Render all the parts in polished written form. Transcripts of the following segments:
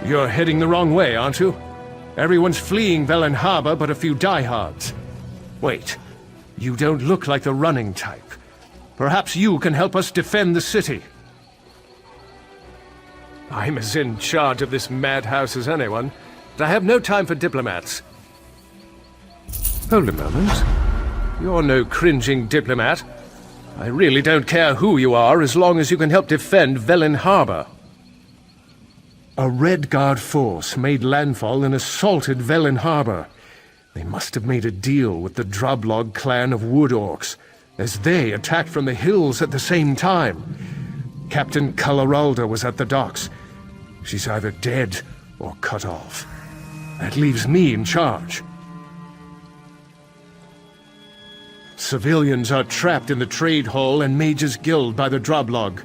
You're heading the wrong way, aren't you? Everyone's fleeing Velen Harbor but a few diehards. Wait, you don't look like the running type. Perhaps you can help us defend the city. I'm as in charge of this madhouse as anyone, but I have no time for diplomats. Hold a moment. You're no cringing diplomat. I really don't care who you are as long as you can help defend Velen Harbor. A Red Guard force made landfall and assaulted Velen Harbor. They must have made a deal with the Drublog clan of Wood Orcs, as they attacked from the hills at the same time. Captain Calaralda was at the docks. She's either dead or cut off. That leaves me in charge. Civilians are trapped in the Trade Hall and Mages Guild by the Drublog.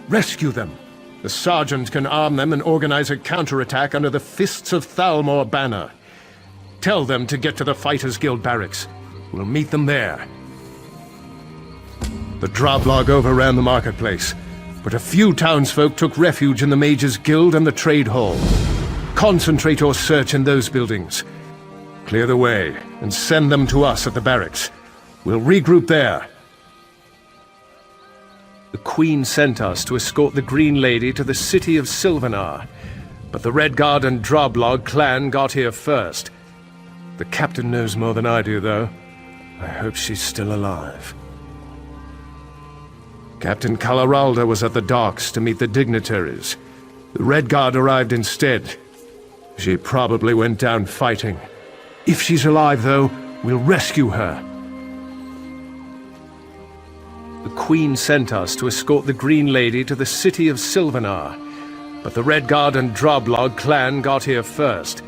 Rescue them. The sergeant can arm them and organize a counterattack under the Fists of Thalmor banner. Tell them to get to the Fighters Guild barracks. We'll meet them there. The Drublog overran the marketplace, but a few townsfolk took refuge in the Mages Guild and the Trade Hall. Concentrate your search in those buildings. Clear the way and send them to us at the barracks. We'll regroup there. The Queen sent us to escort the Green Lady to the city of Sylvanar, but the Red Guard and Drublog clan got here first. The captain knows more than I do, though. I hope she's still alive. Captain Calaralda was at the docks to meet the dignitaries. The Red Guard arrived instead. She probably went down fighting. If she's alive, though, we'll rescue her. The Queen sent us to escort the Green Lady to the city of Sylvanar, but the Red Guard and Drublog clan got here first.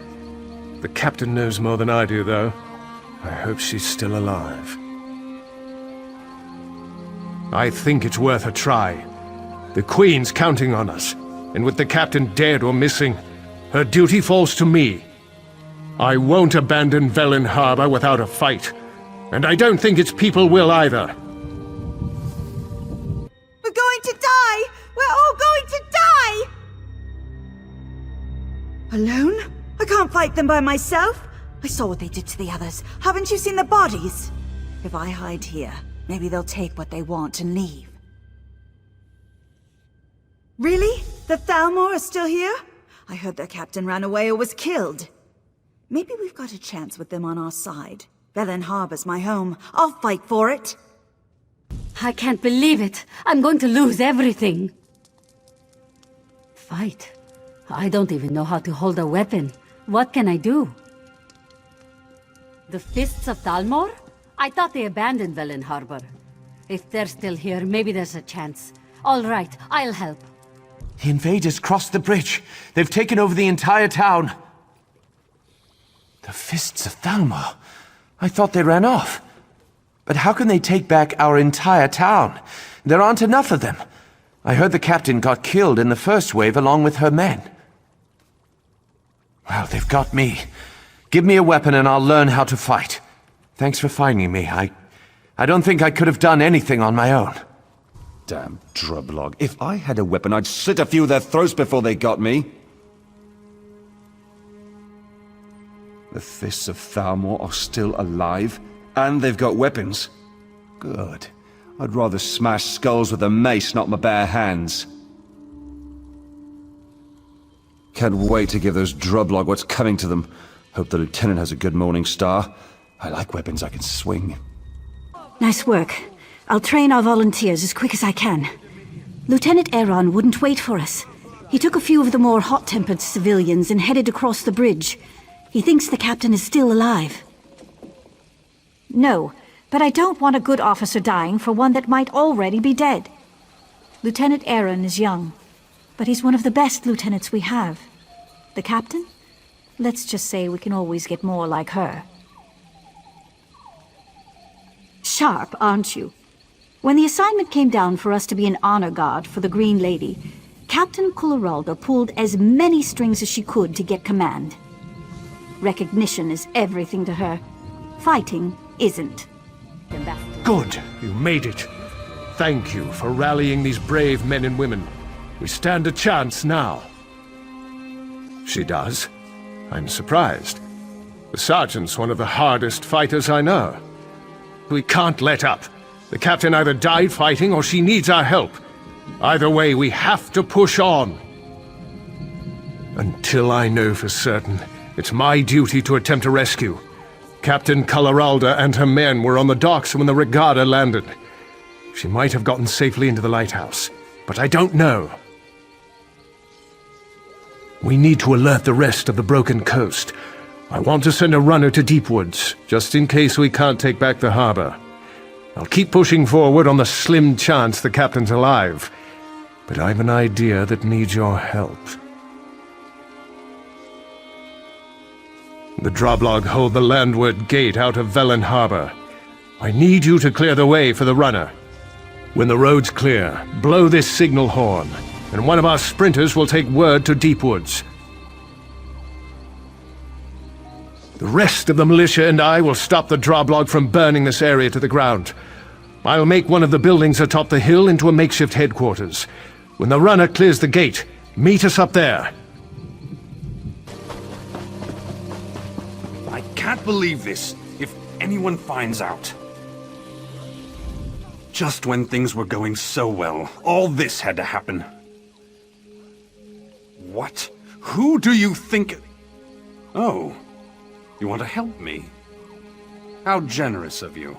The captain knows more than I do, though. I hope she's still alive. I think it's worth a try. The Queen's counting on us, and with the captain dead or missing, her duty falls to me. I won't abandon Velen Harbor without a fight, and I don't think its people will either. We're going to die! We're all going to die! Alone? I can't fight them by myself. I saw what they did to the others. Haven't you seen the bodies? If I hide here, maybe they'll take what they want and leave. Really? The Thalmor are still here? I heard their captain ran away or was killed. Maybe we've got a chance with them on our side. Velen Harbor's my home. I'll fight for it. I can't believe it. I'm going to lose everything. Fight? I don't even know how to hold a weapon. What can I do? The Fists of Thalmor? I thought they abandoned Velen Harbor. If they're still here, maybe there's a chance. All right, I'll help. The invaders crossed the bridge. They've taken over the entire town. The Fists of Thalmor? I thought they ran off. But how can they take back our entire town? There aren't enough of them. I heard the captain got killed in the first wave along with her men. Well, they've got me. Give me a weapon and I'll learn how to fight. Thanks for finding me. I don't think I could have done anything on my own. Damn Drublog. If I had a weapon, I'd slit a few of their throats before they got me. The Fists of Thalmor are still alive, and they've got weapons. Good. I'd rather smash skulls with a mace, not my bare hands. Can't wait to give those Drublog what's coming to them. Hope the Lieutenant has a good morning star. I like weapons I can swing. Nice work. I'll train our volunteers as quick as I can. Lieutenant Aaron wouldn't wait for us. He took a few of the more hot-tempered civilians and headed across the bridge. He thinks the captain is still alive. No, but I don't want a good officer dying for one that might already be dead. Lieutenant Aaron is young, but he's one of the best lieutenants we have. The captain? Let's just say we can always get more like her. Sharp, aren't you? When the assignment came down for us to be an honor guard for the Green Lady, Captain Calaralda pulled as many strings as she could to get command. Recognition is everything to her. Fighting isn't. Good, you made it. Thank you for rallying these brave men and women. We stand a chance now. She does. I'm surprised. The sergeant's one of the hardest fighters I know. We can't let up. The captain either died fighting or she needs our help. Either way, we have to push on. Until I know for certain, it's my duty to attempt a rescue. Captain Coloralda and her men were on the docks when the Regatta landed. She might have gotten safely into the lighthouse, but I don't know. We need to alert the rest of the broken coast. I want to send a runner to Deepwoods, just in case we can't take back the harbor. I'll keep pushing forward on the slim chance the captain's alive, but I've an idea that needs your help. The Droblog hold the landward gate out of Velen Harbor. I need you to clear the way for the runner. When the road's clear, blow this signal horn, and one of our sprinters will take word to Deepwoods. The rest of the militia and I will stop the Droblog from burning this area to the ground. I'll make one of the buildings atop the hill into a makeshift headquarters. When the runner clears the gate, meet us up there. I can't believe this, if anyone finds out. Just when things were going so well, all this had to happen. What? Who do you think... Oh, you want to help me? How generous of you.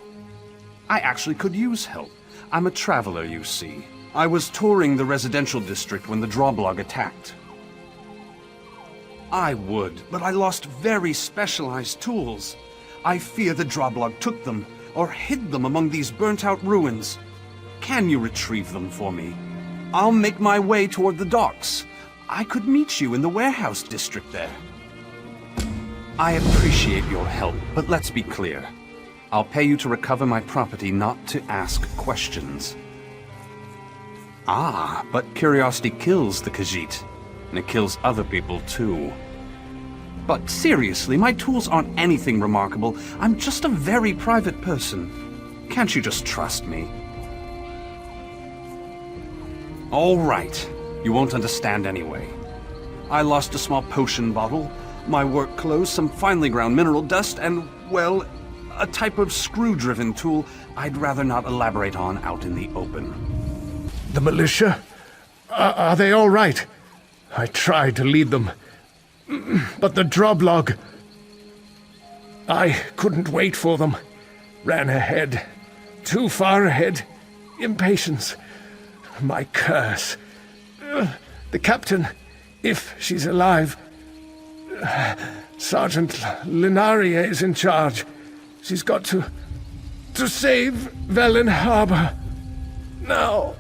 I actually could use help. I'm a traveler, you see. I was touring the residential district when the Droblog attacked. I would, but I lost very specialized tools. I fear the Droblog took them, or hid them among these burnt-out ruins. Can you retrieve them for me? I'll make my way toward the docks. I could meet you in the warehouse district there. I appreciate your help, but let's be clear. I'll pay you to recover my property, not to ask questions. Ah, but curiosity kills the Khajiit, and it kills other people too. But seriously, my tools aren't anything remarkable. I'm just a very private person. Can't you just trust me? All right. You won't understand anyway. I lost a small potion bottle, my work clothes, some finely ground mineral dust, and, well, a type of screw-driven tool I'd rather not elaborate on out in the open. The militia? Are they all right? I tried to lead them, but the Droblog... I couldn't wait for them. Ran ahead. Too far ahead. Impatience. My curse. The captain, if she's alive... Sergeant Linaria is in charge. She's got to save Velen Harbor. Now.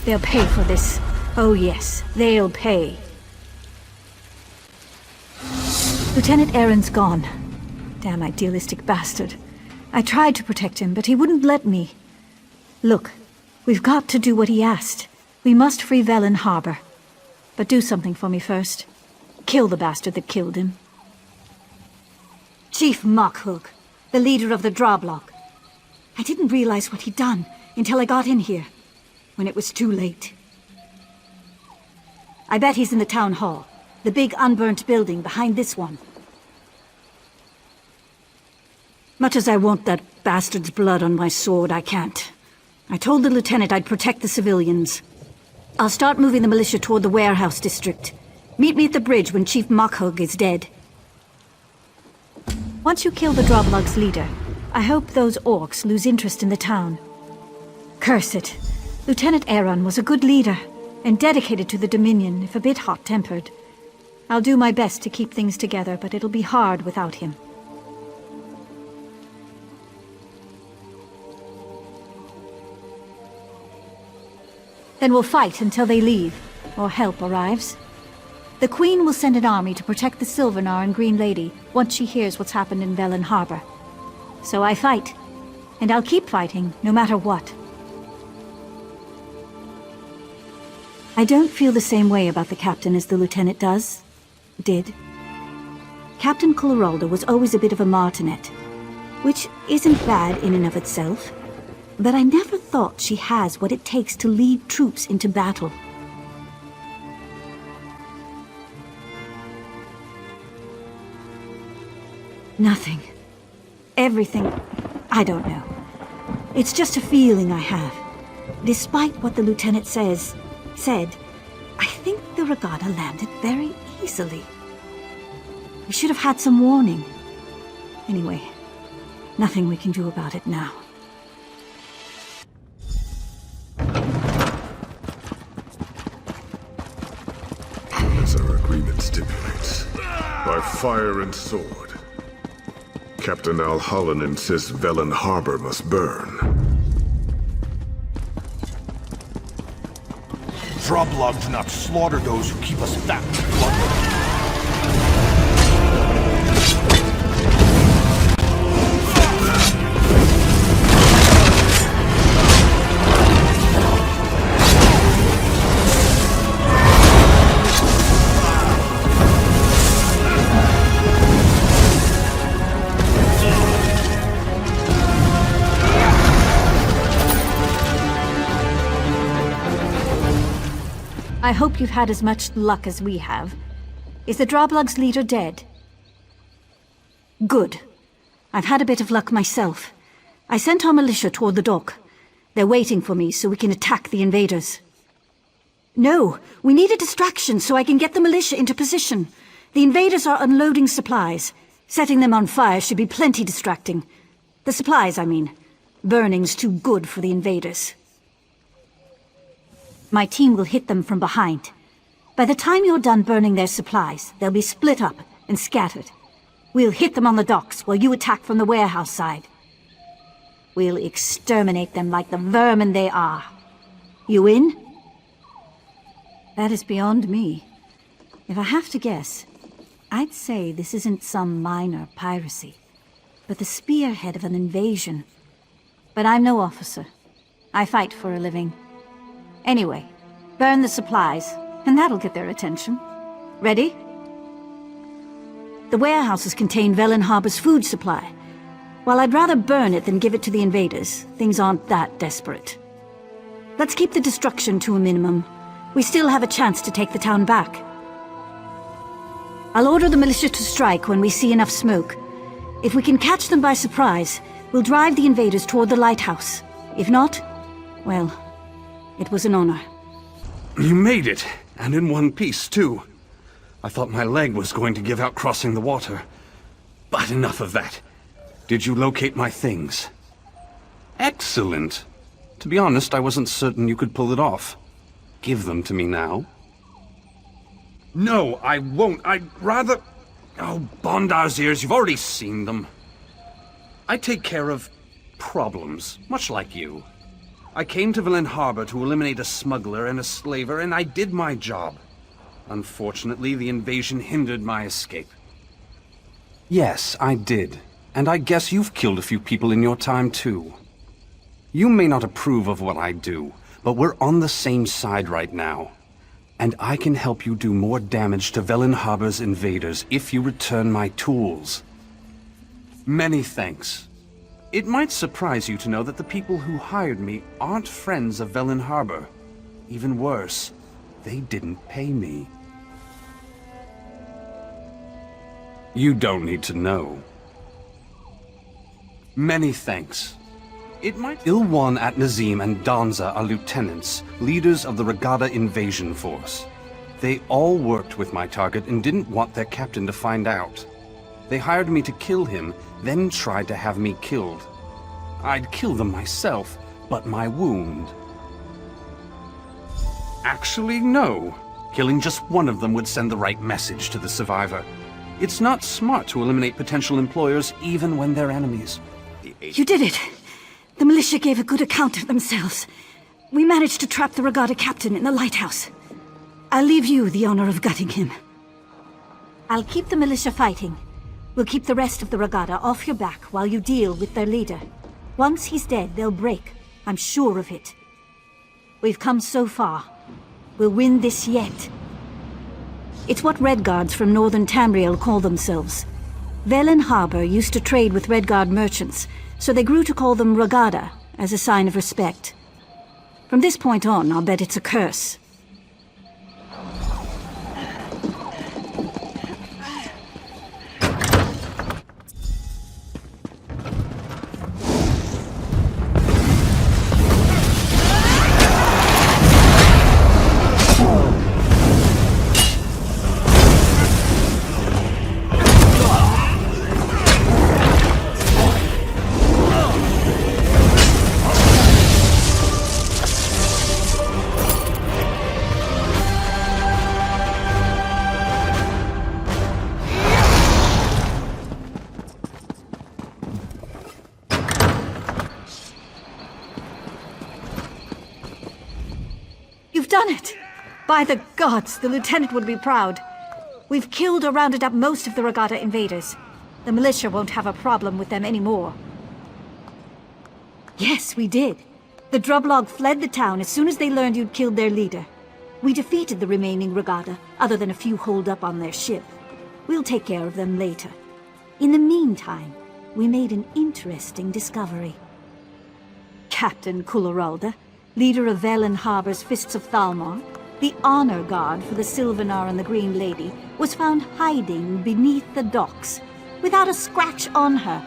They'll pay for this. Oh yes, they'll pay. Lieutenant Aaron's gone. Damn idealistic bastard. I tried to protect him, but he wouldn't let me. Look, we've got to do what he asked. We must free Velen Harbor. But do something for me first. Kill the bastard that killed him. Chief Mockhug, the leader of the Droblog. I didn't realize what he'd done until I got in here, when it was too late. I bet he's in the town hall, the big unburnt building behind this one. Much as I want that bastard's blood on my sword, I can't. I told the lieutenant I'd protect the civilians. I'll start moving the militia toward the warehouse district. Meet me at the bridge when Chief Mockhug is dead. Once you kill the Droblog's leader, I hope those orcs lose interest in the town. Curse it. Lieutenant Aaron was a good leader, and dedicated to the Dominion, if a bit hot-tempered. I'll do my best to keep things together, but it'll be hard without him. Then we'll fight until they leave, or help arrives. The Queen will send an army to protect the Silvernar and Green Lady once she hears what's happened in Velen Harbor. So I fight, and I'll keep fighting, no matter what. I don't feel the same way about the captain as the lieutenant did. Captain Coloralda was always a bit of a martinet, which isn't bad in and of itself. But I never thought she has what it takes to lead troops into battle. Nothing. Everything. I don't know. It's just a feeling I have. Despite what the lieutenant said, I think the regatta landed very easily. We should have had some warning. Anyway, nothing we can do about it now. As our agreement stipulates, by fire and sword. Captain Al-Holland insists Velen Harbor must burn. Droblog do not slaughter those who keep us fat with blood. I hope you've had as much luck as we have. Is the Droblug's leader dead? Good. I've had a bit of luck myself. I sent our militia toward the dock. They're waiting for me so we can attack the invaders. No, we need a distraction so I can get the militia into position. The invaders are unloading supplies. Setting them on fire should be plenty distracting. The supplies, I mean. Burning's too good for the invaders. My team will hit them from behind. By the time you're done burning their supplies, they'll be split up and scattered. We'll hit them on the docks while you attack from the warehouse side. We'll exterminate them like the vermin they are. You in? That is beyond me. If I have to guess, I'd say this isn't some minor piracy, but the spearhead of an invasion. But I'm no officer. I fight for a living. Anyway, burn the supplies, and that'll get their attention. Ready? The warehouses contain Velen Harbor's food supply. While I'd rather burn it than give it to the invaders, things aren't that desperate. Let's keep the destruction to a minimum. We still have a chance to take the town back. I'll order the militia to strike when we see enough smoke. If we can catch them by surprise, we'll drive the invaders toward the lighthouse. If not, well, it was an honor. You made it, and in one piece, too. I thought my leg was going to give out crossing the water. But enough of that. Did you locate my things? Excellent. To be honest, I wasn't certain you could pull it off. Give them to me now. No, I won't. I'd rather... Oh, Bondar's ears, you've already seen them. I take care of problems, much like you. I came to Velen Harbor to eliminate a smuggler and a slaver, and I did my job. Unfortunately, the invasion hindered my escape. Yes, I did. And I guess you've killed a few people in your time, too. You may not approve of what I do, but we're on the same side right now. And I can help you do more damage to Velen Harbor's invaders if you return my tools. Many thanks. It might surprise you to know that the people who hired me aren't friends of Velen Harbor. Even worse, they didn't pay me. You don't need to know. Many thanks. It might... Ilwan at Nazim and Danza are lieutenants, leaders of the Regatta invasion force. They all worked with my target and didn't want their captain to find out. They hired me to kill him, then tried to have me killed. I'd kill them myself, but my wound... Actually, no. Killing just one of them would send the right message to the survivor. It's not smart to eliminate potential employers even when they're enemies. You did it! The militia gave a good account of themselves. We managed to trap the Regatta captain in the lighthouse. I'll leave you the honor of gutting him. I'll keep the militia fighting. We'll keep the rest of the Regatta off your back while you deal with their leader. Once he's dead, they'll break. I'm sure of it. We've come so far. We'll win this yet. It's what Redguards from northern Tamriel call themselves. Velen Harbor used to trade with Redguard merchants, so they grew to call them Regatta as a sign of respect. From this point on, I'll bet it's a curse. done it! By the gods, the lieutenant would be proud. We've killed or rounded up most of the Regatta invaders. The militia won't have a problem with them anymore. Yes, we did. The Drublog fled the town as soon as they learned you'd killed their leader. We defeated the remaining Regatta, other than a few holed up on their ship. We'll take care of them later. In the meantime, we made an interesting discovery. Captain Kulleralda, leader of Velen Harbor's Fists of Thalmor, the honor guard for the Sylvanar and the Green Lady, was found hiding beneath the docks, without a scratch on her.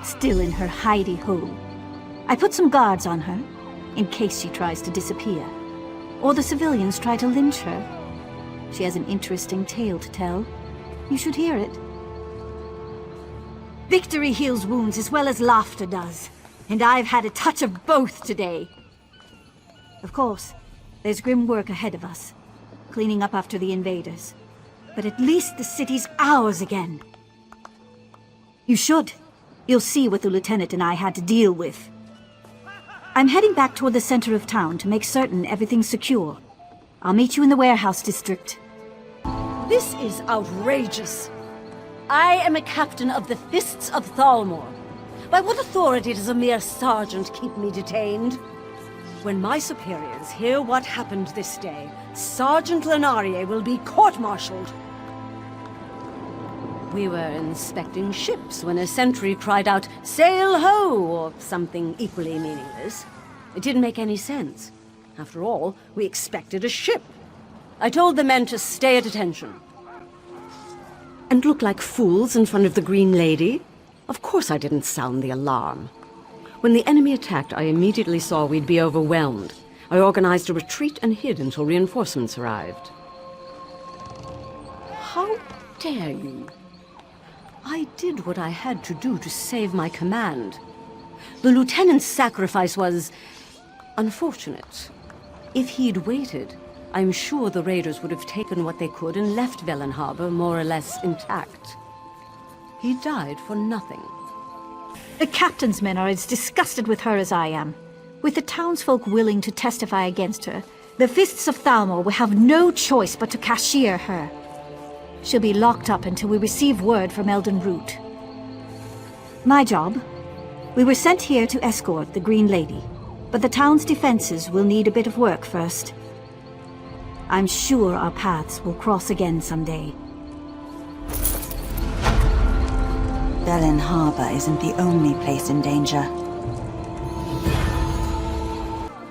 Still in her hidey-hole. I put some guards on her, in case she tries to disappear. Or the civilians try to lynch her. She has an interesting tale to tell. You should hear it. Victory heals wounds as well as laughter does. And I've had a touch of both today. Of course, there's grim work ahead of us. Cleaning up after the invaders. But at least the city's ours again. You should. You'll see what the lieutenant and I had to deal with. I'm heading back toward the center of town to make certain everything's secure. I'll meet you in the warehouse district. This is outrageous. I am a captain of the Fists of Thalmor. By what authority does a mere sergeant keep me detained? When my superiors hear what happened this day, Sergeant Lenarie will be court-martialed. We were inspecting ships when a sentry cried out, "Sail ho!" or something equally meaningless. It didn't make any sense. After all, we expected a ship. I told the men to stay at attention. And look like fools in front of the Green Lady? Of course I didn't sound the alarm. When the enemy attacked, I immediately saw we'd be overwhelmed. I organized a retreat and hid until reinforcements arrived. How dare you? I did what I had to do to save my command. The lieutenant's sacrifice was unfortunate. If he'd waited, I'm sure the raiders would have taken what they could and left Velen Harbor more or less intact. He died for nothing. The captain's men are as disgusted with her as I am. With the townsfolk willing to testify against her, the Fists of Thalmor will have no choice but to cashier her. She'll be locked up until we receive word from Elden Root. My job? We were sent here to escort the Green Lady, but the town's defenses will need a bit of work first. I'm sure our paths will cross again someday. Velen Harbor isn't the only place in danger.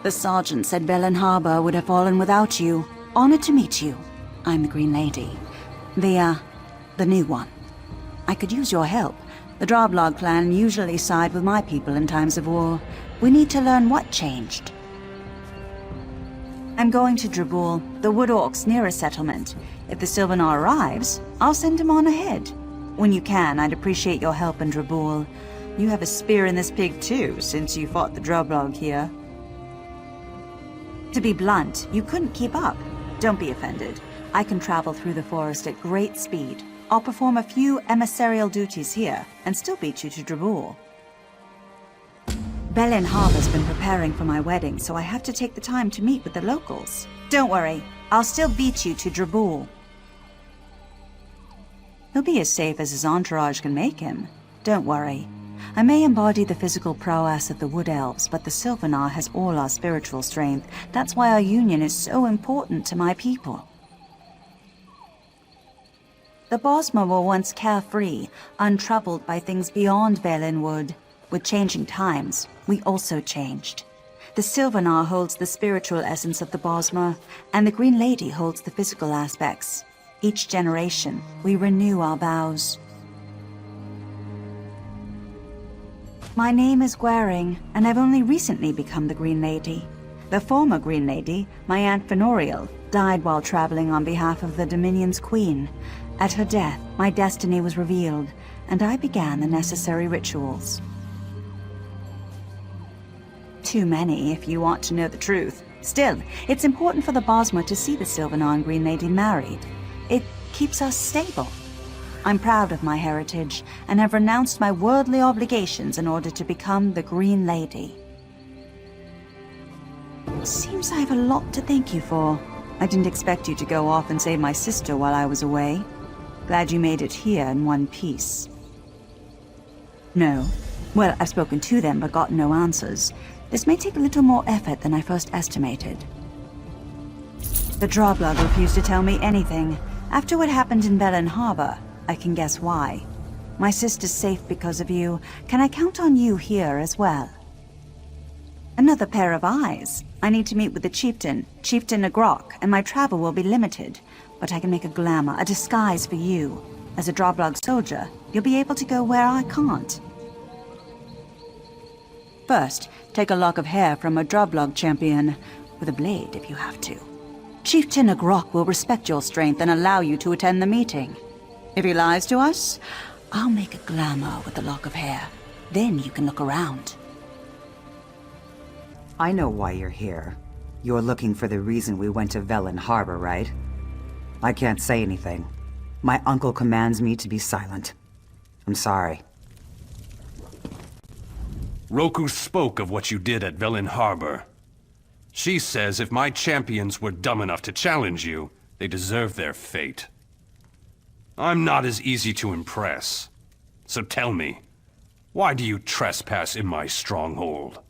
The sergeant said Velen Harbor would have fallen without you. Honored to meet you. I'm the Green Lady. The new one. I could use your help. The Droblog clan usually side with my people in times of war. We need to learn what changed. I'm going to Drabul, the Wood Orcs' nearest settlement. If the Sylvanar arrives, I'll send him on ahead. When you can, I'd appreciate your help in Drabul. You have a spear in this pig too, since you fought the Droblog here. To be blunt, you couldn't keep up. Don't be offended. I can travel through the forest at great speed. I'll perform a few emissarial duties here, and still beat you to Drabul. Velen Harbor's been preparing for my wedding, so I have to take the time to meet with the locals. Don't worry, I'll still beat you to Drabul. He'll be as safe as his entourage can make him. Don't worry. I may embody the physical prowess of the Wood Elves, but the Sylvanar has all our spiritual strength. That's why our union is so important to my people. The Bosmer were once carefree, untroubled by things beyond Velen Wood. With changing times, we also changed. The Sylvanar holds the spiritual essence of the Bosmer, and the Green Lady holds the physical aspects. Each generation, we renew our vows. My name is Gwaring, and I've only recently become the Green Lady. The former Green Lady, my Aunt Fenoriel, died while traveling on behalf of the Dominion's Queen. At her death, my destiny was revealed, and I began the necessary rituals. Too many, if you want to know the truth. Still, it's important for the Bosmer to see the Sylvanar and Green Lady married. It keeps us stable. I'm proud of my heritage, and have renounced my worldly obligations in order to become the Green Lady. Seems I have a lot to thank you for. I didn't expect you to go off and save my sister while I was away. Glad you made it here in one piece. No. Well, I've spoken to them but gotten no answers. This may take a little more effort than I first estimated. The Droblug refused to tell me anything. After what happened in Velen Harbor, I can guess why. My sister's safe because of you. Can I count on you here as well? Another pair of eyes. I need to meet with the chieftain, Chieftain Agrok, and my travel will be limited. But I can make a glamour, a disguise for you. As a Droblug soldier, you'll be able to go where I can't. First, take a lock of hair from a Droblug champion, with a blade if you have to. Chieftain Agrok will respect your strength and allow you to attend the meeting. If he lies to us, I'll make a glamour with the lock of hair. Then you can look around. I know why you're here. You're looking for the reason we went to Velen Harbor, right? I can't say anything. My uncle commands me to be silent. I'm sorry. Roku spoke of what you did at Velen Harbor. She says if my champions were dumb enough to challenge you, they deserve their fate. I'm not as easy to impress. So tell me, why do you trespass in my stronghold?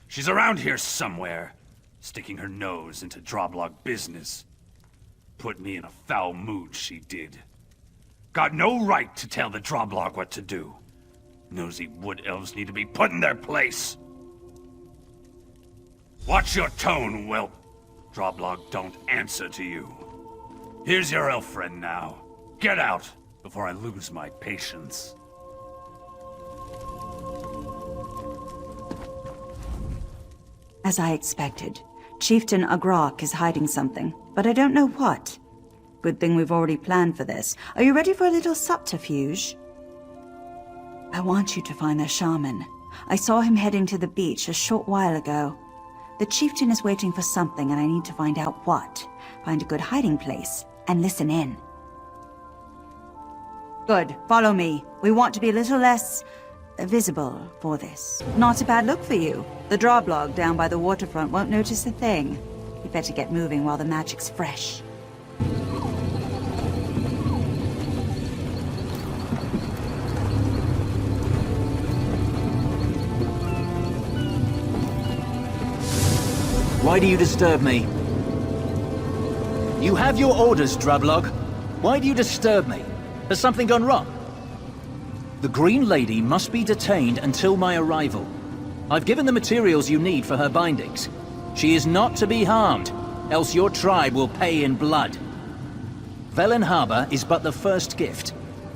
She's around here somewhere, sticking her nose into Droblog business. Put me in a foul mood, she did. Got no right to tell the Droblog what to do. Nosy wood elves need to be put in their place. Watch your tone, whelp. Droblog don't answer to you. Here's your elf friend now. Get out before I lose my patience. As I expected, Chieftain Agrok is hiding something, but I don't know what. Good thing we've already planned for this. Are you ready for a little subterfuge? I want you to find the shaman. I saw him heading to the beach a short while ago. The chieftain is waiting for something and I need to find out what. Find a good hiding place and listen in. Good, follow me. We want to be a little less visible for this. Not a bad look for you. The Droblog down by the waterfront won't notice a thing. You better get moving while the magic's fresh. Why do you disturb me? You have your orders, Droblog. Why do you disturb me? Has something gone wrong? The Green Lady must be detained until my arrival. I've given the materials you need for her bindings. She is not to be harmed, else your tribe will pay in blood. Velen Harbor is but the first gift.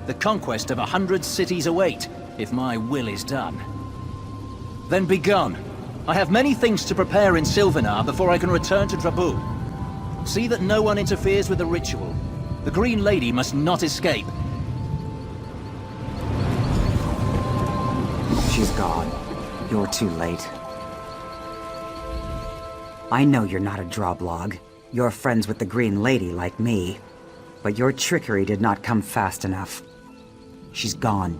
The conquest of 100 cities await, if my will is done. Then be gone. I have many things to prepare in Sylvanar before I can return to Drabu. See that no one interferes with the ritual. The Green Lady must not escape. She's gone. You're too late. I know you're not a Droblog. You're friends with the Green Lady like me. But your trickery did not come fast enough. She's gone.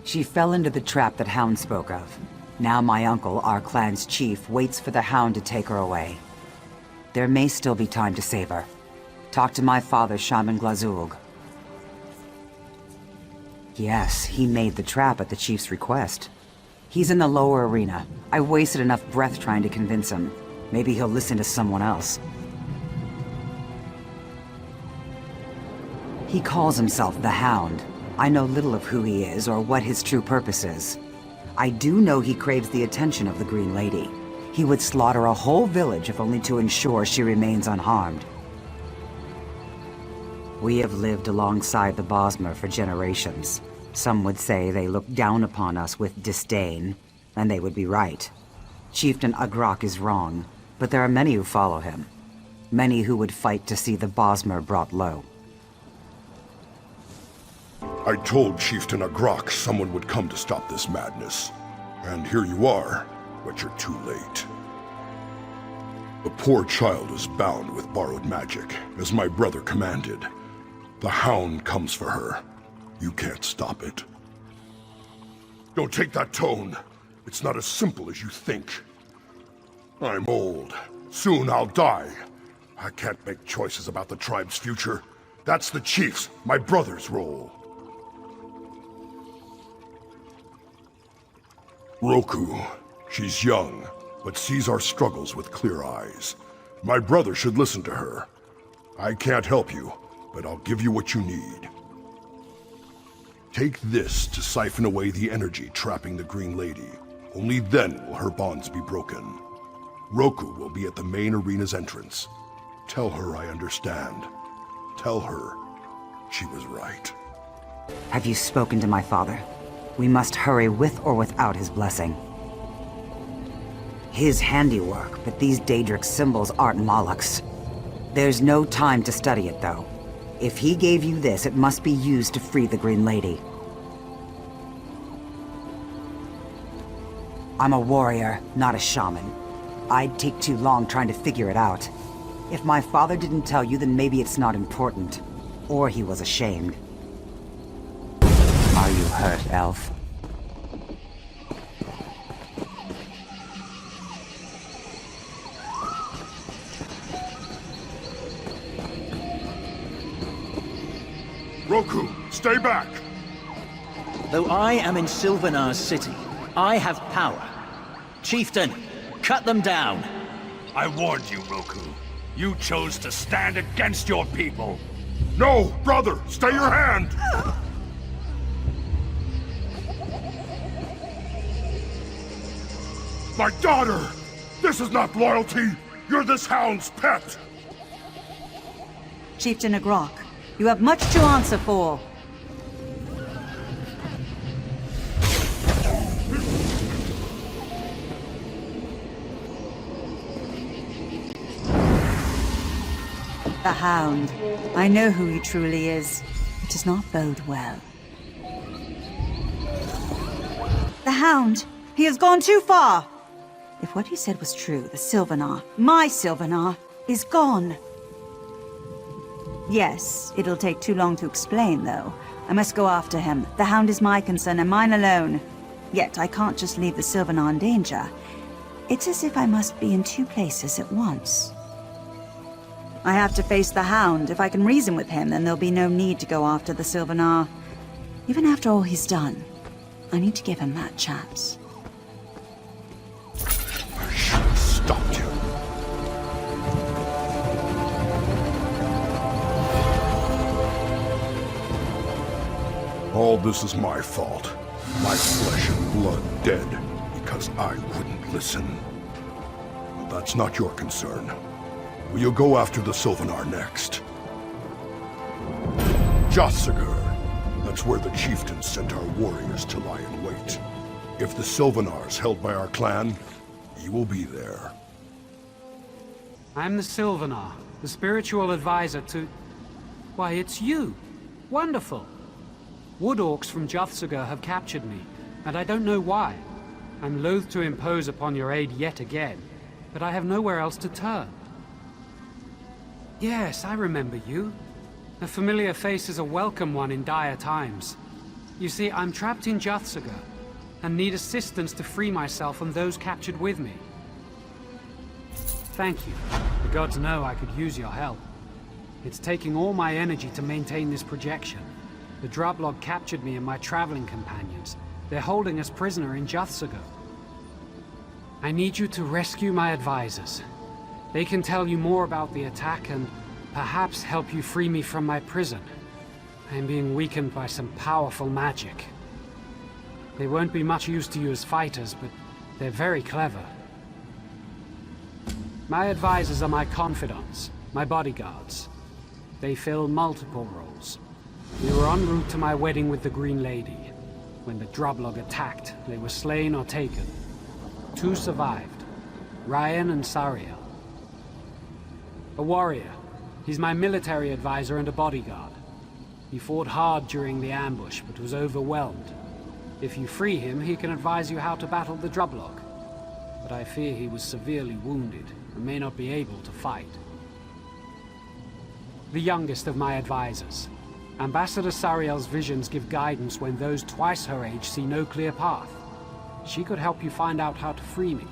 She fell into the trap that Hound spoke of. Now my uncle, our clan's chief, waits for the Hound to take her away. There may still be time to save her. Talk to my father, Shaman Glazulg. Yes, he made the trap at the chief's request. He's in the lower arena. I wasted enough breath trying to convince him. Maybe he'll listen to someone else. He calls himself the Hound. I know little of who he is or what his true purpose is. I do know he craves the attention of the Green Lady. He would slaughter a whole village if only to ensure she remains unharmed. We have lived alongside the Bosmer for generations. Some would say they look down upon us with disdain, and they would be right. Chieftain Agrok is wrong, but there are many who follow him. Many who would fight to see the Bosmer brought low. I told Chieftain Agrok someone would come to stop this madness. And here you are, but you're too late. The poor child is bound with borrowed magic, as my brother commanded. The Hound comes for her. You can't stop it. Don't take that tone. It's not as simple as you think. I'm old. Soon I'll die. I can't make choices about the tribe's future. That's the chief's, my brother's role. Roku. She's young, but sees our struggles with clear eyes. My brother should listen to her. I can't help you, but I'll give you what you need. Take this to siphon away the energy trapping the Green Lady. Only then will her bonds be broken. Roku will be at the main arena's entrance. Tell her I understand. Tell her she was right. Have you spoken to my father? We must hurry with or without his blessing. His handiwork, but these Daedric symbols aren't Moloch's. There's no time to study it, though. If he gave you this, it must be used to free the Green Lady. I'm a warrior, not a shaman. I'd take too long trying to figure it out. If my father didn't tell you, then maybe it's not important. Or he was ashamed. Are you hurt, elf? Roku, stay back! Though I am in Sylvanar's city, I have power. Chieftain, cut them down. I warned you, Roku. You chose to stand against your people. No, brother! Stay your hand! My daughter! This is not loyalty! You're this hound's pet! Chieftain Agrok, you have much to answer for. The Hound. I know who he truly is. It does not bode well. The Hound! He has gone too far! If what he said was true, the Sylvanar, my Sylvanar, is gone. Yes, it'll take too long to explain, though. I must go after him. The Hound is my concern, and mine alone. Yet I can't just leave the Sylvanar in danger. It's as if I must be in two places at once. I have to face the Hound. If I can reason with him, then there'll be no need to go after the Sylvanar. Even after all he's done, I need to give him that chance. I should have stopped him. All this is my fault. My flesh and blood dead because I wouldn't listen. But that's not your concern. We'll go after the Sylvanar next. Jotsagar. That's where the chieftains sent our warriors to lie in wait. If the Sylvanar's held by our clan, he will be there. I'm the Sylvanar, the spiritual advisor to... Why, it's you! Wonderful! Wood Orcs from Jotsagar have captured me, and I don't know why. I'm loath to impose upon your aid yet again, but I have nowhere else to turn. Yes, I remember you. A familiar face is a welcome one in dire times. You see, I'm trapped in Jotsagar, and need assistance to free myself and those captured with me. Thank you. The gods know I could use your help. It's taking all my energy to maintain this projection. The Droblog captured me and my traveling companions. They're holding us prisoner in Jotsagar. I need you to rescue my advisors. They can tell you more about the attack and perhaps help you free me from my prison. I am being weakened by some powerful magic. They won't be much use to you as fighters, but they're very clever. My advisors are my confidants, my bodyguards. They fill multiple roles. We were en route to my wedding with the Green Lady. When the Droblog attacked, they were slain or taken. 2 survived, Ryan and Sariel. A warrior. He's my military advisor and a bodyguard. He fought hard during the ambush, but was overwhelmed. If you free him, he can advise you how to battle the Droblog. But I fear he was severely wounded, and may not be able to fight. The youngest of my advisors. Ambassador Sariel's visions give guidance when those twice her age see no clear path. She could help you find out how to free me.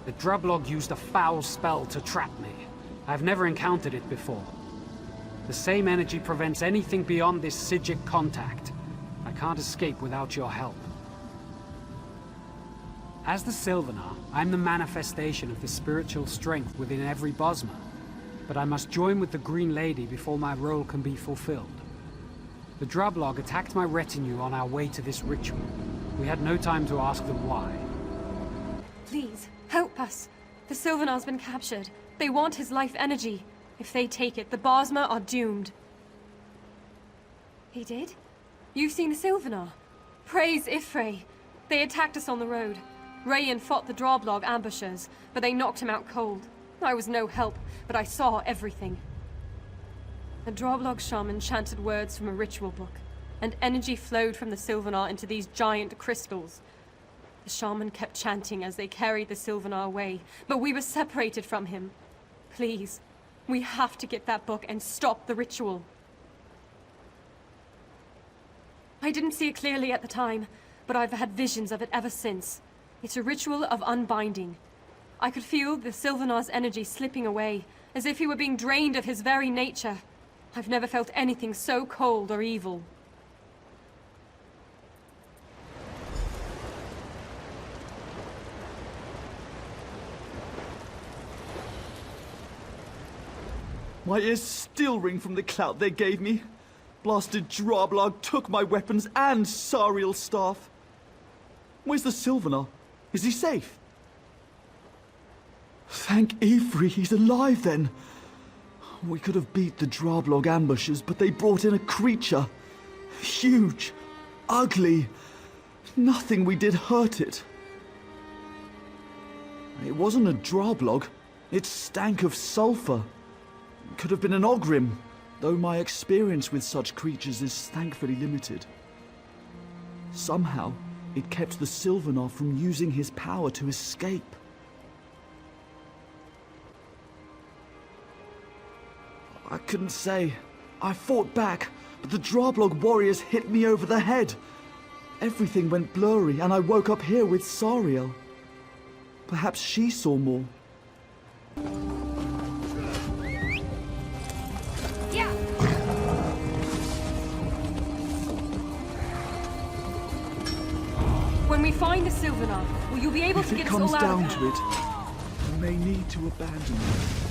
The Drublog used a foul spell to trap me. I've never encountered it before. The same energy prevents anything beyond this Psijic contact. I can't escape without your help. As the Sylvanar, I'm the manifestation of the spiritual strength within every Bosmer. But I must join with the Green Lady before my role can be fulfilled. The Drublog attacked my retinue on our way to this ritual. We had no time to ask them why. Please, help us. The Sylvanar's been captured. They want his life energy. If they take it, the Bosmer are doomed. He did? You've seen the Sylvanar? Praise Ifrey. They attacked us on the road. Rayan fought the Drublog ambushers, but they knocked him out cold. I was no help, but I saw everything. The Drublog shaman chanted words from a ritual book, and energy flowed from the Sylvanar into these giant crystals. The shaman kept chanting as they carried the Sylvanar away, but we were separated from him. Please, we have to get that book and stop the ritual. I didn't see it clearly at the time, but I've had visions of it ever since. It's a ritual of unbinding. I could feel the Sylvanar's energy slipping away, as if he were being drained of his very nature. I've never felt anything so cold or evil. My ears still ring from the clout they gave me. Blasted Drublog took my weapons and Sariel's staff. Where's the Sylvanar? Is he safe? Thank Ifrey he's alive then. We could have beat the Drublog ambushers, but they brought in a creature. Huge. Ugly. Nothing we did hurt it. It wasn't a Drublog. It stank of sulfur. Could have been an Ogrim, though my experience with such creatures is thankfully limited. Somehow, it kept the Sylvanar from using his power to escape. I couldn't say. I fought back, but the Drublog warriors hit me over the head. Everything went blurry, and I woke up here with Sariel. Perhaps she saw more. When we find the Sylvanar, will you be able to get us all out of If it comes down to it, we may need to abandon it.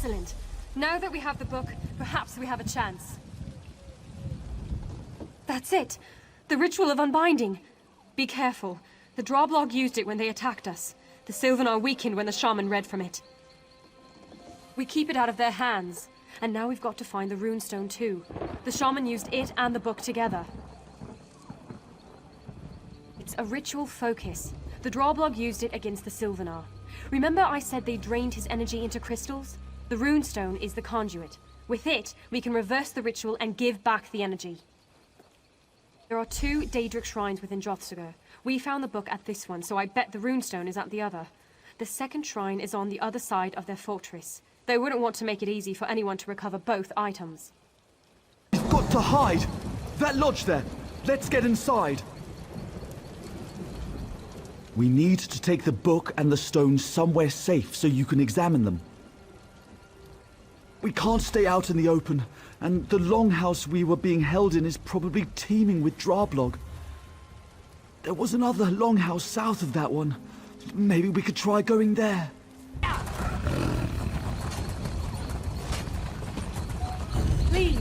Excellent. Now that we have the book, perhaps we have a chance. That's it. The ritual of unbinding. Be careful. The Drublog used it when they attacked us. The Sylvanar weakened when the shaman read from it. We keep it out of their hands. And now we've got to find the runestone too. The shaman used it and the book together. It's a ritual focus. The Drublog used it against the Sylvanar. Remember I said they drained his energy into crystals? The runestone is the conduit. With it, we can reverse the ritual and give back the energy. There are 2 Daedric shrines within Drothsagar. We found the book at this one, so I bet the runestone is at the other. The second shrine is on the other side of their fortress. They wouldn't want to make it easy for anyone to recover both items. We've got to hide! That lodge there! Let's get inside! We need to take the book and the stone somewhere safe so you can examine them. We can't stay out in the open, and the longhouse we were being held in is probably teeming with Drublog. There was another longhouse south of that one. Maybe we could try going there. Please,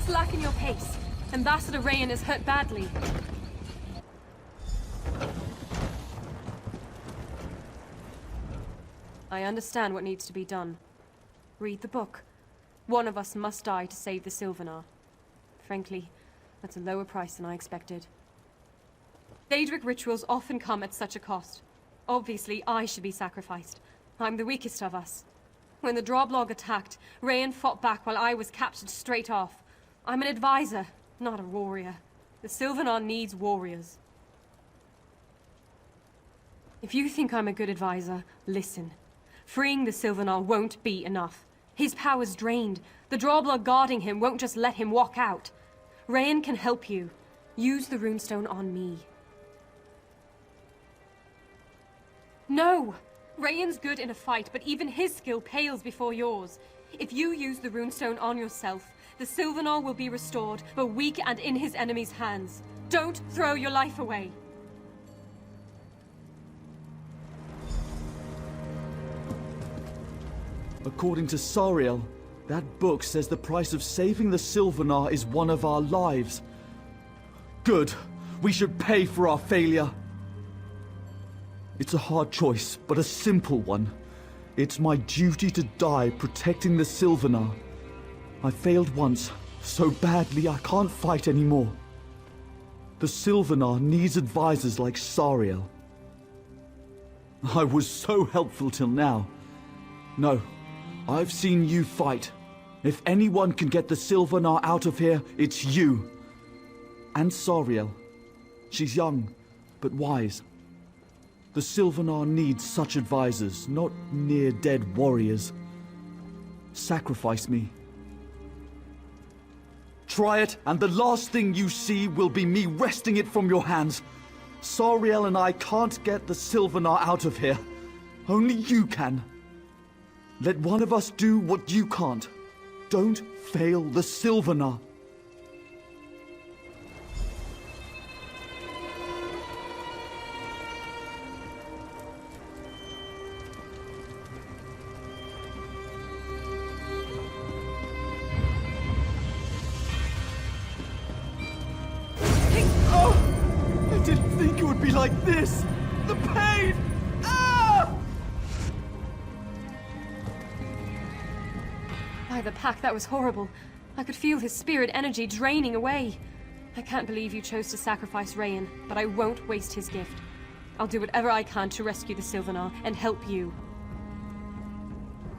slacken your pace. Ambassador Rayan is hurt badly. I understand what needs to be done. Read the book. One of us must die to save the Sylvanar. Frankly, that's a lower price than I expected. Daedric rituals often come at such a cost. Obviously, I should be sacrificed. I'm the weakest of us. When the Droblog attacked, Rayan fought back while I was captured straight off. I'm an advisor, not a warrior. The Sylvanar needs warriors. If you think I'm a good advisor, listen. Freeing the Sylvanar won't be enough. His power's drained. The Droblog guarding him won't just let him walk out. Rayan can help you. Use the runestone on me. No! Rayan's good in a fight, but even his skill pales before yours. If you use the runestone on yourself, the Sylvanar will be restored, but weak and in his enemy's hands. Don't throw your life away! According to Sariel, that book says the price of saving the Sylvanar is one of our lives. Good. We should pay for our failure. It's a hard choice, but a simple one. It's my duty to die protecting the Sylvanar. I failed once, so badly I can't fight anymore. The Sylvanar needs advisors like Sariel. I was so helpful till now. No, I've seen you fight. If anyone can get the Sylvanar out of here, it's you. And Sariel. She's young, but wise. The Sylvanar needs such advisors, not near-dead warriors. Sacrifice me. Try it, and the last thing you see will be me wresting it from your hands. Sariel and I can't get the Sylvanar out of here. Only you can. Let one of us do what you can't. Don't fail the Sylvanar. I didn't think it would be like this! The pain! Ah! By the pack, that was horrible. I could feel his spirit energy draining away. I can't believe you chose to sacrifice Rayan, but I won't waste his gift. I'll do whatever I can to rescue the Sylvanar and help you.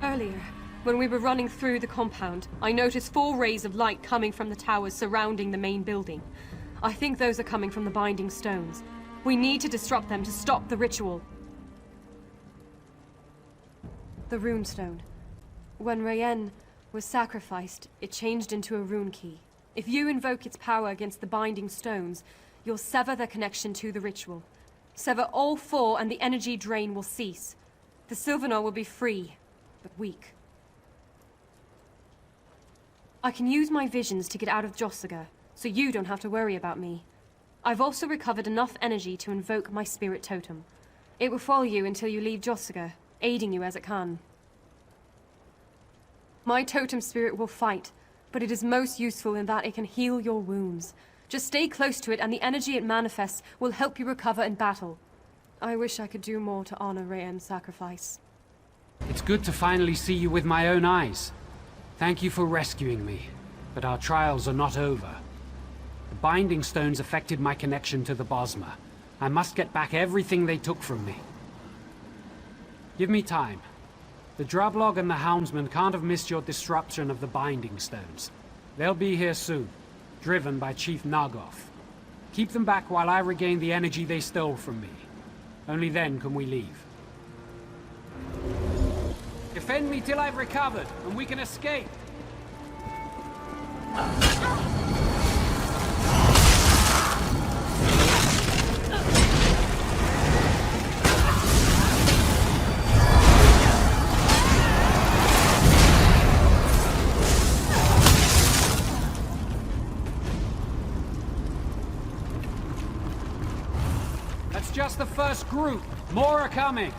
Earlier, when we were running through the compound, I noticed 4 rays of light coming from the towers surrounding the main building. I think those are coming from the binding stones. We need to disrupt them to stop the ritual. The runestone. When Rayan was sacrificed, it changed into a rune key. If you invoke its power against the binding stones, you'll sever their connection to the ritual. Sever all 4 and the energy drain will cease. The Sylvanar will be free, but weak. I can use my visions to get out of Jossiger, so you don't have to worry about me. I've also recovered enough energy to invoke my spirit totem. It will follow you until you leave Jossiger, aiding you as it can. My totem spirit will fight, but it is most useful in that it can heal your wounds. Just stay close to it and the energy it manifests will help you recover in battle. I wish I could do more to honor Rayan's sacrifice. It's good to finally see you with my own eyes. Thank you for rescuing me, but our trials are not over. The binding stones affected my connection to the Bosma. I must get back everything they took from me. Give me time. The Droblog and the Houndsman can't have missed your disruption of the binding stones. They'll be here soon, driven by Chief Nagoth. Keep them back while I regain the energy they stole from me. Only then can we leave. Defend me till I've recovered, and we can escape! just the first group. More are coming.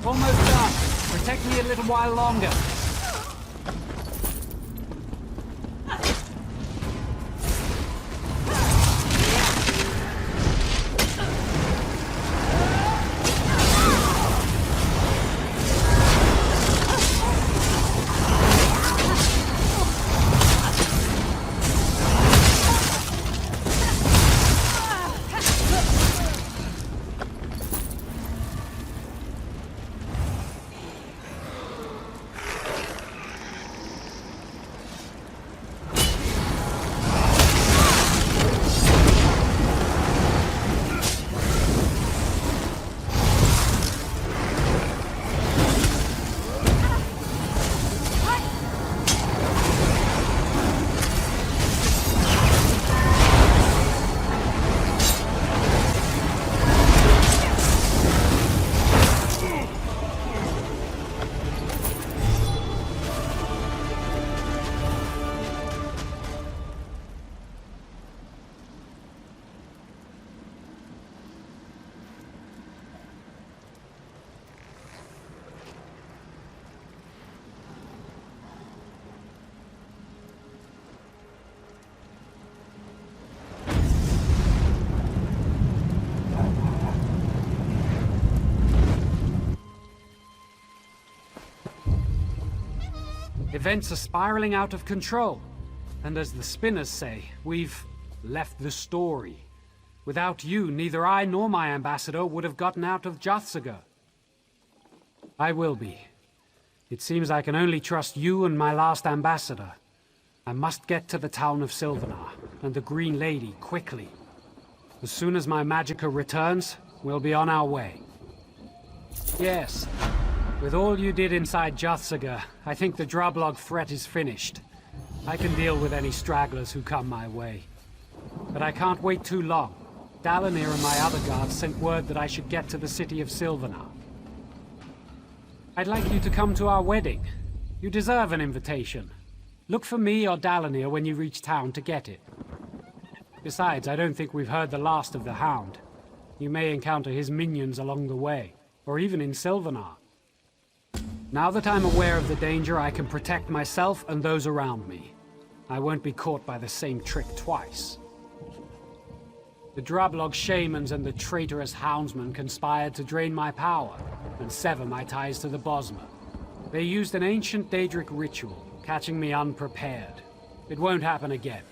Almost done. Protect me a little while longer. Events are spiraling out of control. And as the spinners say, we've left the story. Without you, neither I nor my ambassador would have gotten out of Jathsaga. I will be. It seems I can only trust you and my last ambassador. I must get to the town of Sylvanar and the Green Lady quickly. As soon as my magicka returns, we'll be on our way. Yes. With all you did inside Jathsaga, I think the Droblog threat is finished. I can deal with any stragglers who come my way. But I can't wait too long. Dalinir and my other guards sent word that I should get to the city of Sylvanar. I'd like you to come to our wedding. You deserve an invitation. Look for me or Dalinir when you reach town to get it. Besides, I don't think we've heard the last of the Hound. You may encounter his minions along the way, or even in Sylvanar. Now that I'm aware of the danger, I can protect myself and those around me. I won't be caught by the same trick twice. The Droblog shamans and the traitorous houndsmen conspired to drain my power and sever my ties to the Bosmer. They used an ancient Daedric ritual, catching me unprepared. It won't happen again.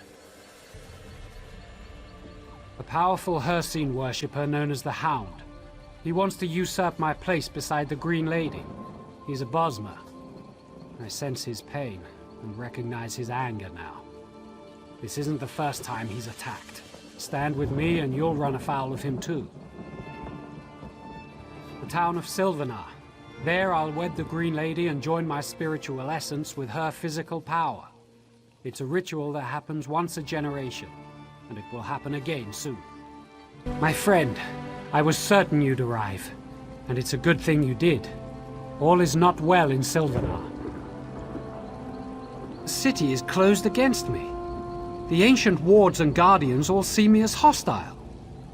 A powerful Hircine worshipper known as the Hound. He wants to usurp my place beside the Green Lady. He's a Bosmer. I sense his pain and recognize his anger now. This isn't the first time he's attacked. Stand with me and you'll run afoul of him too. The town of Sylvanar. There I'll wed the Green Lady and join my spiritual essence with her physical power. It's a ritual that happens once a generation, and it will happen again soon. My friend, I was certain you'd arrive, and it's a good thing you did. All is not well in Sylvanar. The city is closed against me. The ancient wards and guardians all see me as hostile.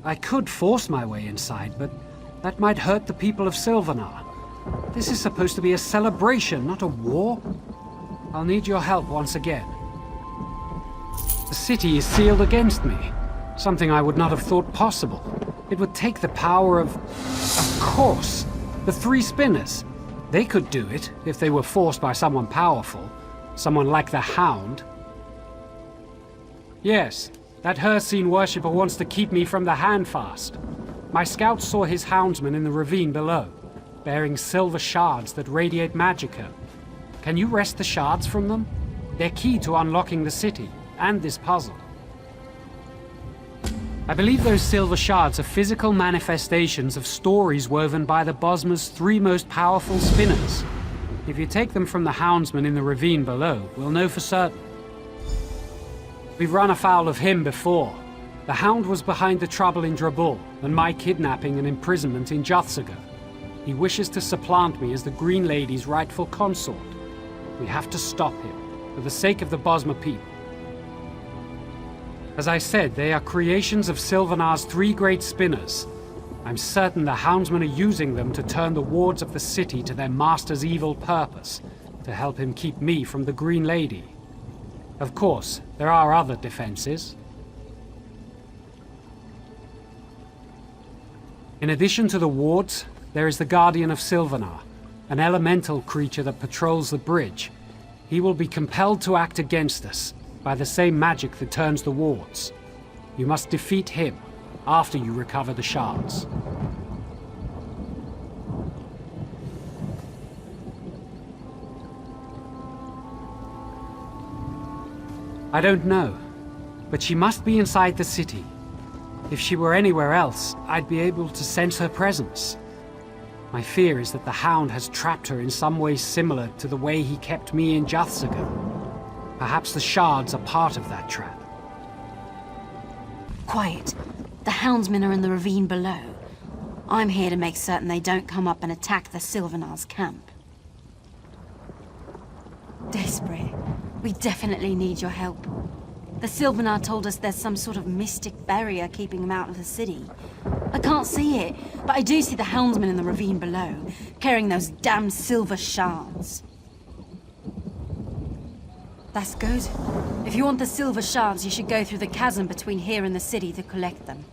I could force my way inside, but that might hurt the people of Sylvanar. This is supposed to be a celebration, not a war. I'll need your help once again. The city is sealed against me, something I would not have thought possible. It would take the power of course, the three spinners. They could do it if they were forced by someone powerful, someone like the Hound. Yes, that Hircine worshipper wants to keep me from the Handfast. My scouts saw his houndsmen in the ravine below, bearing silver shards that radiate magicka. Can you wrest the shards from them? They're key to unlocking the city, and this puzzle. I believe those silver shards are physical manifestations of stories woven by the Bosmer's three most powerful spinners. If you take them from the houndsmen in the ravine below, we'll know for certain. We've run afoul of him before. The Hound was behind the trouble in Drabul, and my kidnapping and imprisonment in Juthsaga. He wishes to supplant me as the Green Lady's rightful consort. We have to stop him, for the sake of the Bosmer people. As I said, they are creations of Sylvanar's 3 great spinners. I'm certain the houndsmen are using them to turn the wards of the city to their master's evil purpose, to help him keep me from the Green Lady. Of course, there are other defenses. In addition to the wards, there is the Guardian of Sylvanar, an elemental creature that patrols the bridge. He will be compelled to act against us by the same magic that turns the wards. You must defeat him after you recover the shards. I don't know, but she must be inside the city. If she were anywhere else, I'd be able to sense her presence. My fear is that the Hound has trapped her in some way similar to the way he kept me in Juthsaga. Perhaps the shards are part of that trap. Quiet. The houndsmen are in the ravine below. I'm here to make certain they don't come up and attack the Sylvanar's camp. Desperate. We definitely need your help. The Sylvanar told us there's some sort of mystic barrier keeping them out of the city. I can't see it, but I do see the houndsmen in the ravine below, carrying those damn silver shards. That's good. If you want the silver shards, you should go through the chasm between here and the city to collect them.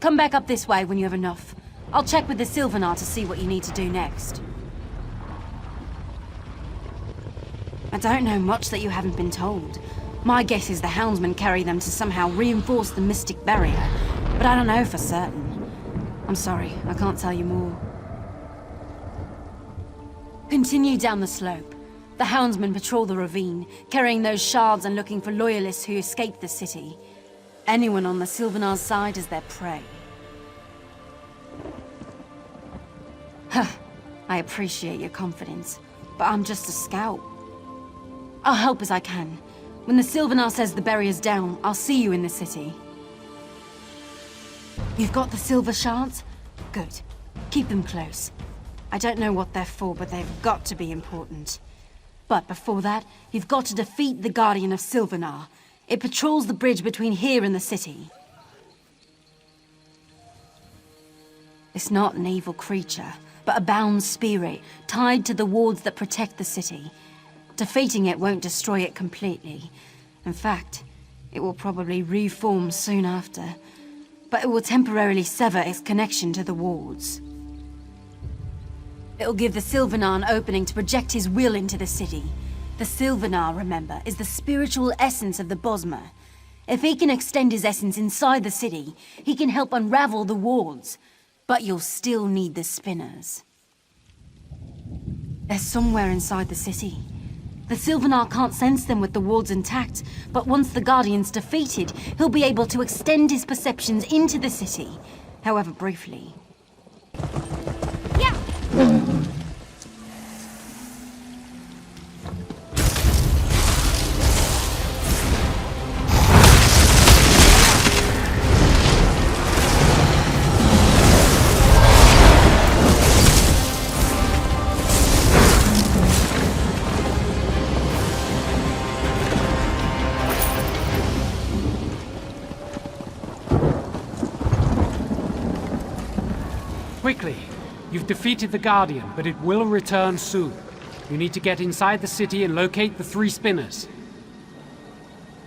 Come back up this way when you have enough. I'll check with the Sylvanar to see what you need to do next. I don't know much that you haven't been told. My guess is the houndsmen carry them to somehow reinforce the mystic barrier, but I don't know for certain. I'm sorry, I can't tell you more. Continue down the slope. The houndsmen patrol the ravine, carrying those shards and looking for loyalists who escaped the city. Anyone on the Sylvanar's side is their prey. Huh. I appreciate your confidence, but I'm just a scout. I'll help as I can. When the Sylvanar says the barrier's down, I'll see you in the city. You've got the silver shards? Good. Keep them close. I don't know what they're for, but they've got to be important. But before that, you've got to defeat the Guardian of Sylvanar. It patrols the bridge between here and the city. It's not an evil creature, but a bound spirit, tied to the wards that protect the city. Defeating it won't destroy it completely. In fact, it will probably reform soon after. But it will temporarily sever its connection to the wards. It'll give the Sylvanar an opening to project his will into the city. The Sylvanar, remember, is the spiritual essence of the Bosmer. If he can extend his essence inside the city, he can help unravel the wards. But you'll still need the spinners. They're somewhere inside the city. The Sylvanar can't sense them with the wards intact, but once the Guardian's defeated, he'll be able to extend his perceptions into the city, however briefly. Quickly! You've defeated the Guardian, but it will return soon. You need to get inside the city and locate the 3 spinners.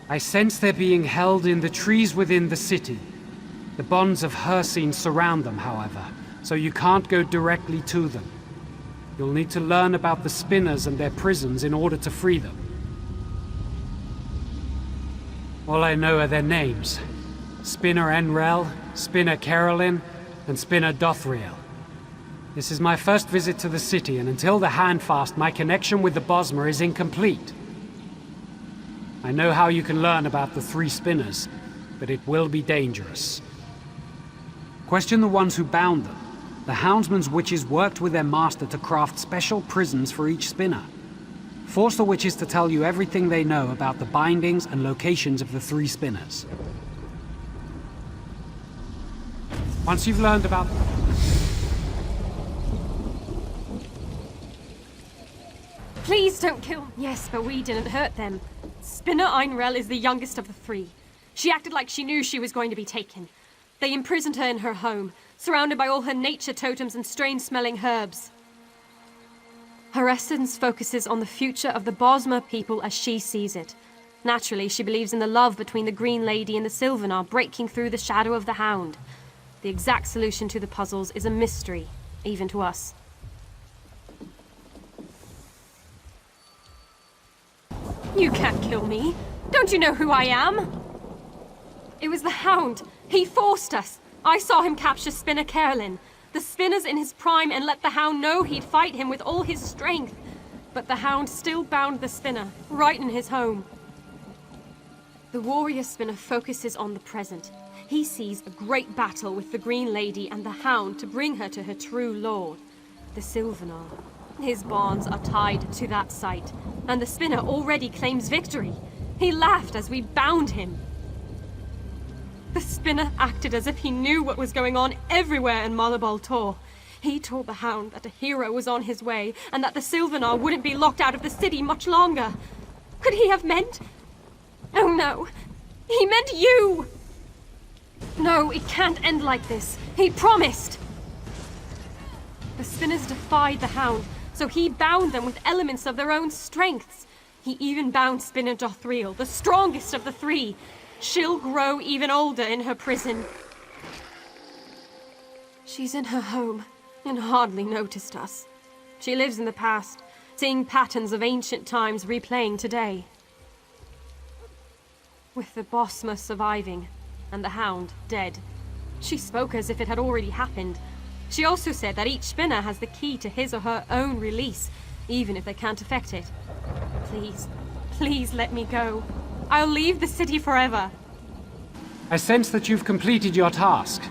I sense they're being held in the trees within the city. The bonds of Hircine surround them, however, so you can't go directly to them. You'll need to learn about the spinners and their prisons in order to free them. All I know are their names. Spinner Enrel, Spinner Carolyn, and Spinner Dothriel. This is my first visit to the city, and until the Handfast, my connection with the Bosmer is incomplete. I know how you can learn about the 3 spinners, but it will be dangerous. Question the ones who bound them. The Houndsman's witches worked with their master to craft special prisons for each spinner. Force the witches to tell you everything they know about the bindings and locations of the 3 spinners. Once you've learned about... Please don't kill... Yes, but we didn't hurt them. Spinner Einrel is the youngest of the 3. She acted like she knew she was going to be taken. They imprisoned her in her home, surrounded by all her nature totems and strange-smelling herbs. Her essence focuses on the future of the Bosmer people as she sees it. Naturally, she believes in the love between the Green Lady and the Sylvanar breaking through the shadow of the Hound. The exact solution to the puzzles is a mystery, even to us. You can't kill me. Don't you know who I am? It was the Hound. He forced us. I saw him capture Spinner Carolyn. The Spinner's in his prime and let the Hound know he'd fight him with all his strength. But the Hound still bound the Spinner, right in his home. The Warrior Spinner focuses on the present. He sees a great battle with the Green Lady and the Hound to bring her to her true lord, the Sylvanar. His bonds are tied to that site, and the Spinner already claims victory. He laughed as we bound him. The Spinner acted as if he knew what was going on everywhere in Malabal Tor. He told the Hound that a hero was on his way, and that the Sylvanar wouldn't be locked out of the city much longer. Could he have meant... Oh no, he meant you! No, it can't end like this. He promised! The Spinners defied the Hound, so he bound them with elements of their own strengths. He even bound Spinner Dothriel, the strongest of the 3. She'll grow even older in her prison. She's in her home, and hardly noticed us. She lives in the past, seeing patterns of ancient times replaying today. With the Bosmer surviving, and the Hound dead, she spoke as if it had already happened. She also said that each spinner has the key to his or her own release, even if they can't affect it. Please, please let me go. I'll leave the city forever. I sense that you've completed your task.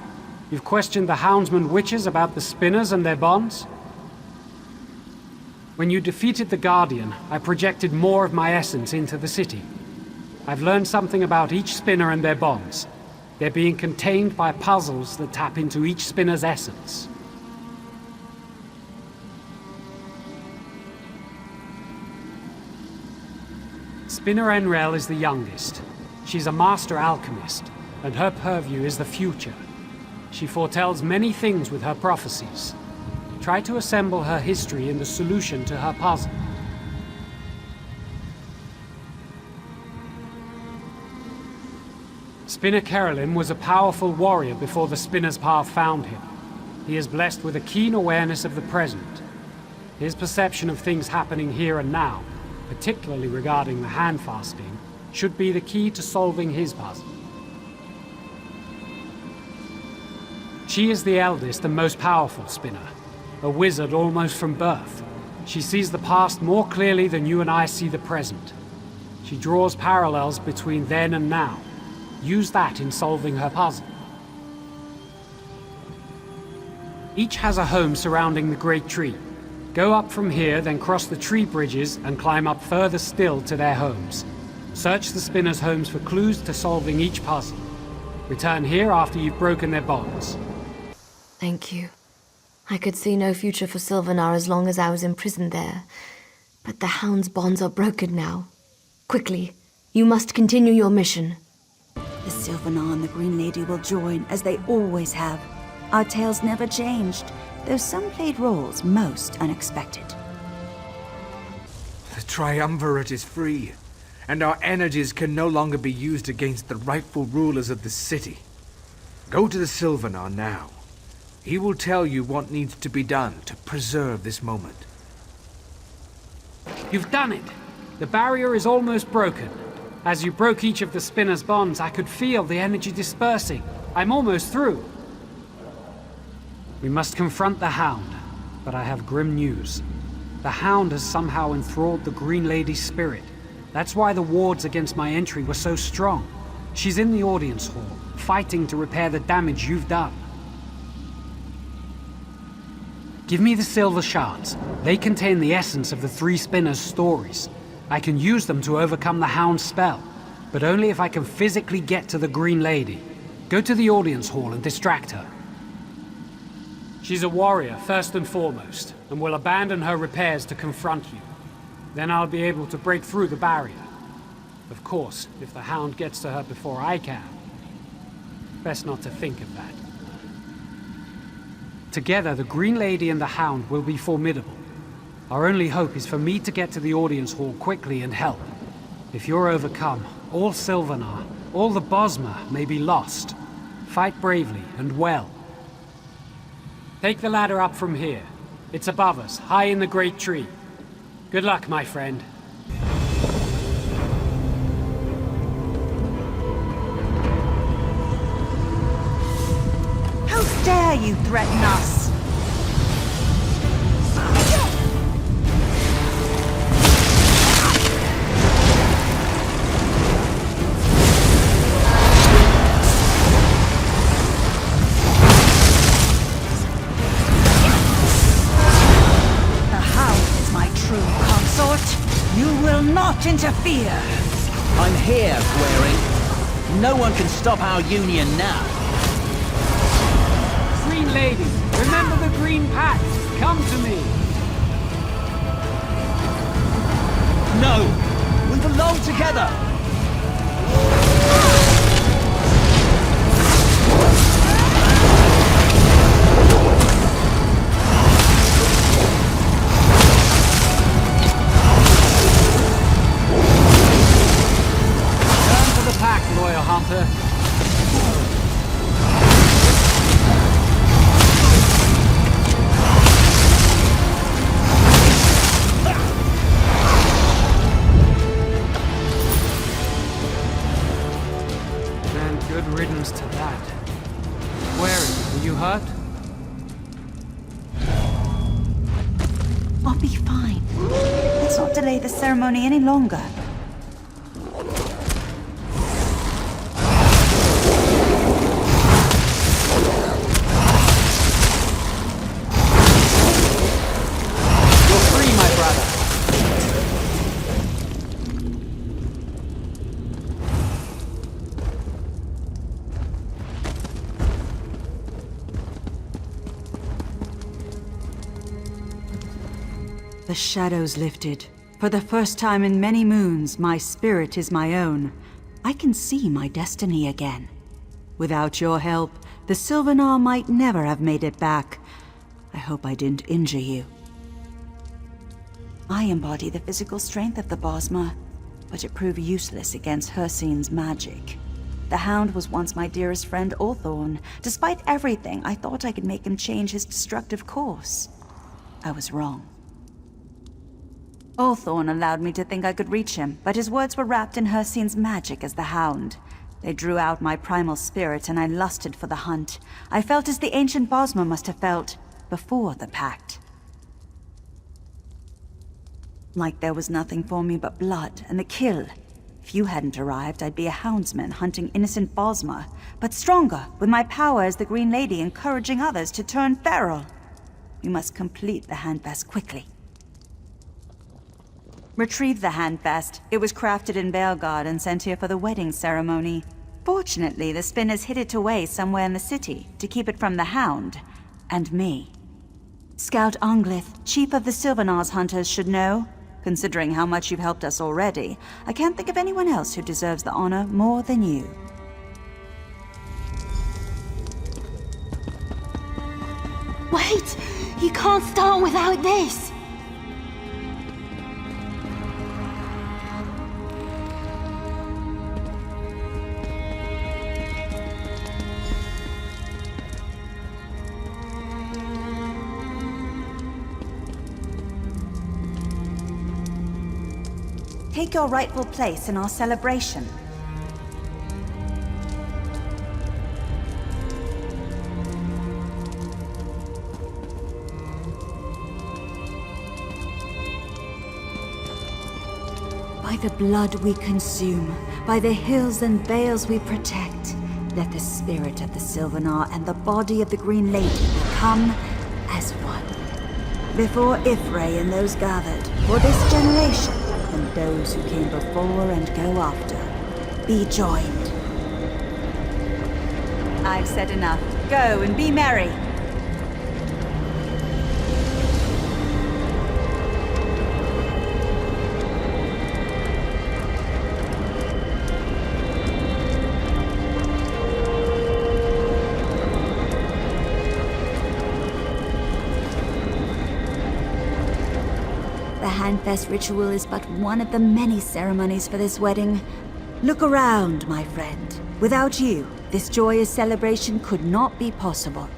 You've questioned the Houndsman witches about the spinners and their bonds. When you defeated the Guardian, I projected more of my essence into the city. I've learned something about each spinner and their bonds. They're being contained by puzzles that tap into each spinner's essence. Spinner Enrel is the youngest. She's a master alchemist, and her purview is the future. She foretells many things with her prophecies. Try to assemble her history in the solution to her puzzle. Spinner Carolyn was a powerful warrior before the Spinner's Path found him. He is blessed with a keen awareness of the present. His perception of things happening here and now, particularly regarding the hand fasting, should be the key to solving his puzzle. She is the eldest and most powerful spinner, a wizard almost from birth. She sees the past more clearly than you and I see the present. She draws parallels between then and now. Use that in solving her puzzle. Each has a home surrounding the Great Tree. Go up from here, then cross the tree bridges and climb up further still to their homes. Search the spinners' homes for clues to solving each puzzle. Return here after you've broken their bonds. Thank you. I could see no future for Sylvanar as long as I was imprisoned there. But the Hound's bonds are broken now. Quickly, you must continue your mission. The Sylvanar and the Green Lady will join, as they always have. Our tales never changed, though some played roles most unexpected. The Triumvirate is free, and our energies can no longer be used against the rightful rulers of the city. Go to the Sylvanar now. He will tell you what needs to be done to preserve this moment. You've done it! The barrier is almost broken. As you broke each of the spinner's bonds, I could feel the energy dispersing. I'm almost through. We must confront the Hound, but I have grim news. The Hound has somehow enthralled the Green Lady's spirit. That's why the wards against my entry were so strong. She's in the audience hall, fighting to repair the damage you've done. Give me the silver shards. They contain the essence of the Three Spinners' stories. I can use them to overcome the Hound's spell, but only if I can physically get to the Green Lady. Go to the audience hall and distract her. She's a warrior, first and foremost, and will abandon her repairs to confront you. Then I'll be able to break through the barrier. Of course, if the Hound gets to her before I can. Best not to think of that. Together, the Green Lady and the Hound will be formidable. Our only hope is for me to get to the audience hall quickly and help. If you're overcome, all Sylvanar, all the Bosmer may be lost. Fight bravely and well. Take the ladder up from here. It's above us, high in the great tree. Good luck, my friend. How dare you threaten us? You will not interfere! I'm here, Query. No one can stop our union now. Green Lady, remember the Green Pact! Come to me! No! We belong together! Loyal Hunter. And good riddance to that. Where are you hurt? I'll be fine. Let's not delay the ceremony any longer. The shadows lifted. For the first time in many moons, my spirit is my own. I can see my destiny again. Without your help, the Sylvanar might never have made it back. I hope I didn't injure you. I embody the physical strength of the Bosmer, but it proved useless against Hircine's magic. The Hound was once my dearest friend Ulthorn. Despite everything, I thought I could make him change his destructive course. I was wrong. Ulthorn allowed me to think I could reach him, but his words were wrapped in Hircine's magic as the Hound. They drew out my primal spirit, and I lusted for the hunt. I felt as the ancient Bosmer must have felt before the pact. Like there was nothing for me but blood and the kill. If you hadn't arrived, I'd be a houndsman hunting innocent Bosmer, but stronger, with my power as the Green Lady encouraging others to turn feral. We must complete the handbast quickly. Retrieve the handbast. It was crafted in Belgard and sent here for the wedding ceremony. Fortunately, the spinners hid it away somewhere in the city to keep it from the Hound and me. Scout Anglith, chief of the Sylvanar's hunters, should know. Considering how much you've helped us already, I can't think of anyone else who deserves the honor more than you. Wait! You can't start without this! Take your rightful place in our celebration. By the blood we consume, by the hills and vales we protect, let the spirit of the Sylvanar and the body of the Green Lady become as one. Before Ifrei and those gathered, for this generation, and those who came before and go after, be joined. I've said enough. Go and be merry. The Handfest ritual is but one of the many ceremonies for this wedding. Look around, my friend. Without you, this joyous celebration could not be possible.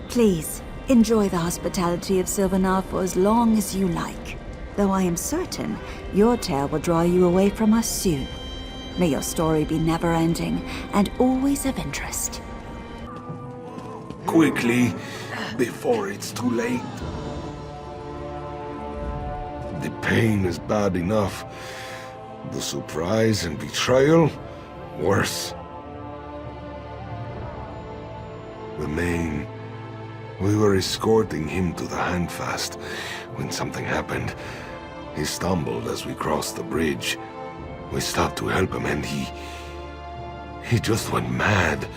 Please, enjoy the hospitality of Sylvanar for as long as you like. Though I am certain your tale will draw you away from us soon. May your story be never-ending and always of interest. Quickly, before it's too late. The pain is bad enough. The surprise and betrayal, worse. Remain. We were escorting him to the Handfast when something happened. He stumbled as we crossed the bridge. We stopped to help him and he just went mad.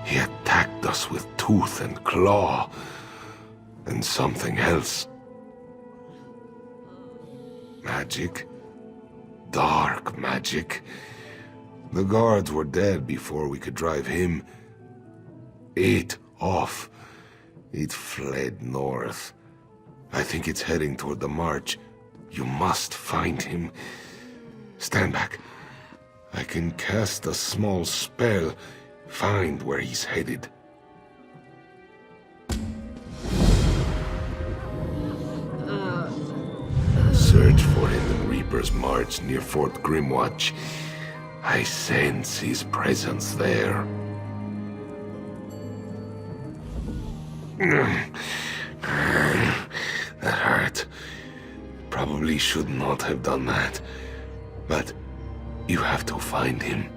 He attacked us with tooth and claw. And something else. Magic. Dark magic. The guards were dead before we could drive him. It off. It fled north. I think it's heading toward the march. You must find him. Stand back. I can cast a small spell. Find where he's headed. Search for him in Reaper's March near Fort Grimwatch. I sense his presence there. That hurt. Probably should not have done that. But you have to find him.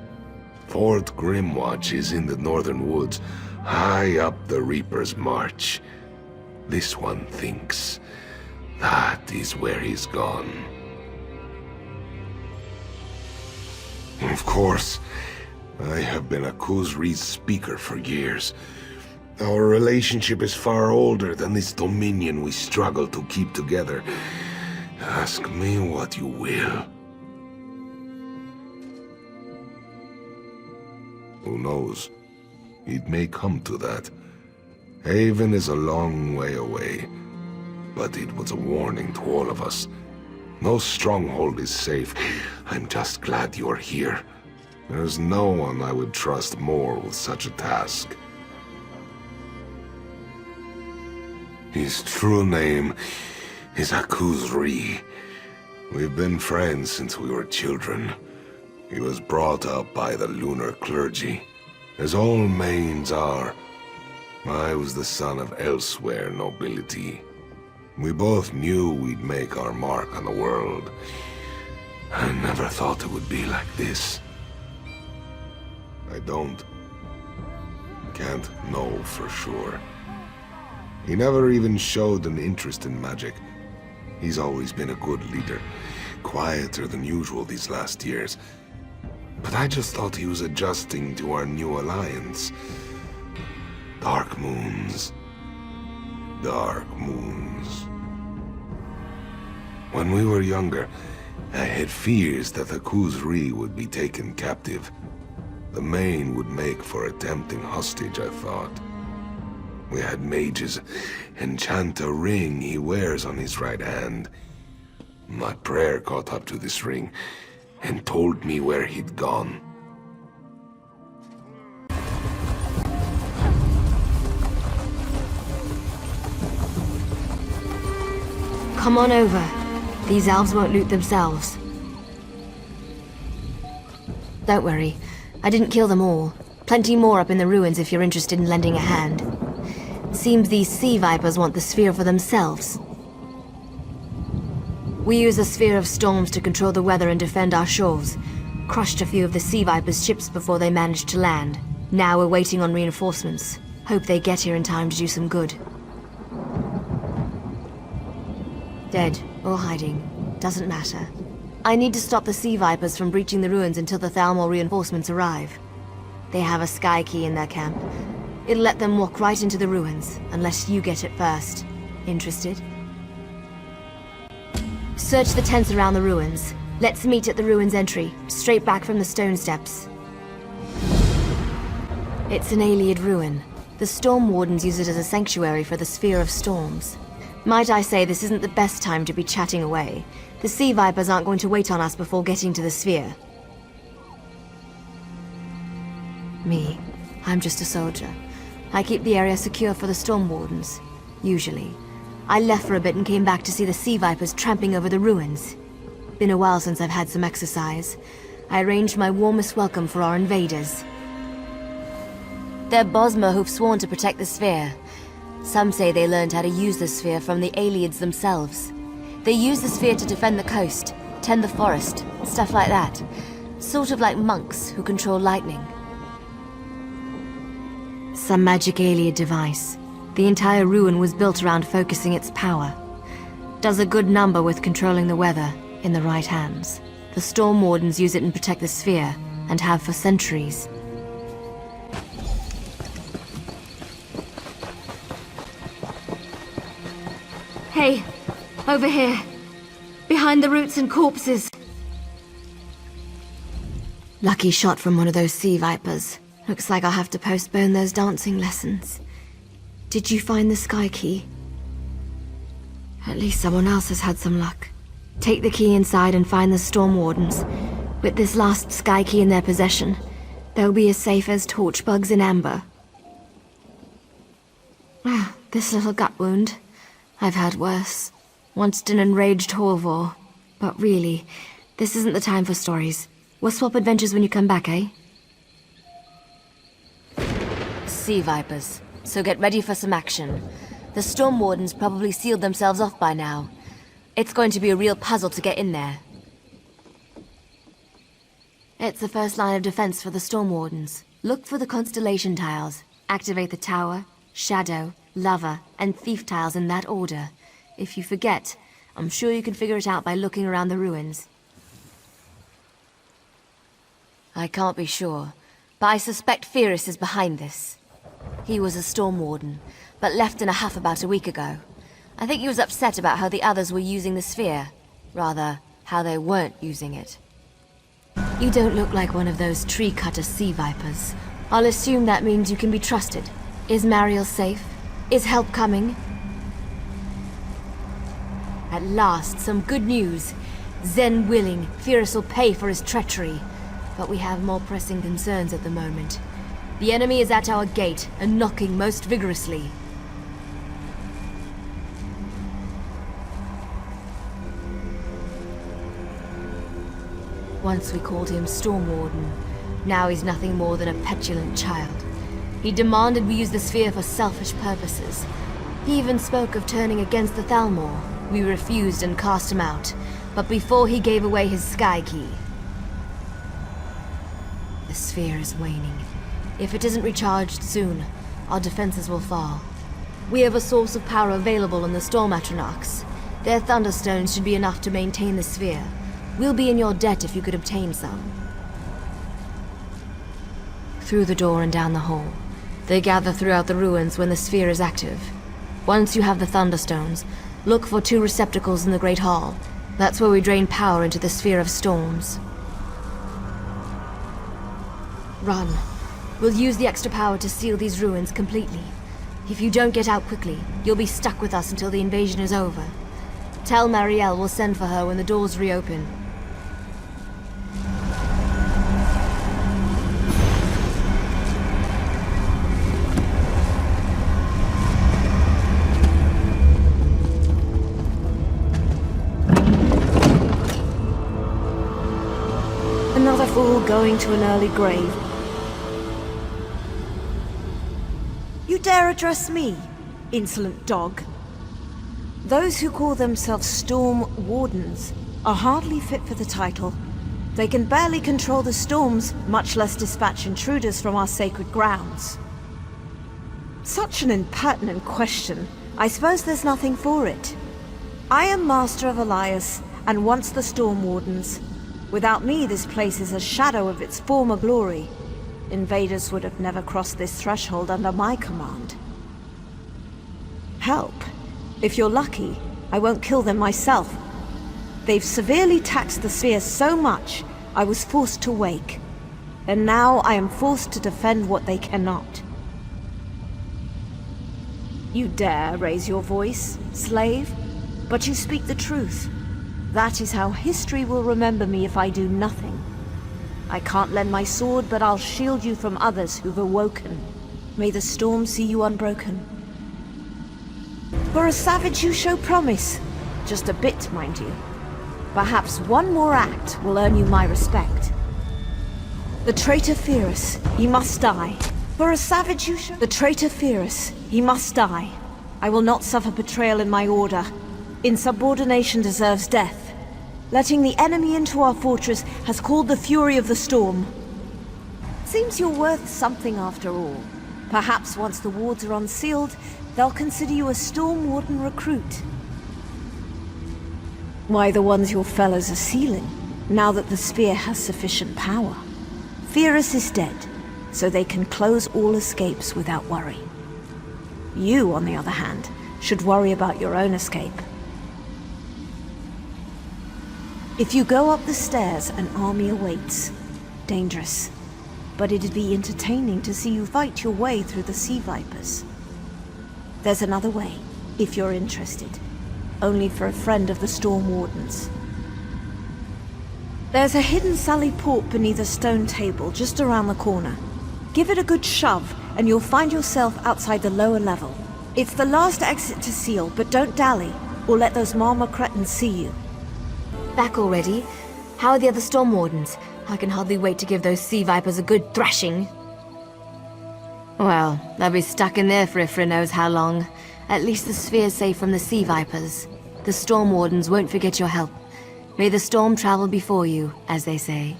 Fort Grimwatch is in the northern woods, high up the Reaper's March. This one thinks that is where he's gone. Of course, I have been a Khuzri's speaker for years. Our relationship is far older than this dominion we struggle to keep together. Ask me what you will. Who knows? It may come to that. Haven is a long way away, but it was a warning to all of us. No stronghold is safe. I'm just glad you're here. There's no one I would trust more with such a task. His true name is Khuzri. We've been friends since we were children. He was brought up by the lunar clergy, as all Mains are. I was the son of elsewhere nobility. We both knew we'd make our mark on the world. I never thought it would be like this. I can't know for sure. He never even showed an interest in magic. He's always been a good leader, quieter than usual these last years. But I just thought he was adjusting to our new alliance. Dark moons. Dark moons. When we were younger, I had fears that the Khuzri would be taken captive. The Main would make for a tempting hostage, I thought. We had mages enchant a ring he wears on his right hand. My prayer caught up to this ring and told me where he'd gone. Come on over. These elves won't loot themselves. Don't worry. I didn't kill them all. Plenty more up in the ruins if you're interested in lending a hand. Seems these sea vipers want the sphere for themselves. We use the Sphere of Storms to control the weather and defend our shores. Crushed a few of the sea vipers' ships before they managed to land. Now we're waiting on reinforcements. Hope they get here in time to do some good. Dead or hiding, doesn't matter. I need to stop the Sea Vipers from breaching the ruins until the Thalmor reinforcements arrive. They have a sky key in their camp. It'll let them walk right into the ruins, unless you get it first. Interested? Search the tents around the ruins. Let's meet at the ruins entry, straight back from the stone steps. It's an Ayleid ruin. The Storm Wardens use it as a sanctuary for the Sphere of Storms. Might I say this isn't the best time to be chatting away. The Sea Vipers aren't going to wait on us before getting to the Sphere. Me, I'm just a soldier. I keep the area secure for the Storm Wardens, usually. I left for a bit and came back to see the Sea Vipers tramping over the ruins. Been a while since I've had some exercise. I arranged my warmest welcome for our invaders. They're Bosmer who've sworn to protect the Sphere. Some say they learned how to use the Sphere from the Ayleids themselves. They use the Sphere to defend the coast, tend the forest, stuff like that. Sort of like monks who control lightning. Some magic Ayleid device. The entire ruin was built around focusing its power. Does a good number with controlling the weather in the right hands. The Storm Wardens use it and protect the Sphere, and have for centuries. Hey, over here. Behind the roots and corpses. Lucky shot from one of those Sea Vipers. Looks like I'll have to postpone those dancing lessons. Did you find the Sky Key? At least someone else has had some luck. Take the key inside and find the Storm Wardens. With this last Sky Key in their possession, they'll be as safe as torchbugs in amber. This little gut wound. I've had worse. Once an enraged Horvor. But really, this isn't the time for stories. We'll swap adventures when you come back, eh? Sea Vipers. So get ready for some action. The Storm Wardens probably sealed themselves off by now. It's going to be a real puzzle to get in there. It's the first line of defense for the Storm Wardens. Look for the constellation tiles. Activate the tower, shadow, lover, and thief tiles in that order. If you forget, I'm sure you can figure it out by looking around the ruins. I can't be sure, but I suspect Fyrus is behind this. He was a Storm Warden, but left in a huff about a week ago. I think he was upset about how the others were using the Sphere. Rather, how they weren't using it. You don't look like one of those tree-cutter Sea Vipers. I'll assume that means you can be trusted. Is Mariel safe? Is help coming? At last, some good news. Zen willing, Fyrus will pay for his treachery. But we have more pressing concerns at the moment. The enemy is at our gate, and knocking most vigorously. Once we called him Storm Warden. Now he's nothing more than a petulant child. He demanded we use the Sphere for selfish purposes. He even spoke of turning against the Thalmor. We refused and cast him out, but before he gave away his Sky Key. The Sphere is waning. If it isn't recharged soon, our defenses will fall. We have a source of power available in the Storm Atronachs. Their Thunderstones should be enough to maintain the Sphere. We'll be in your debt if you could obtain some. Through the door and down the hall. They gather throughout the ruins when the Sphere is active. Once you have the Thunderstones, look for 2 receptacles in the Great Hall. That's where we drain power into the Sphere of Storms. Run. We'll use the extra power to seal these ruins completely. If you don't get out quickly, you'll be stuck with us until the invasion is over. Tell Mariel we'll send for her when the doors reopen. Another fool going to an early grave. You dare address me, insolent dog? Those who call themselves Storm Wardens are hardly fit for the title. They can barely control the storms, much less dispatch intruders from our sacred grounds. Such an impertinent question. I suppose there's nothing for it. I am Master of Elias, and once the Storm Wardens. Without me, this place is a shadow of its former glory. Invaders would have never crossed this threshold under my command. Help. If you're lucky, I won't kill them myself. They've severely taxed the sphere so much, I was forced to wake. And now I am forced to defend what they cannot. You dare raise your voice, slave? But you speak the truth. That is how history will remember me if I do nothing. I can't lend my sword, but I'll shield you from others who've awoken. May the storm see you unbroken. For a savage you show promise. Just a bit, mind you. Perhaps one more act will earn you my respect. The traitor Pyrrhus, he must die. For a savage you show... The traitor Pyrrhus, he must die. I will not suffer betrayal in my order. Insubordination deserves death. Letting the enemy into our fortress has called the fury of the storm. Seems you're worth something after all. Perhaps once the wards are unsealed, they'll consider you a Storm Warden recruit. Why, the ones your fellows are sealing, now that the Sphere has sufficient power. Pyrrhus is dead, so they can close all escapes without worry. You, on the other hand, should worry about your own escape. If you go up the stairs, an army awaits. Dangerous. But it'd be entertaining to see you fight your way through the sea vipers. There's another way, if you're interested. Only for a friend of the Storm Wardens. There's a hidden sally port beneath a stone table just around the corner. Give it a good shove, and you'll find yourself outside the lower level. It's the last exit to seal, but don't dally, or let those Marmor cretins see you. Back already? How are the other Storm Wardens? I can hardly wait to give those sea vipers a good thrashing. Well, they'll be stuck in there for Ifra knows how long. At least the sphere's safe from the sea vipers. The Storm Wardens won't forget your help. May the storm travel before you, as they say.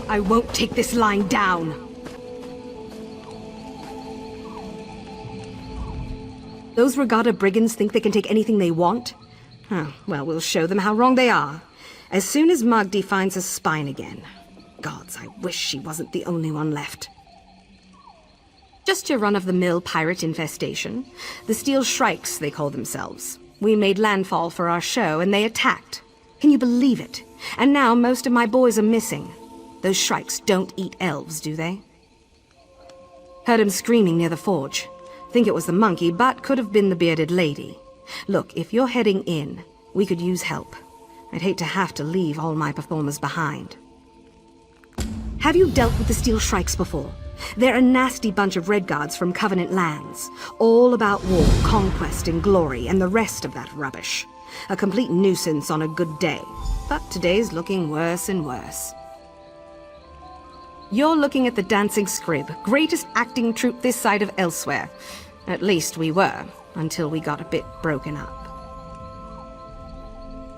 I won't take this lying down. Those Regatta brigands think they can take anything they want? Oh, well, we'll show them how wrong they are. As soon as Magdi finds her spine again. Gods, I wish she wasn't the only one left. Just your run-of-the-mill pirate infestation. The Steel Shrikes, they call themselves. We made landfall for our show, and they attacked. Can you believe it? And now most of my boys are missing. Those Shrikes don't eat elves, do they? Heard him screaming near the forge. Think it was the monkey, but could have been the bearded lady. Look, if you're heading in, we could use help. I'd hate to have to leave all my performers behind. Have you dealt with the Steel Shrikes before? They're a nasty bunch of Redguards from Covenant lands. All about war, conquest, and glory, and the rest of that rubbish. A complete nuisance on a good day. But today's looking worse and worse. You're looking at the Dancing Scrib, greatest acting troupe this side of Elsewhere. At least we were, until we got a bit broken up.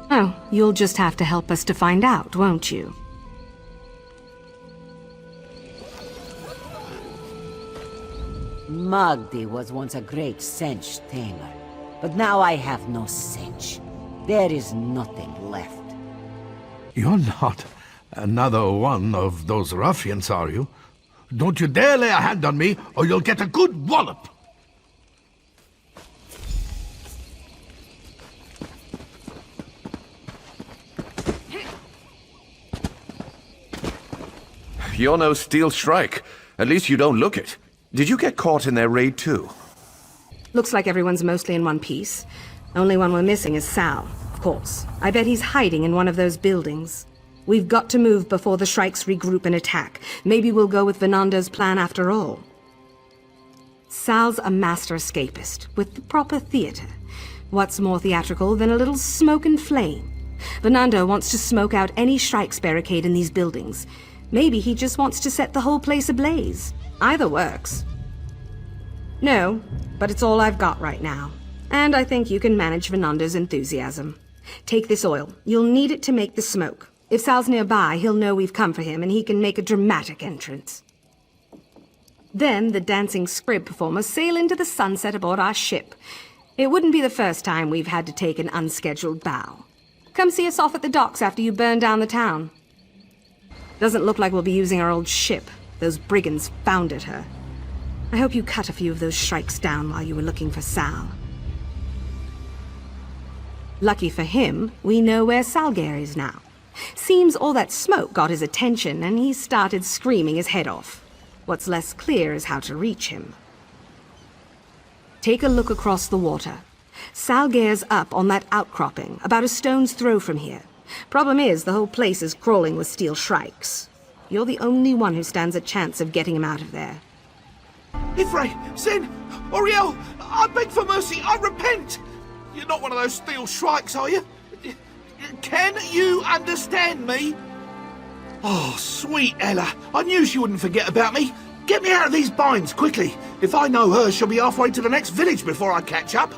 Oh, you'll just have to help us to find out, won't you? Magdi was once a great cinch tamer, but now I have no cinch. There is nothing left. You're not another one of those ruffians, are you? Don't you dare lay a hand on me, or you'll get a good wallop! You're no Steel Shrike. At least you don't look it. Did you get caught in their raid too? Looks like everyone's mostly in one piece. Only one we're missing is Sal, of course. I bet he's hiding in one of those buildings. We've got to move before the Shrikes regroup and attack. Maybe we'll go with Venando's plan after all. Sal's a master escapist, with the proper theater. What's more theatrical than a little smoke and flame? Venando wants to smoke out any Shrikes barricade in these buildings. Maybe he just wants to set the whole place ablaze. Either works. No, but it's all I've got right now. And I think you can manage Venando's enthusiasm. Take this oil. You'll need it to make the smoke. If Sal's nearby, he'll know we've come for him, and he can make a dramatic entrance. Then the Dancing Scrib performers sail into the sunset aboard our ship. It wouldn't be the first time we've had to take an unscheduled bow. Come see us off at the docks after you burn down the town. Doesn't look like we'll be using our old ship. Those brigands foundered her. I hope you cut a few of those shrikes down while you were looking for Sal. Lucky for him, we know where Salgair is now. Seems all that smoke got his attention and he started screaming his head off. What's less clear is how to reach him. Take a look across the water. Salgair's up on that outcropping, about a stone's throw from here. Problem is, the whole place is crawling with steel shrikes. You're the only one who stands a chance of getting him out of there. Ifrei, Sin, Oriel, I beg for mercy, I repent! You're not one of those steel shrikes, are you? Can you understand me? Oh, sweet Ella, I knew she wouldn't forget about me. Get me out of these binds, quickly. If I know her, she'll be halfway to the next village before I catch up.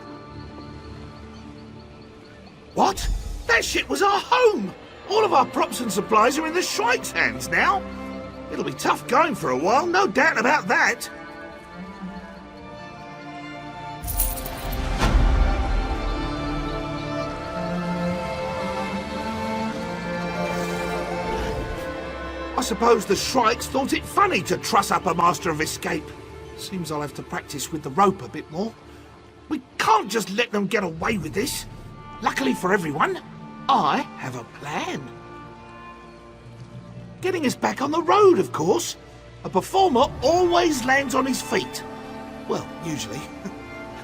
What? That ship was our home! All of our props and supplies are in the shrike's hands now. It'll be tough going for a while, no doubt about that. I suppose the shrikes thought it funny to truss up a master of escape. Seems I'll have to practice with the rope a bit more. We can't just let them get away with this. Luckily for everyone, I have a plan. Getting us back on the road, of course. A performer always lands on his feet. Well, usually.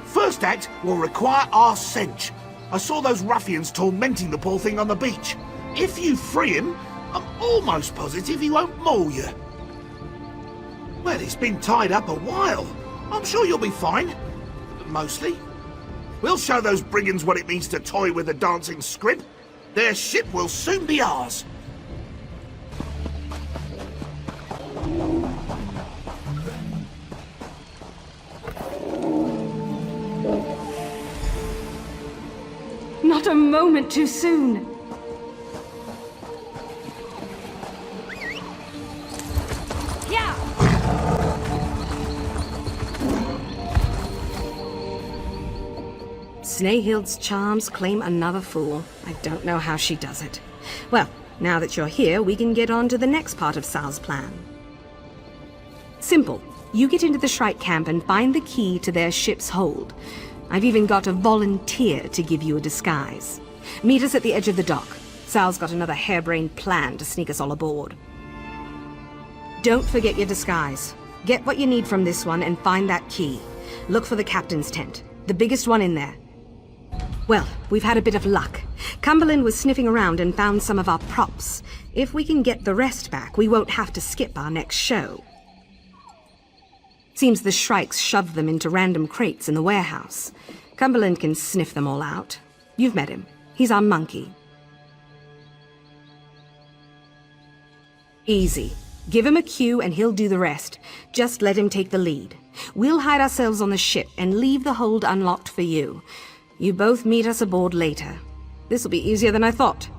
First act will require our cinch. I saw those ruffians tormenting the poor thing on the beach. If you free him, I'm almost positive he won't maul you. Well, he's been tied up a while. I'm sure you'll be fine. Mostly. We'll show those brigands what it means to toy with a dancing scrib. Their ship will soon be ours. Not a moment too soon. Snehild's charms claim another fool. I don't know how she does it. Well, now that you're here, we can get on to the next part of Sal's plan. Simple. You get into the Shrike camp and find the key to their ship's hold. I've even got a volunteer to give you a disguise. Meet us at the edge of the dock. Sal's got another harebrained plan to sneak us all aboard. Don't forget your disguise. Get what you need from this one and find that key. Look for the captain's tent, the biggest one in there. Well, we've had a bit of luck. Cumberland was sniffing around and found some of our props. If we can get the rest back, we won't have to skip our next show. Seems the shrikes shoved them into random crates in the warehouse. Cumberland can sniff them all out. You've met him. He's our monkey. Easy. Give him a cue and he'll do the rest. Just let him take the lead. We'll hide ourselves on the ship and leave the hold unlocked for you. You both meet us aboard later. This'll be easier than I thought.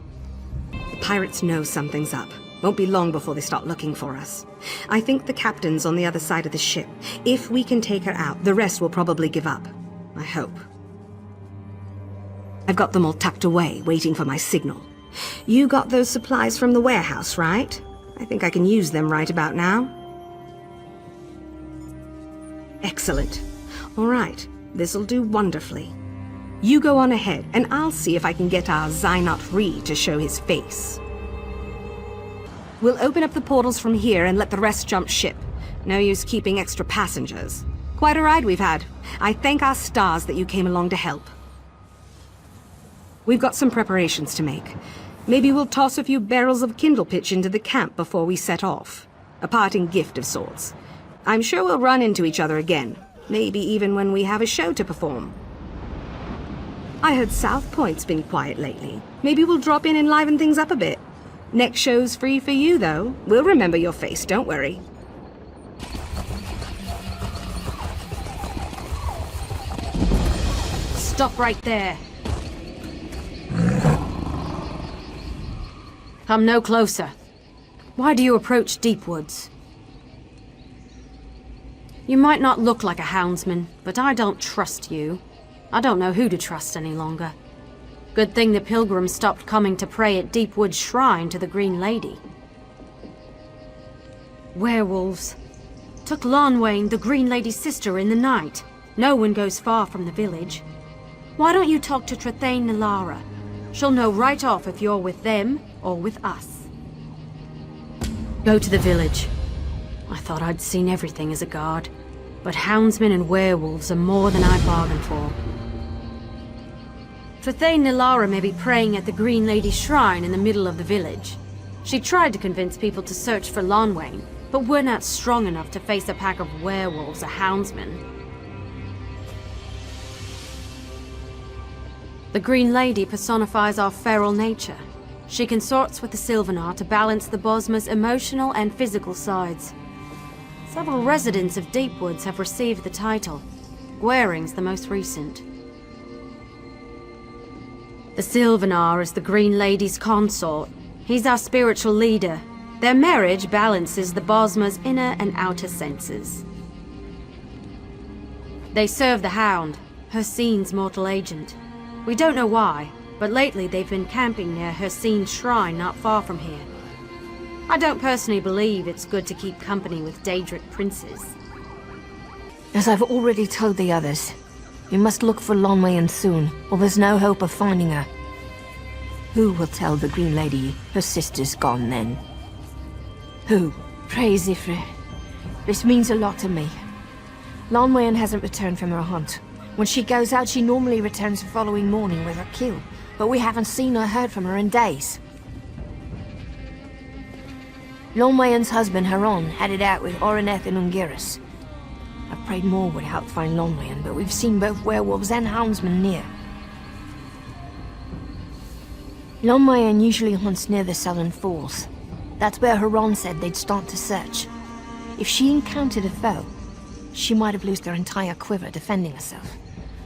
The pirates know something's up. Won't be long before they start looking for us. I think the captain's on the other side of the ship. If we can take her out, the rest will probably give up. I hope. I've got them all tucked away, waiting for my signal. You got those supplies from the warehouse, right? I think I can use them right about now. Excellent. All right, this'll do wonderfully. You go on ahead, and I'll see if I can get our Zynot Ree to show his face. We'll open up the portals from here and let the rest jump ship. No use keeping extra passengers. Quite a ride we've had. I thank our stars that you came along to help. We've got some preparations to make. Maybe we'll toss a few barrels of kindle pitch into the camp before we set off. A parting gift of sorts. I'm sure we'll run into each other again. Maybe even when we have a show to perform. I heard South Point's been quiet lately. Maybe we'll drop in and liven things up a bit. Next show's free for you, though. We'll remember your face, don't worry. Stop right there. Come no closer. Why do you approach deep woods? You might not look like a houndsman, but I don't trust you. I don't know who to trust any longer. Good thing the pilgrims stopped coming to pray at Deepwood's shrine to the Green Lady. Werewolves. Took Lonwain, the Green Lady's sister, in the night. No one goes far from the village. Why don't you talk to Trethane Nilara? She'll know right off if you're with them or with us. Go to the village. I thought I'd seen everything as a guard, but houndsmen and werewolves are more than I bargained for. Trethane Nilara may be praying at the Green Lady's shrine in the middle of the village. She tried to convince people to search for Lonwain, but we're not strong enough to face a pack of werewolves or houndsmen. The Green Lady personifies our feral nature. She consorts with the Sylvanar to balance the Bosma's emotional and physical sides. Several residents of Deepwoods have received the title. Gwaring's the most recent. The Sylvanar is the Green Lady's consort. He's our spiritual leader. Their marriage balances the Bosma's inner and outer senses. They serve the Hound, Hircine's mortal agent. We don't know why, but lately they've been camping near Hircine's shrine not far from here. I don't personally believe it's good to keep company with Daedric princes. As I've already told the others, we must look for Lonwain soon, or there's no hope of finding her. Who will tell the Green Lady her sister's gone then? Who? Praise Ifrit. This means a lot to me. Lonwain hasn't returned from her hunt. When she goes out, she normally returns the following morning with her kill, but we haven't seen or heard from her in days. Lonwain's husband, Haron, headed out with Oreneth and Ungiris. I prayed more would help find Lonwain, but we've seen both werewolves and houndsmen near. Lonwain usually hunts near the Southern Falls. That's where Haron said they'd start to search. If she encountered a foe, she might have lost her entire quiver defending herself.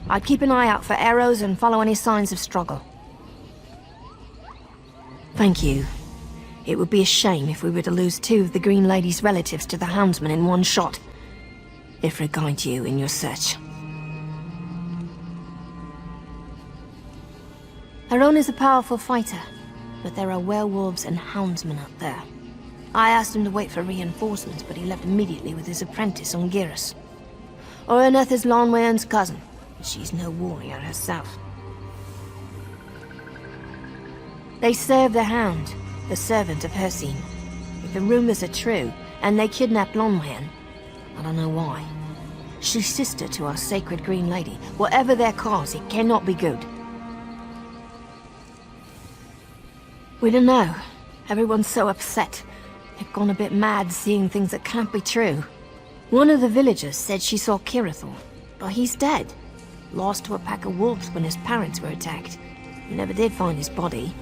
I'd keep an eye out for arrows and follow any signs of struggle. Thank you. It would be a shame if we were to lose two of the Green Lady's relatives to the houndsman in one shot. Ifrit guide you in your search. Haron is a powerful fighter, but there are werewolves and houndsmen out there. I asked him to wait for reinforcements, but he left immediately with his apprentice, Ungiris. Oreneth is Lonwain's cousin, and she's no warrior herself. They serve the Hound, the servant of Hircine. If the rumors are true, and they kidnapped Lonwain, I don't know why. She's sister to our sacred Green Lady. Whatever their cause, it cannot be good. We don't know. Everyone's so upset. They've gone a bit mad seeing things that can't be true. One of the villagers said she saw Kirathor, but he's dead. Lost to a pack of wolves when his parents were attacked. We never did find his body.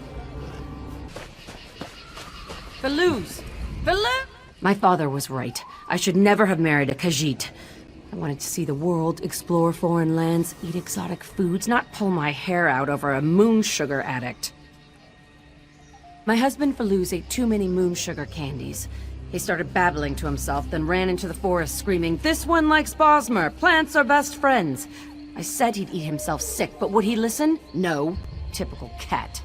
Faluz! Faluz! My father was right. I should never have married a Khajiit. I wanted to see the world, explore foreign lands, eat exotic foods, not pull my hair out over a moon sugar addict. My husband Faluz ate too many moon sugar candies. He started babbling to himself, then ran into the forest screaming, "This one likes Bosmer! Plants are best friends!" I said he'd eat himself sick, but would he listen? No. Typical cat.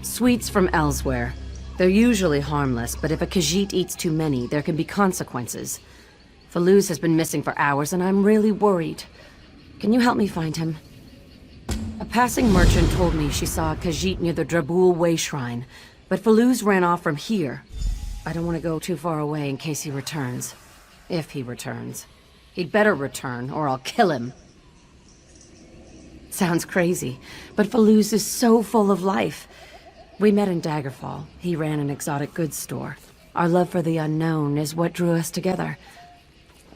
Sweets from elsewhere. They're usually harmless, but if a Khajiit eats too many, there can be consequences. Faluz has been missing for hours, and I'm really worried. Can you help me find him? A passing merchant told me she saw a Khajiit near the Draboul Way Shrine, but Faluz ran off from here. I don't want to go too far away in case he returns. If he returns. He'd better return, or I'll kill him. Sounds crazy, but Faluz is so full of life. We met in Daggerfall. He ran an exotic goods store. Our love for the unknown is what drew us together.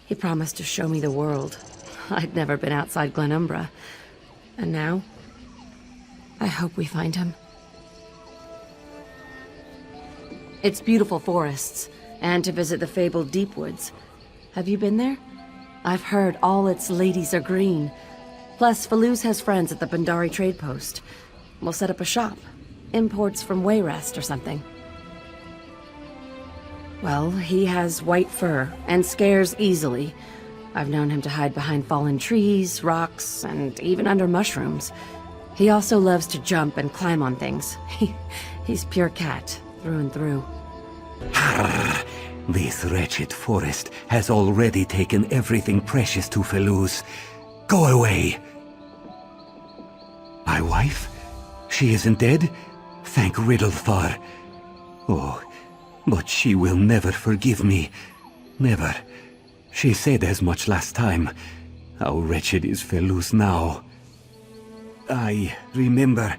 He promised to show me the world. I'd never been outside Glenumbra. And now, I hope we find him. It's beautiful forests, and to visit the fabled Deepwoods. Have you been there? I've heard all its ladies are green. Plus, Faluz has friends at the Bandari trade post. We'll set up a shop. Imports from Wayrest or something. Well, he has white fur, and scares easily. I've known him to hide behind fallen trees, rocks, and even under mushrooms. He also loves to jump and climb on things. He's pure cat, through and through. This wretched forest has already taken everything precious to Feluz. Go away! My wife? She isn't dead? Thank Riddlethar. Oh, but she will never forgive me. Never. She said as much last time. How wretched is Feluz now? I remember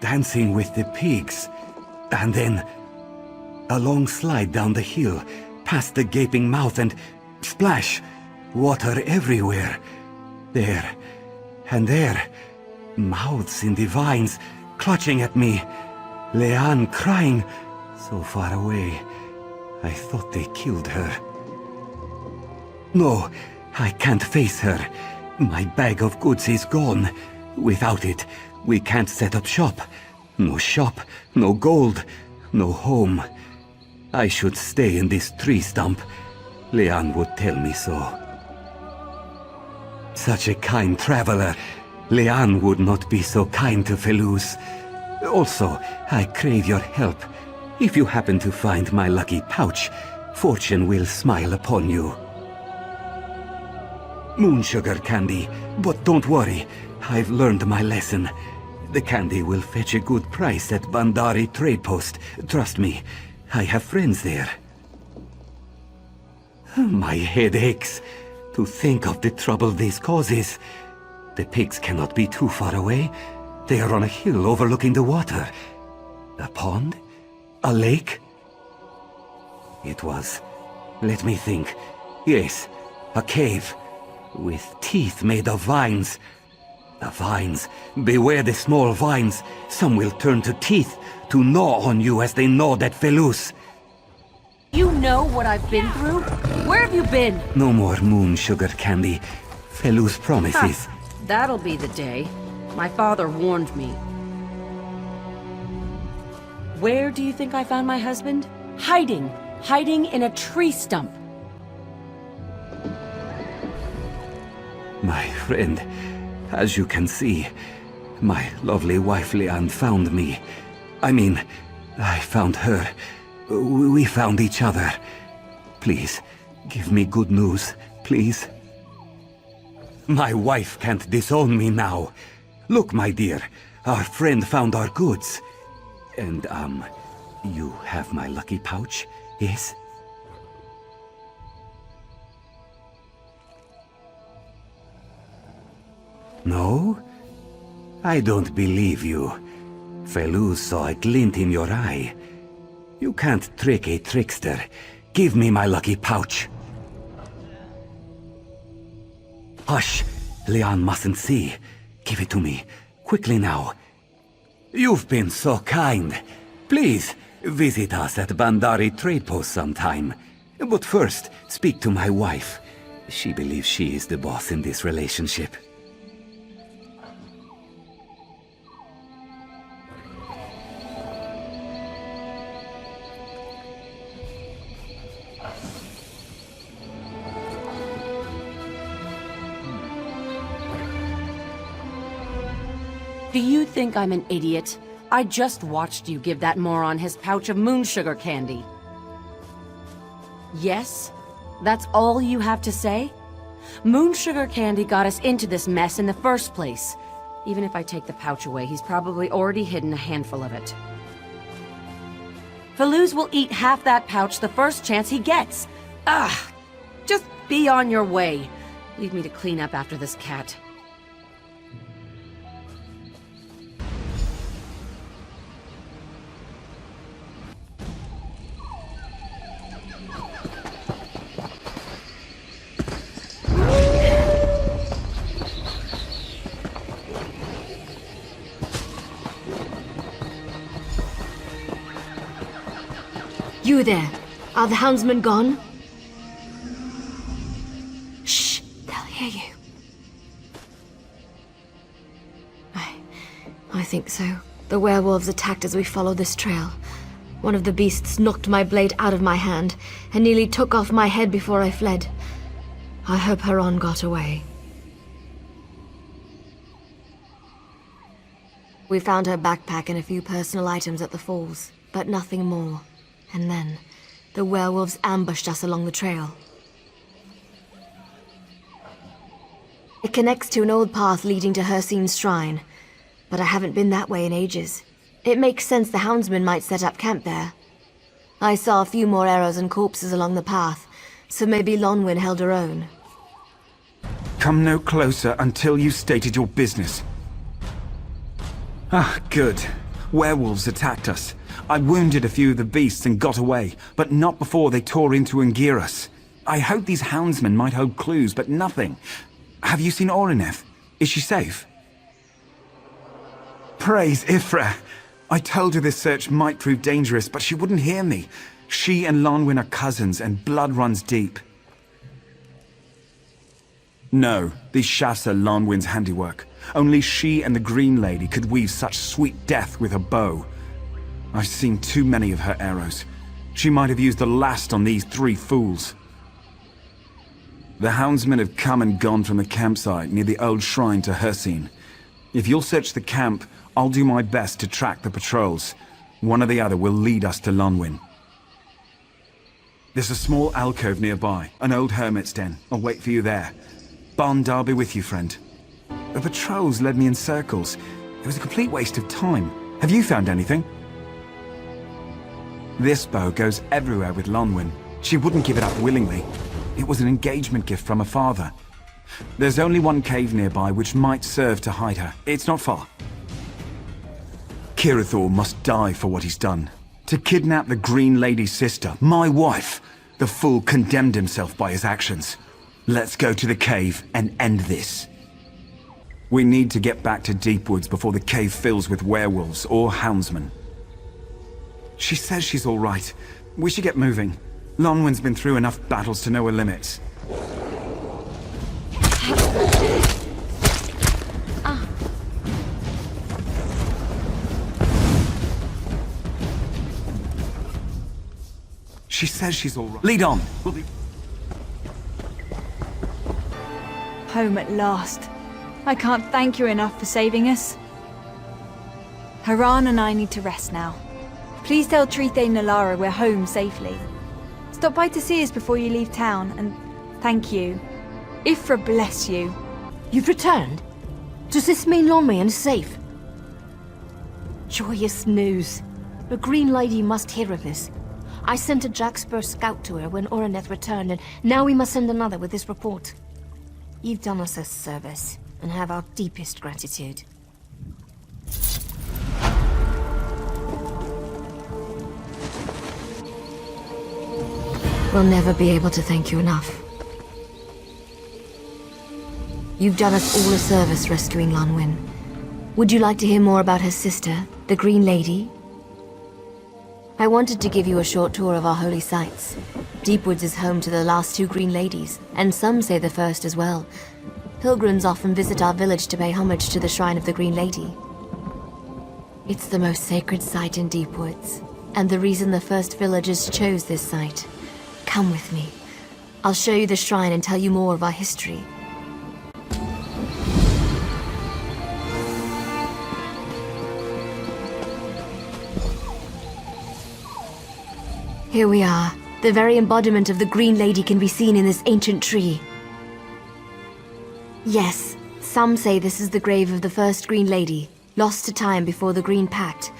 dancing with the pigs, and then a long slide down the hill, past the gaping mouth, and splash! Water everywhere. There, and there, mouths in the vines, clutching at me. Leanne crying, so far away. I thought they killed her. No, I can't face her. My bag of goods is gone. Without it, we can't set up shop. No shop, no gold, no home. I should stay in this tree stump. Leanne would tell me so. Such a kind traveler. Leanne would not be so kind to Feluz. Also, I crave your help. If you happen to find my lucky pouch, fortune will smile upon you. Moon sugar candy, but don't worry, I've learned my lesson. The candy will fetch a good price at Bandari trade post. Trust me, I have friends there. My head aches to think of the trouble this causes. The pigs cannot be too far away. They are on a hill overlooking the water. A pond? A lake? It was. Let me think. Yes, a cave. With teeth made of vines. The vines. Beware the small vines. Some will turn to teeth to gnaw on you as they gnawed at Feluz. You know what I've been through? Where have you been? No more moon sugar candy. Feluz promises. That'll be the day. My father warned me. Where do you think I found my husband? Hiding. Hiding in a tree stump. My friend, as you can see, my lovely wife Leanne found me. I mean, I found her. We found each other. Please, give me good news, please. My wife can't disown me now. Look, my dear, our friend found our goods. And, you have my lucky pouch, yes? No? I don't believe you. Feluz saw a glint in your eye. You can't trick a trickster. Give me my lucky pouch. Hush! Leanne mustn't see. Give it to me. Quickly now. You've been so kind. Please, visit us at Bandari trade post sometime. But first, speak to my wife. She believes she is the boss in this relationship. Do you think I'm an idiot? I just watched you give that moron his pouch of moon sugar candy. Yes? That's all you have to say? Moon sugar candy got us into this mess in the first place. Even if I take the pouch away, he's probably already hidden a handful of it. Feluz will eat half that pouch the first chance he gets. Ugh! Just be on your way. Leave me to clean up after this cat. You there. Are the houndsmen gone? Shh! They'll hear you. I think so. The werewolves attacked as we followed this trail. One of the beasts knocked my blade out of my hand and nearly took off my head before I fled. I hope Haran got away. We found her backpack and a few personal items at the falls, but nothing more. And then, the werewolves ambushed us along the trail. It connects to an old path leading to Hircine's shrine, but I haven't been that way in ages. It makes sense the houndsmen might set up camp there. I saw a few more arrows and corpses along the path, so maybe Lonwyn held her own. Come no closer until you stated your business. Ah, good. Werewolves attacked us. I wounded a few of the beasts and got away, but not before they tore into Angiras. I hoped these houndsmen might hold clues, but nothing. Have you seen Orineth? Is she safe? Praise Ifra! I told her this search might prove dangerous, but she wouldn't hear me. She and Lonwyn are cousins, and blood runs deep. No, these shafts are Lonwyn's handiwork. Only she and the Green Lady could weave such sweet death with her bow. I've seen too many of her arrows. She might have used the last on these 3 fools. The houndsmen have come and gone from the campsite near the old shrine to Hircine. If you'll search the camp, I'll do my best to track the patrols. One or the other will lead us to Lonwyn. There's a small alcove nearby, an old hermit's den. I'll wait for you there. Bond, I'll be with you, friend. The patrols led me in circles. It was a complete waste of time. Have you found anything? This bow goes everywhere with Lonwyn. She wouldn't give it up willingly. It was an engagement gift from her father. There's only one cave nearby which might serve to hide her. It's not far. Kirathor must die for what he's done. To kidnap the Green Lady's sister, my wife. The fool condemned himself by his actions. Let's go to the cave and end this. We need to get back to Deepwoods before the cave fills with werewolves or houndsmen. She says she's all right. We should get moving. Lonwyn's been through enough battles to know her limits. She says she's all right. Lead on! We'll be... Home at last. I can't thank you enough for saving us. Haran and I need to rest now. Please tell Trithe and Nalara we're home safely. Stop by to see us before you leave town, and thank you. Ifra bless you. You've returned? Does this mean Lonwyn is safe? Joyous news. The Green Lady must hear of this. I sent a Jackspur scout to her when Orineth returned, and now we must send another with this report. You've done us a service, and have our deepest gratitude. We'll never be able to thank you enough. You've done us all a service rescuing Lonwyn. Would you like to hear more about her sister, the Green Lady? I wanted to give you a short tour of our holy sites. Deepwoods is home to the last 2 Green Ladies, and some say the first as well. Pilgrims often visit our village to pay homage to the shrine of the Green Lady. It's the most sacred site in Deepwoods, and the reason the first villagers chose this site. Come with me. I'll show you the shrine and tell you more of our history. Here we are. The very embodiment of the Green Lady can be seen in this ancient tree. Yes, some say this is the grave of the first Green Lady, lost to time before the Green Pact.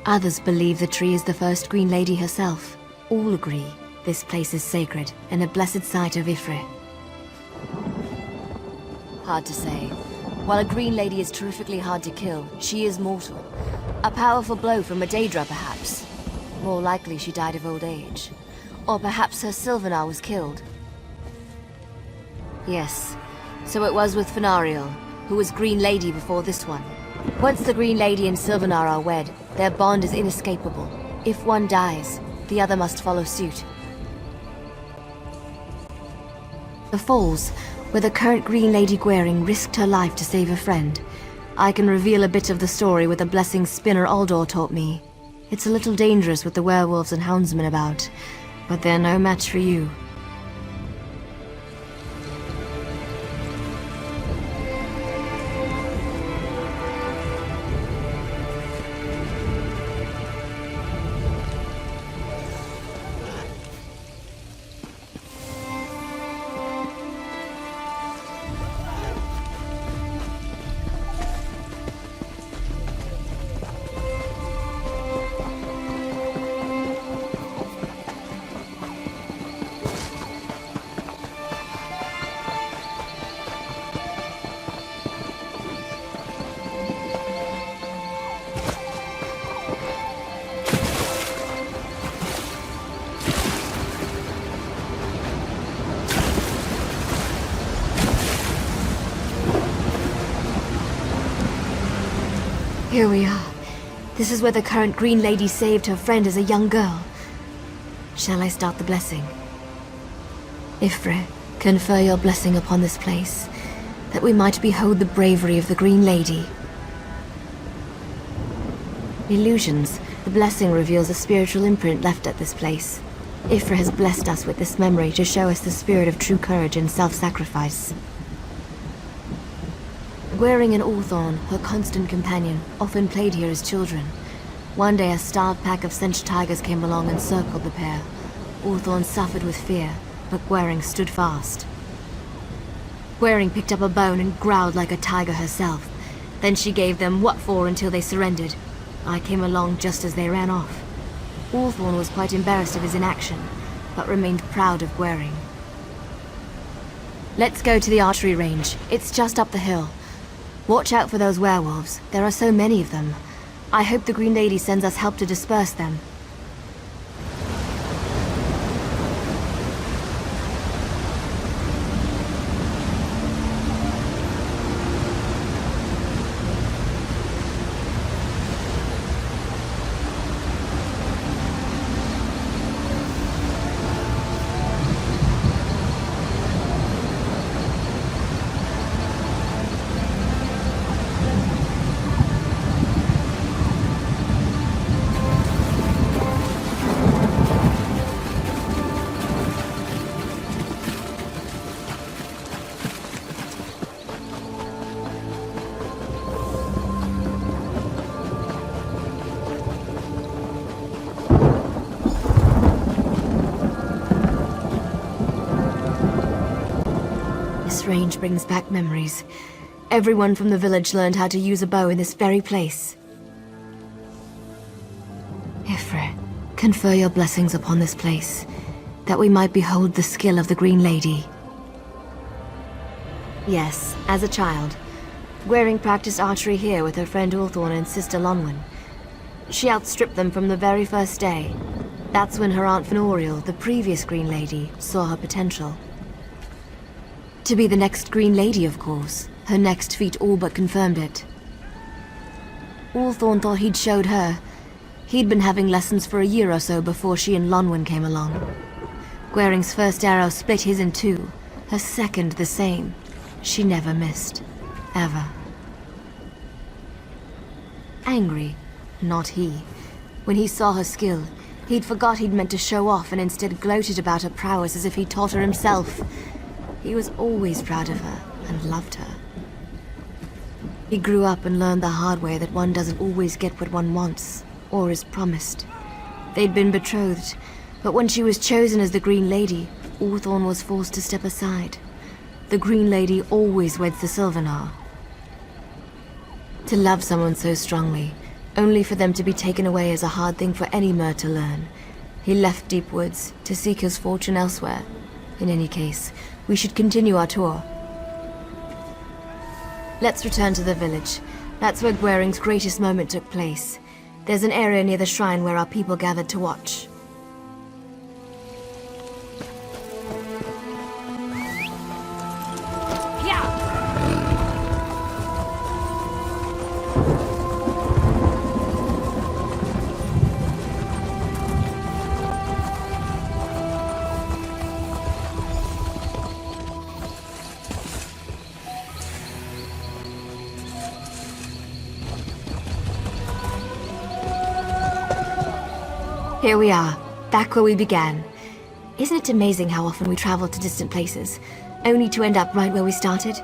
Others believe the tree is the first Green Lady herself. All agree this place is sacred and a blessed site of Ifre. Hard to say. While a Green Lady is terrifically hard to kill, she is mortal. A powerful blow from a Daedra, perhaps. More likely she died of old age. Or perhaps her Sylvanar was killed. Yes, so it was with Fenariel, who was Green Lady before this one. Once the Green Lady and Sylvanar are wed, their bond is inescapable. If one dies, the other must follow suit. The Falls, where the current Green Lady Gwaring risked her life to save a friend. I can reveal a bit of the story with a blessing Spinner Aldor taught me. It's a little dangerous with the werewolves and houndsmen about, but they're no match for you. Here we are. This is where the current Green Lady saved her friend as a young girl. Shall I start the blessing? Ifre, confer your blessing upon this place, that we might behold the bravery of the Green Lady. Illusions. The blessing reveals a spiritual imprint left at this place. Ifra has blessed us with this memory to show us the spirit of true courage and self-sacrifice. Gwaring and Ulthorn, her constant companion, often played here as children. One day a starved pack of Sench tigers came along and circled the pair. Ulthorn suffered with fear, but Gwaring stood fast. Gwaring picked up a bone and growled like a tiger herself. Then she gave them what for until they surrendered. I came along just as they ran off. Ulthorn was quite embarrassed of his inaction, but remained proud of Gwaring. Let's go to the archery range. It's just up the hill. Watch out for those werewolves. There are so many of them. I hope the Green Lady sends us help to disperse them. This range brings back memories. Everyone from the village learned how to use a bow in this very place. Ifre, confer your blessings upon this place, that we might behold the skill of the Green Lady. Yes, as a child. Gwaring practiced archery here with her friend Ulthorn and sister Lonwen. She outstripped them from the very first day. That's when her Aunt Fenoriel, the previous Green Lady, saw her potential. To be the next Green Lady, of course. Her next feat all but confirmed it. Ulthorn thought he'd showed her. He'd been having lessons for a year or so before she and Lonwen came along. Gwaring's first arrow split his in two. Her second the same. She never missed. Ever. Angry. Not he. When he saw her skill, he'd forgot he'd meant to show off and instead gloated about her prowess as if he'd taught her himself. He was always proud of her and loved her. He grew up and learned the hard way that one doesn't always get what one wants, or is promised. They'd been betrothed, but when she was chosen as the Green Lady, Ulthorn was forced to step aside. The Green Lady always weds the Sylvanar. To love someone so strongly, only for them to be taken away is a hard thing for any Mer to learn. He left Deep Woods to seek his fortune elsewhere. In any case, we should continue our tour. Let's return to the village. That's where Gwaring's greatest moment took place. There's an area near the shrine where our people gathered to watch. Here we are, back where we began. Isn't it amazing how often we travel to distant places, only to end up right where we started?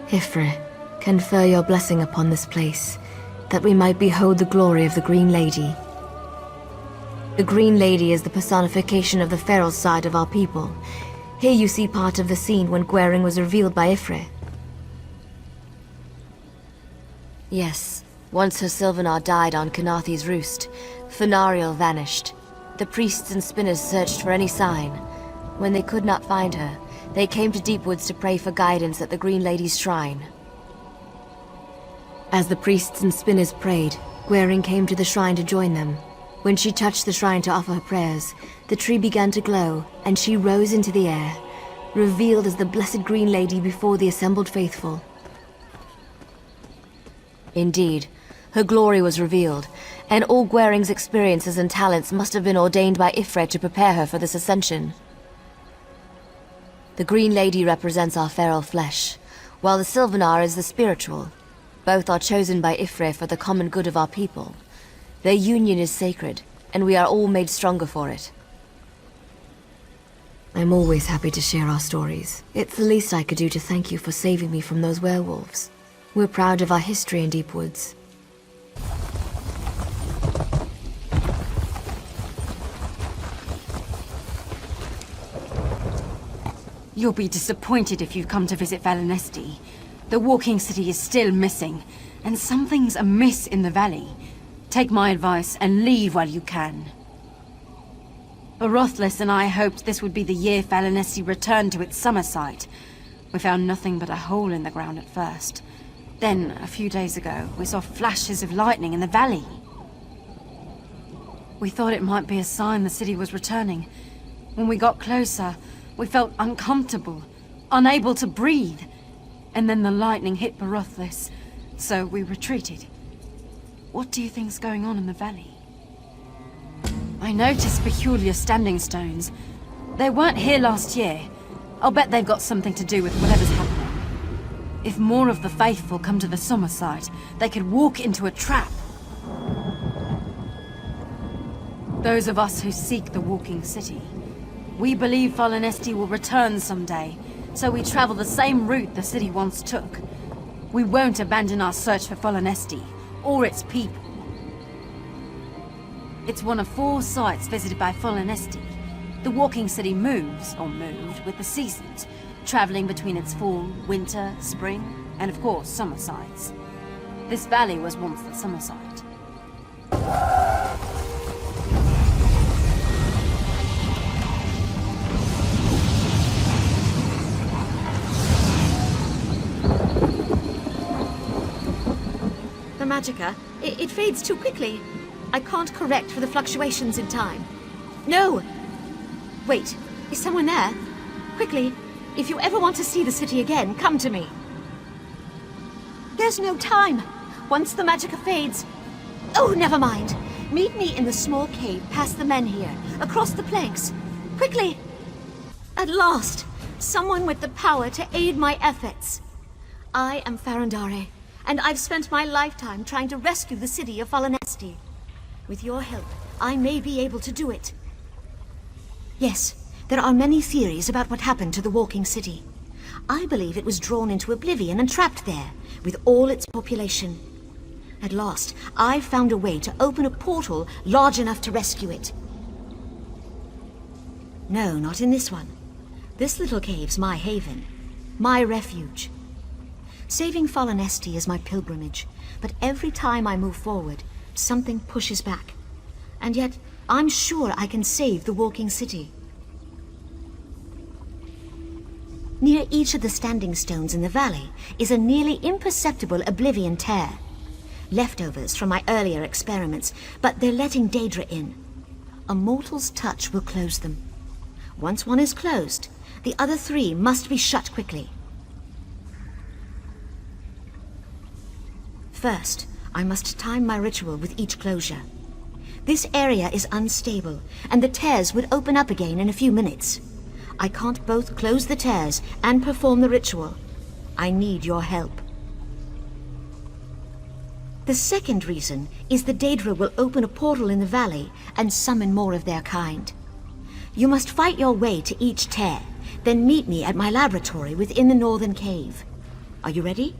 Ifre, confer your blessing upon this place, that we might behold the glory of the Green Lady. The Green Lady is the personification of the feral side of our people. Here you see part of the scene when Gwaring was revealed by Ifre. Yes, once her Sylvanar died on Kanathi's roost, Fenariel vanished. The priests and spinners searched for any sign. When they could not find her, they came to Deepwoods to pray for guidance at the Green Lady's shrine. As the priests and spinners prayed, Gwaring came to the shrine to join them. When she touched the shrine to offer her prayers, the tree began to glow, and she rose into the air, revealed as the blessed Green Lady before the assembled faithful. Indeed, her glory was revealed, and all Gwering's experiences and talents must have been ordained by Ifre to prepare her for this ascension. The Green Lady represents our feral flesh, while the Sylvanar is the spiritual. Both are chosen by Ifre for the common good of our people. Their union is sacred, and we are all made stronger for it. I'm always happy to share our stories. It's the least I could do to thank you for saving me from those werewolves. We're proud of our history in Deep Woods. You'll be disappointed if you come to visit Valinesti. The Walking City is still missing, and something's amiss in the valley. Take my advice and leave while you can. Barothlis and I hoped this would be the year Valinesti returned to its summer site. We found nothing but a hole in the ground at first. Then, a few days ago, we saw flashes of lightning in the valley. We thought it might be a sign the city was returning. When we got closer, we felt uncomfortable, unable to breathe. And then the lightning hit Barothlis, so we retreated. What do you think's going on in the valley? I noticed peculiar standing stones. They weren't here last year. I'll bet they've got something to do with whatever's happening. If more of the faithful come to the summer site, they could walk into a trap. Those of us who seek the Walking City, we believe Valinesti will return someday, so we travel the same route the city once took. We won't abandon our search for Valinesti, or its people. It's one of 4 sites visited by Valinesti. The Walking City moves, or moved, with the seasons, traveling between its fall, winter, spring, and of course, summer sites. This valley was once the summer site. The magicka, it fades too quickly. I can't correct for the fluctuations in time. No! Wait, is someone there? Quickly, if you ever want to see the city again, come to me. There's no time. Once the magicka fades... Oh, never mind. Meet me in the small cave past the men here, across the planks. Quickly! At last, someone with the power to aid my efforts. I am Farandare, and I've spent my lifetime trying to rescue the city of Valinesti. With your help, I may be able to do it. Yes, there are many theories about what happened to the Walking City. I believe it was drawn into oblivion and trapped there, with all its population. At last, I found a way to open a portal large enough to rescue it. No, not in this one. This little cave's my haven, my refuge. Saving Valinesti is my pilgrimage, but every time I move forward, something pushes back. And yet, I'm sure I can save the Walking City. Near each of the standing stones in the valley is a nearly imperceptible oblivion tear. Leftovers from my earlier experiments, but they're letting Daedra in. A mortal's touch will close them. Once one is closed, the other 3 must be shut quickly. First, I must time my ritual with each closure. This area is unstable, and the tears would open up again in a few minutes. I can't both close the tears and perform the ritual. I need your help. The second reason is the Daedra will open a portal in the valley and summon more of their kind. You must fight your way to each tear, then meet me at my laboratory within the northern cave. Are you ready?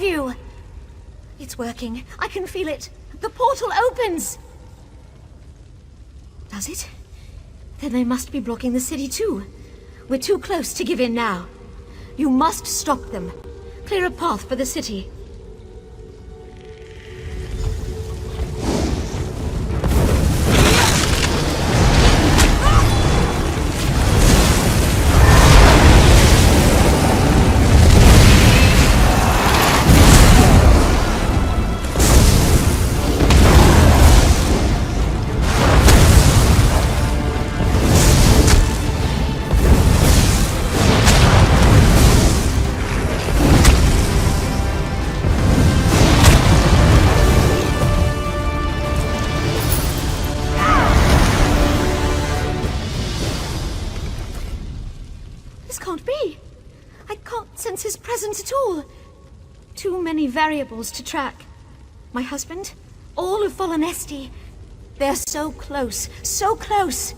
of you! It's working. I can feel it. The portal opens! Does it? Then they must be blocking the city too. We're too close to give in now. You must stop them. Clear a path for the city. His presence at all. Too many variables to track. My husband, all of Volanesti. They're so close, so close.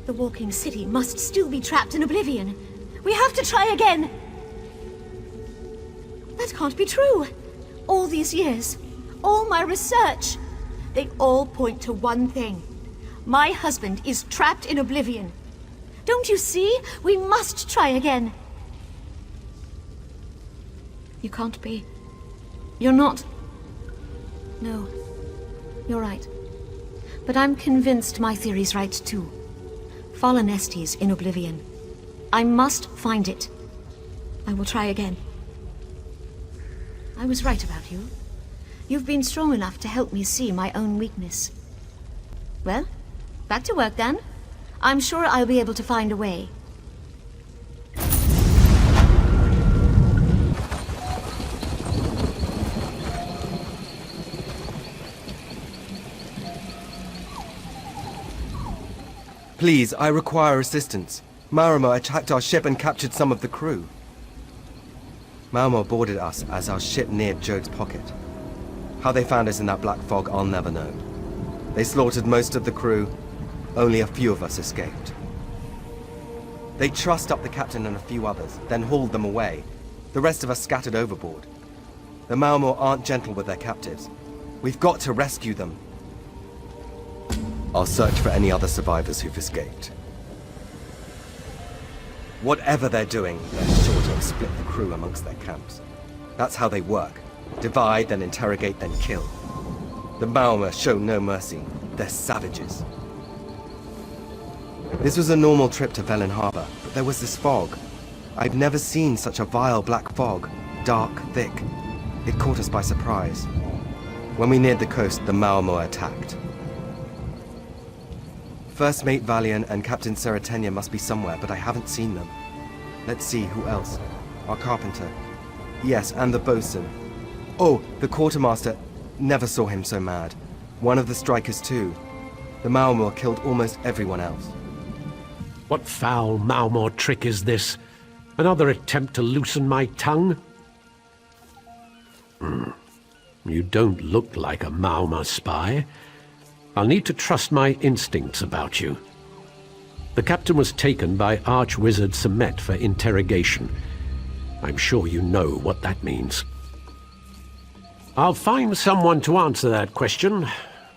The walking city must still be trapped in oblivion. We have to try again. That can't be true. All these years, all my research, they all point to one thing. My husband is trapped in oblivion. Don't you see? We must try again. You can't be. You're not. No. You're right. But I'm convinced my theory's right too. Fallen Estes in oblivion. I must find it. I will try again. I was right about you. You've been strong enough to help me see my own weakness. Well, back to work then. I'm sure I'll be able to find a way. Please, I require assistance. Marimo attacked our ship and captured some of the crew. Marimo boarded us as our ship neared Jode's pocket. How they found us in that black fog, I'll never know. They slaughtered most of the crew. Only a few of us escaped. They trussed up the captain and a few others, then hauled them away. The rest of us scattered overboard. The Marimo aren't gentle with their captives. We've got to rescue them. I'll search for any other survivors who've escaped. Whatever they're doing, they're sure to have split the crew amongst their camps. That's how they work. Divide, then interrogate, then kill. The Maoma show no mercy. They're savages. This was a normal trip to Velen Harbor, but there was this fog. I've never seen such a vile black fog. Dark, thick. It caught us by surprise. When we neared the coast, the Maoma attacked. First Mate Valian and Captain Seratenia must be somewhere, but I haven't seen them. Let's see, who else? Our carpenter. Yes, and the bosun. Oh, the quartermaster. Never saw him so mad. One of the strikers too. The Maomor killed almost everyone else. What foul Maomor trick is this? Another attempt to loosen my tongue? You don't look like a Maomor spy. I'll need to trust my instincts about you. The captain was taken by Archwizard Semet for interrogation. I'm sure you know what that means. I'll find someone to answer that question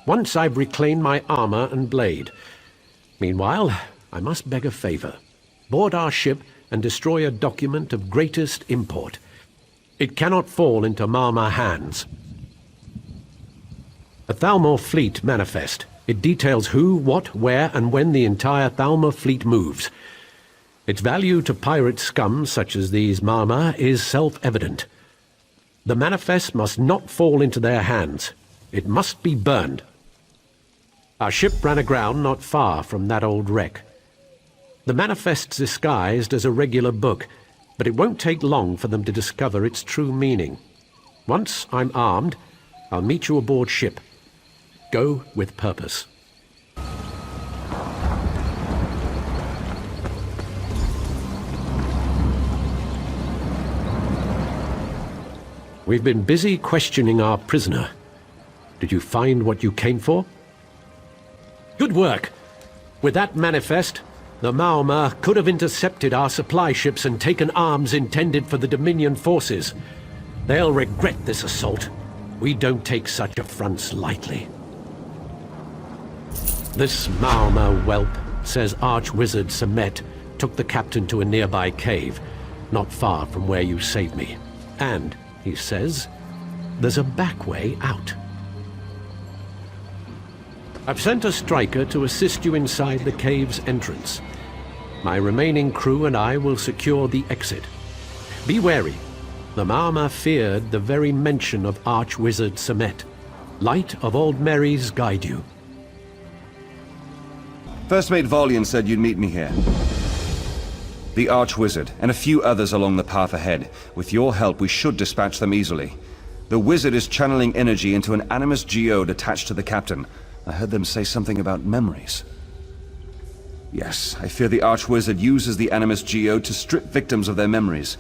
once I've reclaimed my armor and blade. Meanwhile, I must beg a favor. Board our ship and destroy a document of greatest import. It cannot fall into Marma hands. A Thalmor fleet manifest. It details who, what, where, and when the entire Thalmor fleet moves. Its value to pirate scum such as these Marma is self-evident. The manifest must not fall into their hands. It must be burned. Our ship ran aground not far from that old wreck. The manifest's disguised as a regular book, but it won't take long for them to discover its true meaning. Once I'm armed, I'll meet you aboard ship. Go with purpose. We've been busy questioning our prisoner. Did you find what you came for? Good work! With that manifest, the Maoma could have intercepted our supply ships and taken arms intended for the Dominion forces. They'll regret this assault. We don't take such affronts lightly. This Marma whelp says Archwizard Semet took the captain to a nearby cave, not far from where you saved me. And, he says, there's a back way out. I've sent a striker to assist you inside the cave's entrance. My remaining crew and I will secure the exit. Be wary. The Marma feared the very mention of Archwizard Semet. Light of Aldmeri's guide you. First Mate Volian said you'd meet me here. The Archwizard, and a few others along the path ahead. With your help, we should dispatch them easily. The wizard is channeling energy into an animus geode attached to the captain. I heard them say something about memories. Yes, I fear the Archwizard uses the animus geode to strip victims of their memories.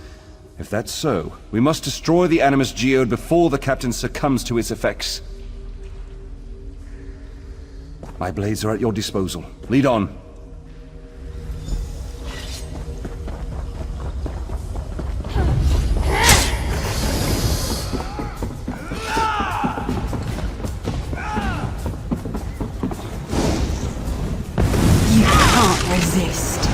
If that's so, we must destroy the animus geode before the captain succumbs to its effects. My blades are at your disposal. Lead on. You can't resist.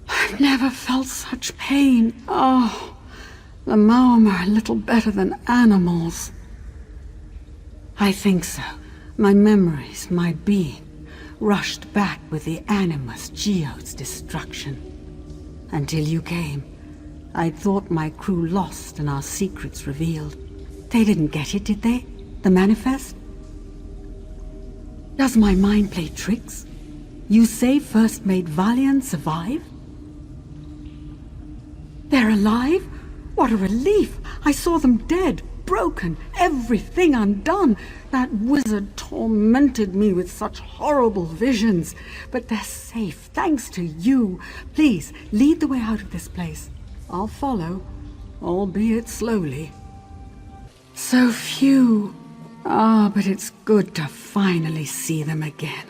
I've never felt such pain. Oh, the Maum are a little better than animals. I think so. My memories, my being, rushed back with the Animus Geode's destruction. Until you came, I thought my crew lost and our secrets revealed. They didn't get it, did they? The manifest? Does my mind play tricks? You say First Mate Valiant survived? They're alive? What a relief! I saw them dead, broken, everything undone. That wizard tormented me with such horrible visions. But they're safe, thanks to you. Please, lead the way out of this place. I'll follow, albeit slowly. So few. Ah, but it's good to finally see them again.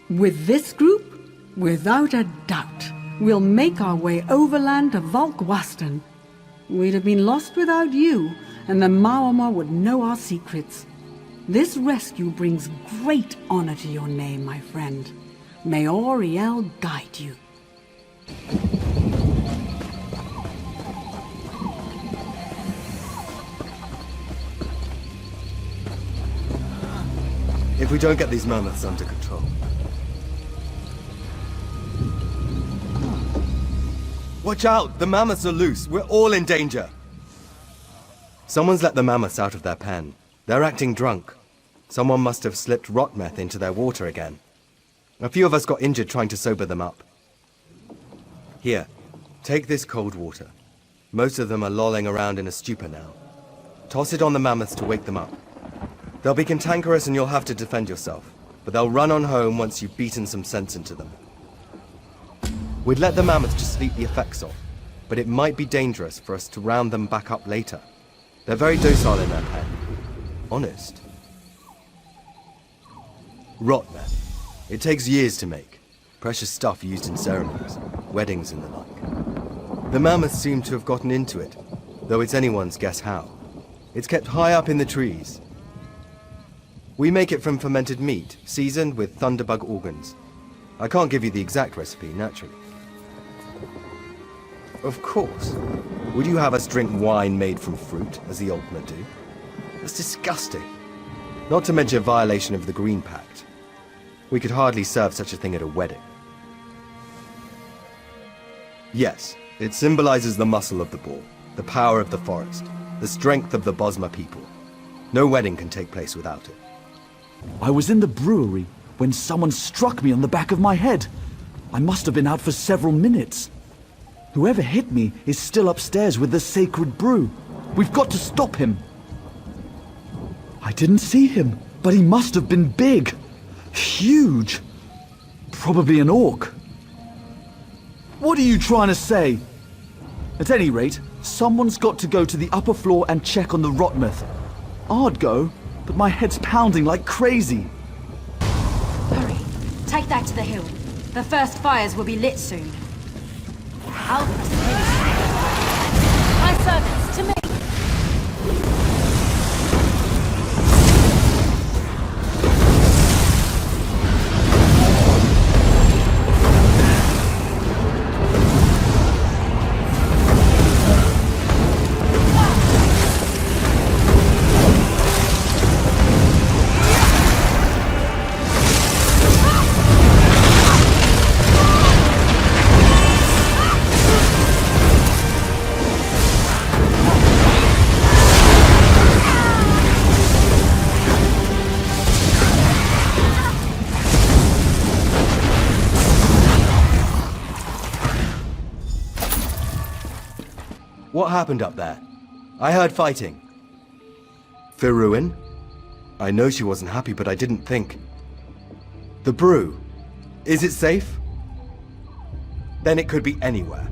With this group, without a doubt, we'll make our way overland to Volkwaston. We'd have been lost without you, and the Maoma would know our secrets. This rescue brings great honor to your name, my friend. May Auriel guide you. If we don't get these mammoths under control. Watch out! The mammoths are loose! We're all in danger! Someone's let the mammoths out of their pen. They're acting drunk. Someone must have slipped rot meth into their water again. A few of us got injured trying to sober them up. Here, take this cold water. Most of them are lolling around in a stupor now. Toss it on the mammoths to wake them up. They'll be cantankerous and you'll have to defend yourself, but they'll run on home once you've beaten some sense into them. We'd let the mammoths just sleep the effects off, but it might be dangerous for us to round them back up later. They're very docile in their pen. Honest. Rot meth. It takes years to make. Precious stuff used in ceremonies, weddings and the like. The mammoths seem to have gotten into it, though it's anyone's guess how. It's kept high up in the trees. We make it from fermented meat, seasoned with thunderbug organs. I can't give you the exact recipe, naturally. Of course. Would you have us drink wine made from fruit, as the Aldmeri do? That's disgusting. Not to mention a violation of the Green Pact. We could hardly serve such a thing at a wedding. Yes, it symbolizes the muscle of the boar, the power of the forest, the strength of the Bosma people. No wedding can take place without it. I was in the brewery when someone struck me on the back of my head. I must have been out for several minutes. Whoever hit me is still upstairs with the sacred brew. We've got to stop him. I didn't see him, but he must have been big. Huge. Probably an orc. What are you trying to say? At any rate, someone's got to go to the upper floor and check on the Rotmouth. I'd go, but my head's pounding like crazy. Hurry. Take that to the hill. The first fires will be lit soon. My servants, to me! What happened up there? I heard fighting. Firuin? I know she wasn't happy, but I didn't think. The brew. Is it safe? Then it could be anywhere.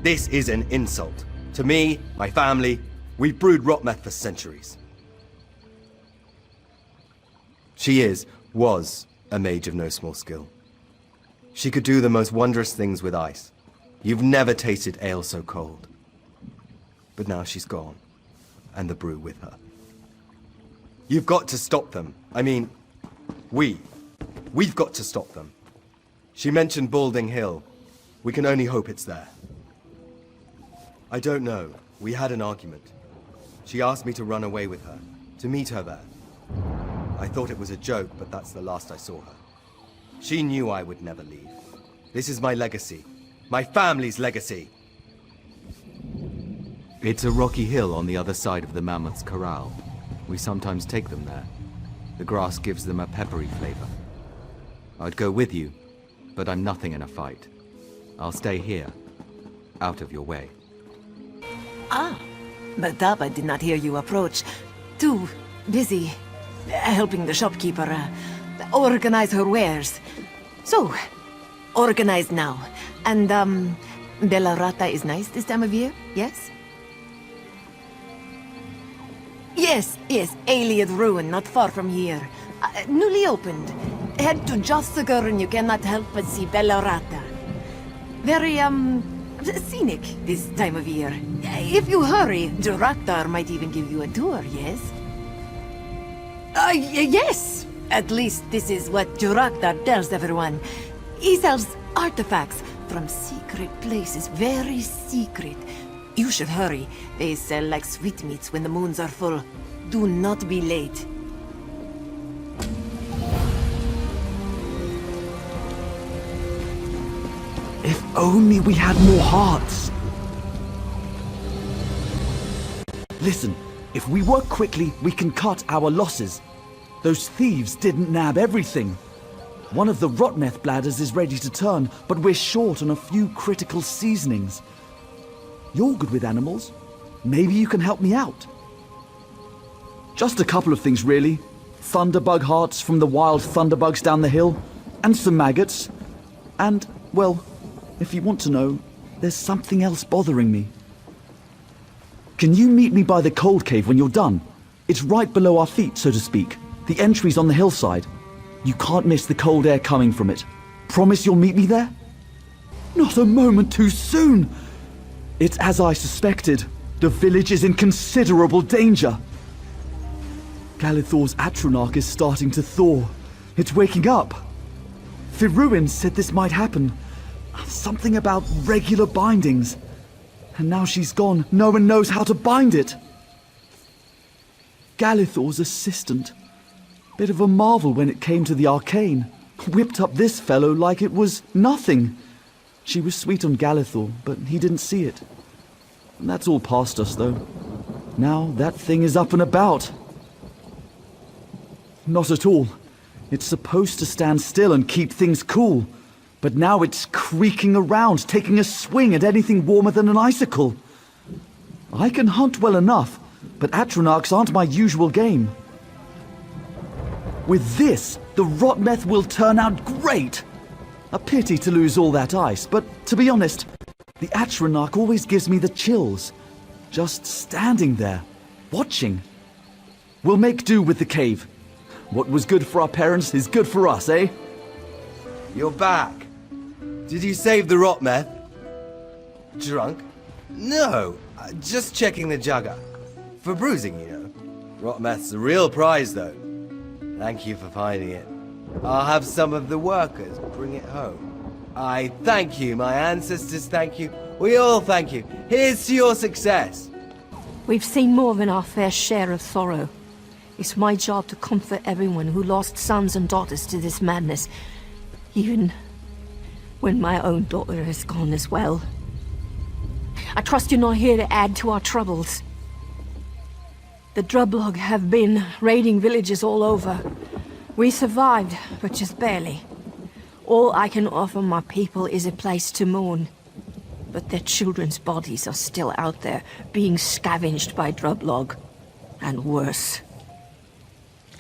This is an insult. To me, my family, we've brewed Rotmeth for centuries. She was a mage of no small skill. She could do the most wondrous things with ice. You've never tasted ale so cold. But now she's gone, and the brew with her. You've got to stop them. I mean, we've got to stop them. She mentioned Balding Hill. We can only hope it's there. I don't know. We had an argument. She asked me to run away with her, to meet her there. I thought it was a joke, but that's the last I saw her. She knew I would never leave. This is my legacy. My family's legacy. It's a rocky hill on the other side of the Mammoth's Corral. We sometimes take them there. The grass gives them a peppery flavor. I'd go with you, but I'm nothing in a fight. I'll stay here, out of your way. Ah, Madaba did not hear you approach. Too busy helping the shopkeeper organize her wares. So, organized now. And, Bellarata is nice this time of year, yes? Yes, Aliad Ruin, not far from here. Newly opened. Head to Jostiger and you cannot help but see Bellarata. Very, scenic this time of year. If you hurry, Duraktar might even give you a tour, yes? Yes! At least this is what Duraktar tells everyone. He sells artifacts from secret places, very secret. You should hurry. They sell like sweetmeats when the moons are full. Do not be late. If only we had more hearts. Listen, if we work quickly, we can cut our losses. Those thieves didn't nab everything. One of the Rotmeth bladders is ready to turn, but we're short on a few critical seasonings. You're good with animals. Maybe you can help me out. Just a couple of things, really. Thunderbug hearts from the wild thunderbugs down the hill, and some maggots. And, well, if you want to know, there's something else bothering me. Can you meet me by the cold cave when you're done? It's right below our feet, so to speak. The entry's on the hillside. You can't miss the cold air coming from it. Promise you'll meet me there? Not a moment too soon! It's as I suspected. The village is in considerable danger. Galithor's Atronach is starting to thaw. It's waking up. Firuin said this might happen. Something about regular bindings. And now she's gone, no one knows how to bind it. Galithor's assistant. Bit of a marvel when it came to the arcane. whipped up this fellow like it was nothing. She was sweet on Galithor, but he didn't see it. And that's all past us, though. Now that thing is up and about. Not at all. It's supposed to stand still and keep things cool. But now it's creaking around, taking a swing at anything warmer than an icicle. I can hunt well enough, but Atronachs aren't my usual game. With this, the Rotmeth will turn out great! A pity to lose all that ice, but to be honest, the Atronach always gives me the chills. Just standing there, watching. We'll make do with the cave. What was good for our parents is good for us, eh? You're back. Did you save the Rotmeth? Drunk? No, just checking the jugger. For bruising, you know. Rotmeth's a real prize, though. Thank you for finding it. I'll have some of the workers bring it home. I thank you, my ancestors thank you. We all thank you. Here's to your success. We've seen more than our fair share of sorrow. It's my job to comfort everyone who lost sons and daughters to this madness, even when my own daughter is gone as well. I trust you're not here to add to our troubles. The Drublog have been raiding villages all over. We survived, but just barely. All I can offer my people is a place to mourn. But their children's bodies are still out there, being scavenged by Drublog. And worse.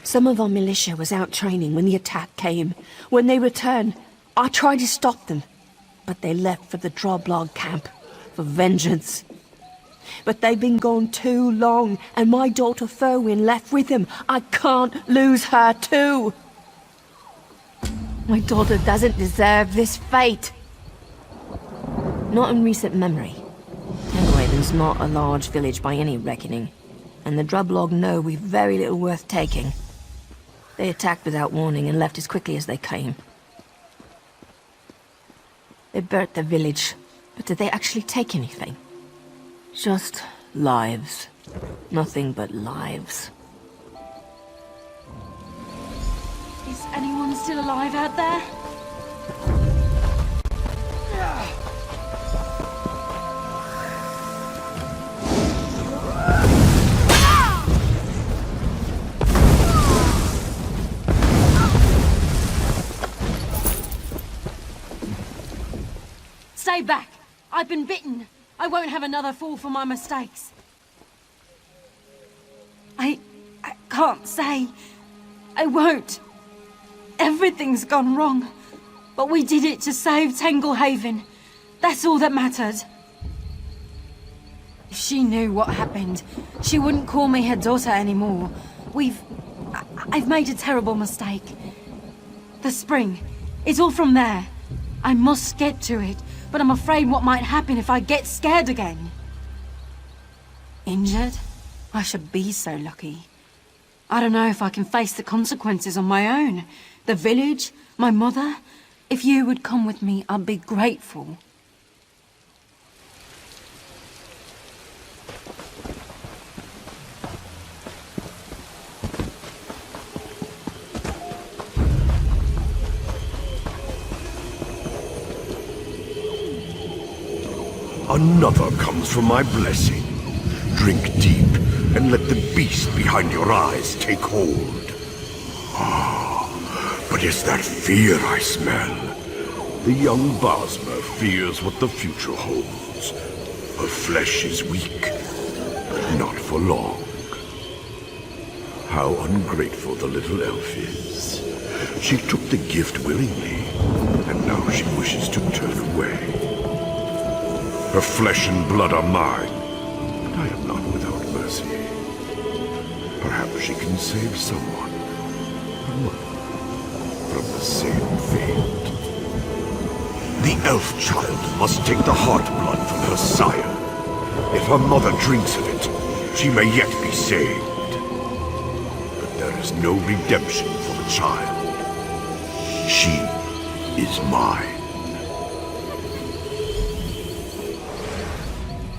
Some of our militia was out training when the attack came. When they returned, I tried to stop them. But they left for the Drublog camp, for vengeance. But they've been gone too long, and my daughter Ferwin left with them. I can't lose her too. My daughter doesn't deserve this fate. Not in recent memory. Engraven's not a large village by any reckoning, and the Drublog know we've very little worth taking. They attacked without warning and left as quickly as they came. They burnt the village, but did they actually take anything? Just lives. Nothing but lives. Is anyone still alive out there? Stay back! I've been bitten! I won't have another fall for my mistakes. I can't say. I won't. Everything's gone wrong. But we did it to save Tenglehaven. That's all that mattered. If she knew what happened, she wouldn't call me her daughter anymore. I've made a terrible mistake. The spring. It's all from there. I must get to it. But I'm afraid what might happen if I get scared again. Injured? I should be so lucky. I don't know if I can face the consequences on my own. The village, my mother. If you would come with me, I'd be grateful. Another comes from my blessing. Drink deep, and let the beast behind your eyes take hold. Ah, but it's that fear I smell. The young Bosmer fears what the future holds. Her flesh is weak, but not for long. How ungrateful the little elf is. She took the gift willingly, and now she wishes to turn away. Her flesh and blood are mine, but I am not without mercy. Perhaps she can save someone, from the same fate. The elf child must take the heart blood from her sire. If her mother drinks of it, she may yet be saved. But there is no redemption for the child. She is mine.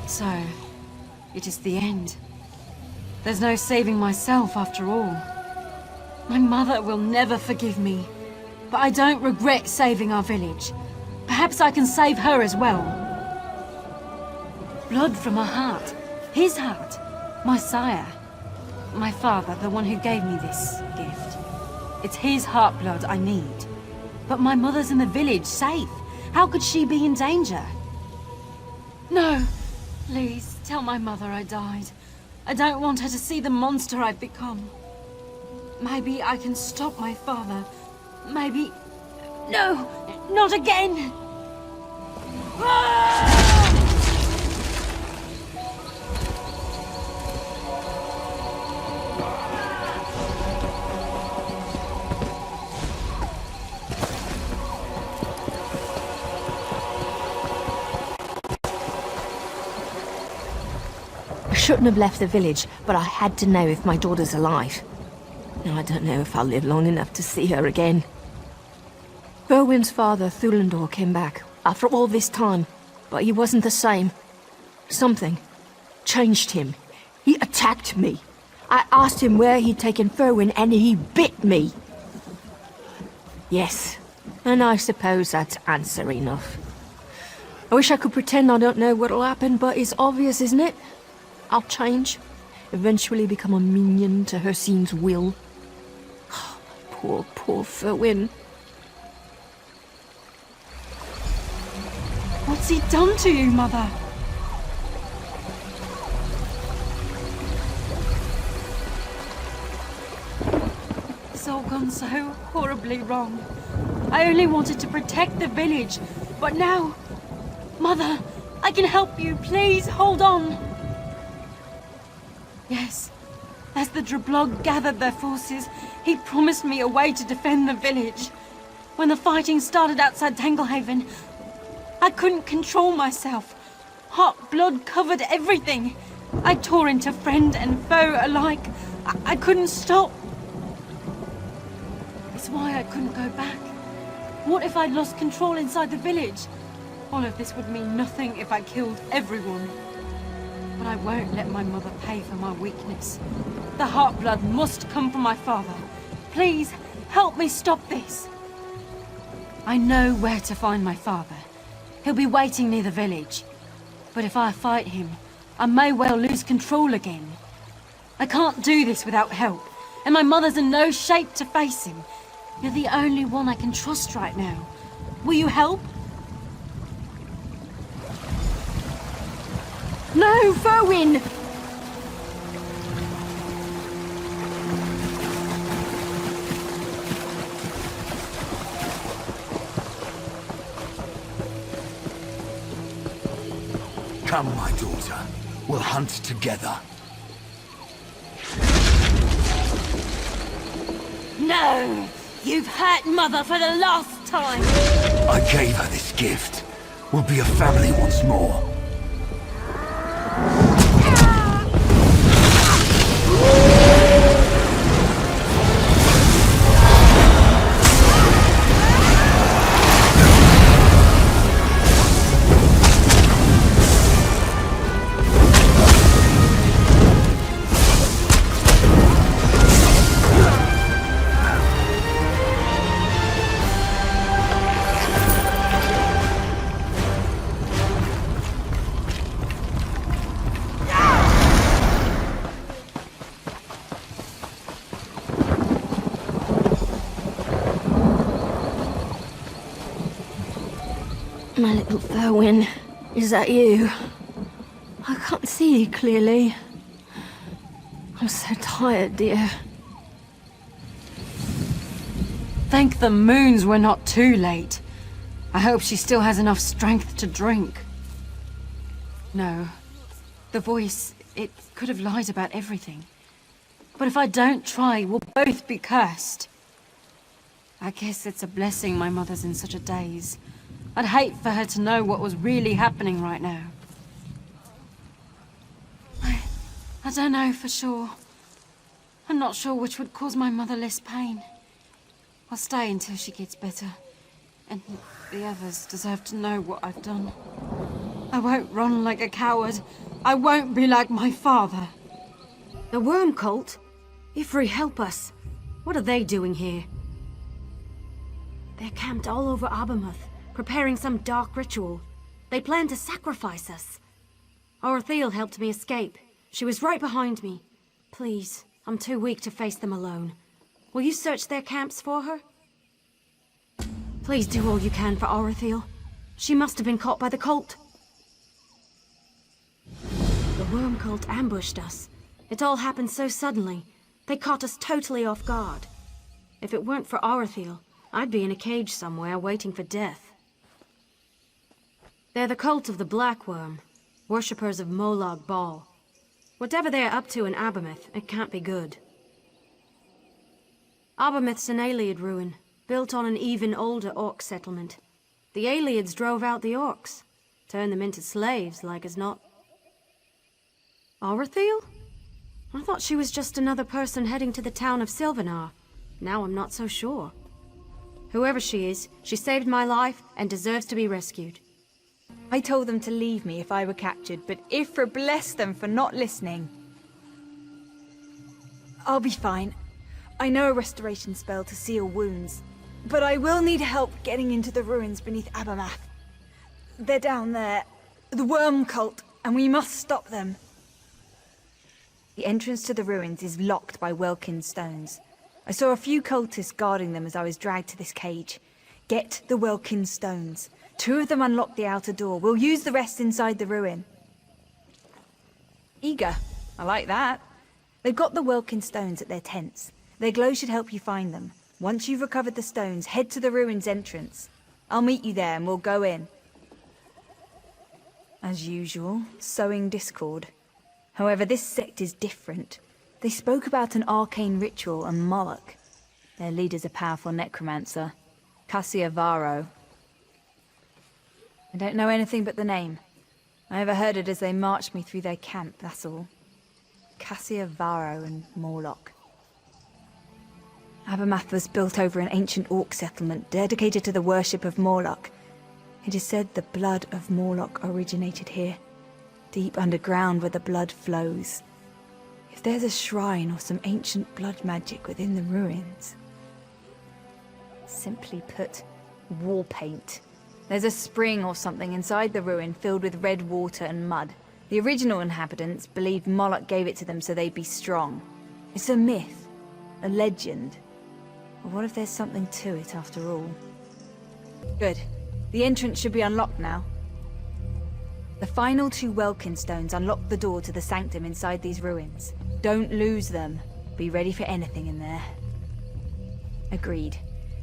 So, it is the end. There's no saving myself after all. My mother will never forgive me. but I don't regret saving our village. Perhaps I can save her as well. Blood from her heart. His heart. My sire. My father, the one who gave me this gift. It's his heart blood I need. But my mother's in the village, safe. How could she be in danger? No. Please, tell my mother I died. I don't want her to see the monster I've become. Maybe I can stop my father. Maybe... No! Not again! I shouldn't have left the village, but I had to know if my daughter's alive. Now I don't know if I'll live long enough to see her again. Berwin's father, Thulandor, came back after all this time, but he wasn't the same. Something changed him. He attacked me. I asked him where he'd taken Ferwin, and he bit me. Yes, and I suppose that's answer enough. I wish I could pretend I don't know what'll happen, but it's obvious, isn't it? I'll change. Eventually become a minion to Hersine's will. Poor, poor Ferwin. What's he done to you, Mother? It's all gone so horribly wrong. I only wanted to protect the village, but now... Mother, I can help you. Please, hold on. Yes, as the Drablog gathered their forces, he promised me a way to defend the village. When the fighting started outside Tanglehaven, I couldn't control myself. Hot blood covered everything. I tore into friend and foe alike. I couldn't stop. It's why I couldn't go back. What if I'd lost control inside the village? All of this would mean nothing if I killed everyone. But I won't let my mother pay for my weakness. The heart blood must come from my father. Please, help me stop this. I know where to find my father. He'll be waiting near the village. But if I fight him, I may well lose control again. I can't do this without help, and my mother's in no shape to face him. You're the only one I can trust right now. Will you help? No, Ferwin! Come, my daughter. We'll hunt together. No! You've hurt Mother for the last time! I gave her this gift. We'll be a family once more. My little Ferwin, is that you? I can't see you clearly. I'm so tired, dear. Thank the moons we're not too late. I hope she still has enough strength to drink. No. The voice, it could have lied about everything. But if I don't try, we'll both be cursed. I guess it's a blessing my mother's in such a daze. I'd hate for her to know what was really happening right now. I don't know for sure. I'm not sure which would cause my mother less pain. I'll stay until she gets better. And the others deserve to know what I've done. I won't run like a coward. I won't be like my father. The worm cult? Ifri, help us. What are they doing here? They're camped all over Abermouth, preparing some dark ritual. They plan to sacrifice us. Orthiel helped me escape. She was right behind me. Please, I'm too weak to face them alone. Will you search their camps for her? Please do all you can for Orthiel. She must have been caught by the cult. The worm cult ambushed us. It all happened so suddenly. They caught us totally off guard. If it weren't for Orthiel, I'd be in a cage somewhere waiting for death. They're the cult of the Black Worm, worshippers of Malabal. Whatever they're up to in Abermouth, it can't be good. Abermouth's an Aeliad ruin, built on an even older orc settlement. The Aeliads drove out the orcs, turned them into slaves like as not. Orthiel? I thought she was just another person heading to the town of Silvenar. Now I'm not so sure. Whoever she is, she saved my life and deserves to be rescued. I told them to leave me if I were captured, but Ifra blessed them for not listening. I'll be fine. I know a restoration spell to seal wounds, but I will need help getting into the ruins beneath Abermath. They're down there, the worm cult, and we must stop them. The entrance to the ruins is locked by Welkin stones. I saw a few cultists guarding them as I was dragged to this cage. Get the Welkin stones. 2 of them unlock the outer door. We'll use the rest inside the ruin. Eager. I like that. They've got the Welkin stones at their tents. Their glow should help you find them. Once you've recovered the stones, head to the ruins entrance. I'll meet you there and we'll go in. As usual, sowing discord. However, this sect is different. They spoke about an arcane ritual and Moloch. Their leader's a powerful necromancer, Cassia Varro. I don't know anything but the name. I overheard it as they marched me through their camp, that's all. Cassia Varro and Morlock. Abermath was built over an ancient orc settlement dedicated to the worship of Morlock. It is said the blood of Morlock originated here, deep underground where the blood flows. If there's a shrine or some ancient blood magic within the ruins... Simply put, war paint. There's a spring or something inside the ruin filled with red water and mud. The original inhabitants believed Moloch gave it to them so they'd be strong. It's a myth, a legend. But what if there's something to it after all? Good. The entrance should be unlocked now. The final 2 Welkin stones unlock the door to the sanctum inside these ruins. Don't lose them. Be ready for anything in there. Agreed.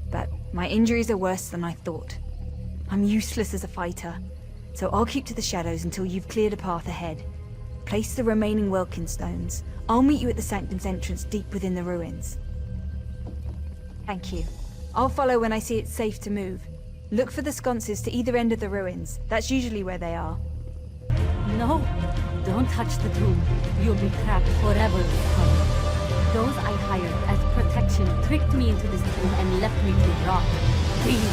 But my injuries are worse than I thought. I'm useless as a fighter, so I'll keep to the shadows until you've cleared a path ahead. Place the remaining Welkin stones. I'll meet you at the sanctum's entrance deep within the ruins. Thank you. I'll follow when I see it's safe to move. Look for the sconces to either end of the ruins. That's usually where they are. No, don't touch the tomb. You'll be trapped forever with her. Those I hired as protection tricked me into this tomb and left me to rot. Please.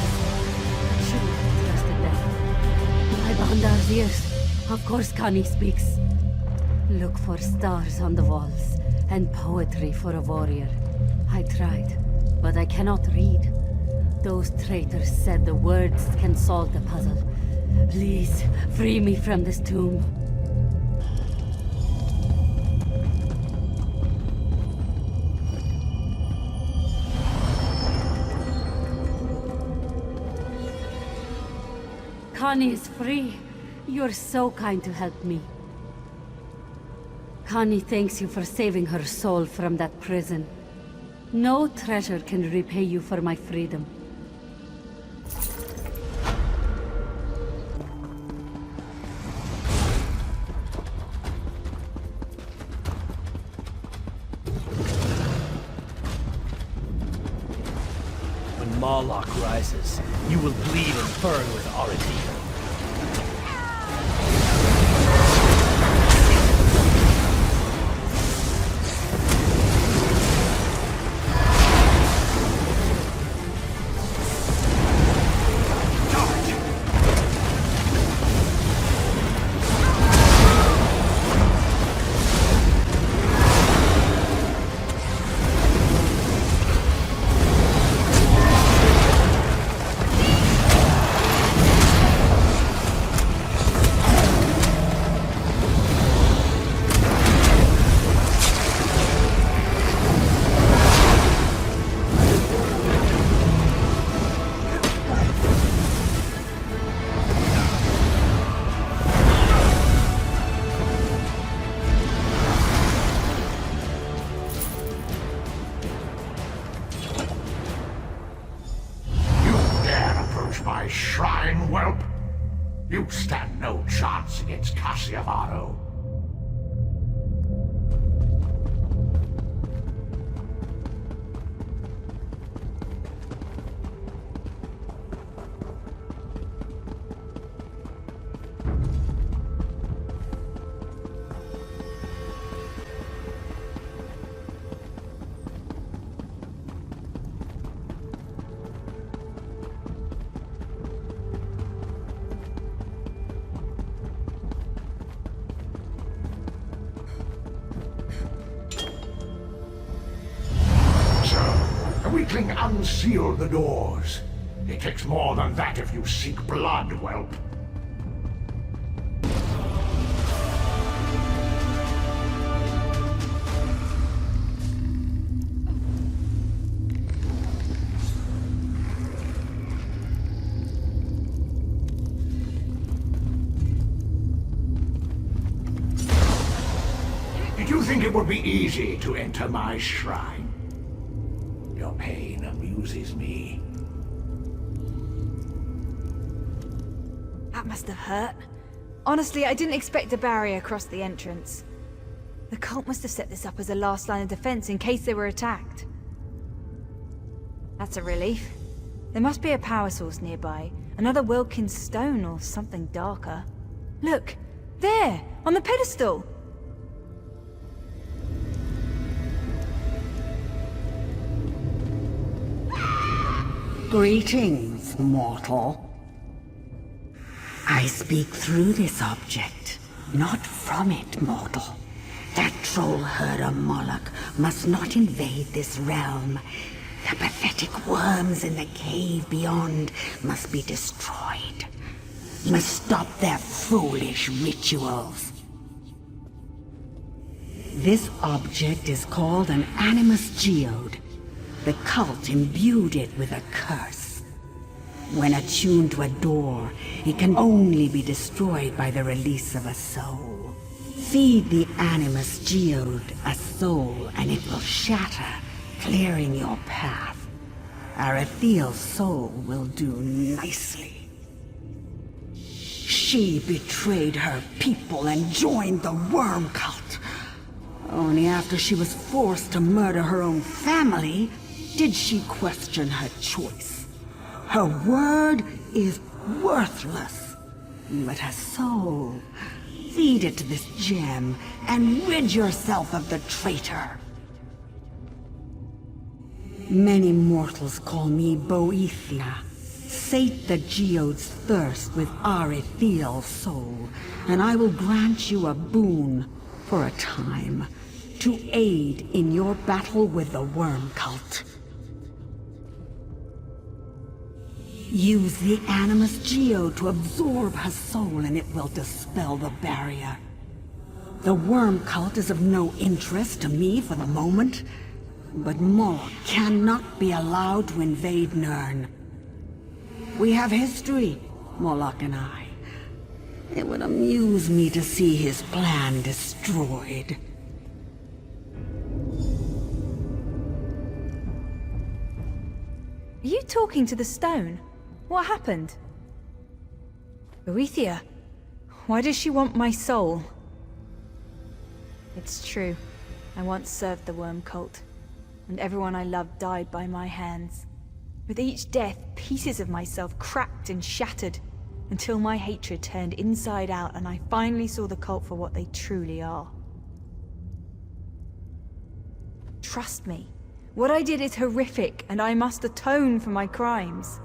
I shouldn't have trusted them. My Bandar's ears. Of course Connie speaks. Look for stars on the walls, and poetry for a warrior. I tried, but I cannot read. Those traitors said the words can solve the puzzle. Please, free me from this tomb. Connie is free. You're so kind to help me. Connie thanks you for saving her soul from that prison. No treasure can repay you for my freedom. When Moloch rises, you will bleed and burn with Aradil. You stand no chance against Cassiavaro. The weakling unseal the doors. It takes more than that if you seek blood, whelp. Did you think it would be easy to enter my shrine? Your pain amuses me. That must have hurt. Honestly, I didn't expect a barrier across the entrance. The cult must have set this up as a last line of defense in case they were attacked. That's a relief. There must be a power source nearby. Another Wilkins stone or something darker. Look! There! On the pedestal! Greetings, mortal. I speak through this object, not from it, mortal. That troll herder Moloch must not invade this realm. The pathetic worms in the cave beyond must be destroyed. You must stop their foolish rituals. This object is called an Animus Geode. The cult imbued it with a curse. When attuned to a door, it can only be destroyed by the release of a soul. Feed the Animus Geode a soul and it will shatter, clearing your path. Arethiel's soul will do nicely. She betrayed her people and joined the worm cult. Only after she was forced to murder her own family did she question her choice. Her word is worthless, but her soul. Feed it this gem and rid yourself of the traitor. Many mortals call me Boethia. Sate the geode's thirst with Arethiel's soul, and I will grant you a boon for a time to aid in your battle with the worm cult. Use the Animus Geode to absorb her soul and it will dispel the barrier. The worm cult is of no interest to me for the moment, but Moloch cannot be allowed to invade Nirn. We have history, Moloch and I. It would amuse me to see his plan destroyed. Are you talking to the stone? What happened? Boethia, why does she want my soul? It's true. I once served the worm cult, and everyone I loved died by my hands. With each death, pieces of myself cracked and shattered, until my hatred turned inside out and I finally saw the cult for what they truly are. Trust me, what I did is horrific, and I must atone for my crimes.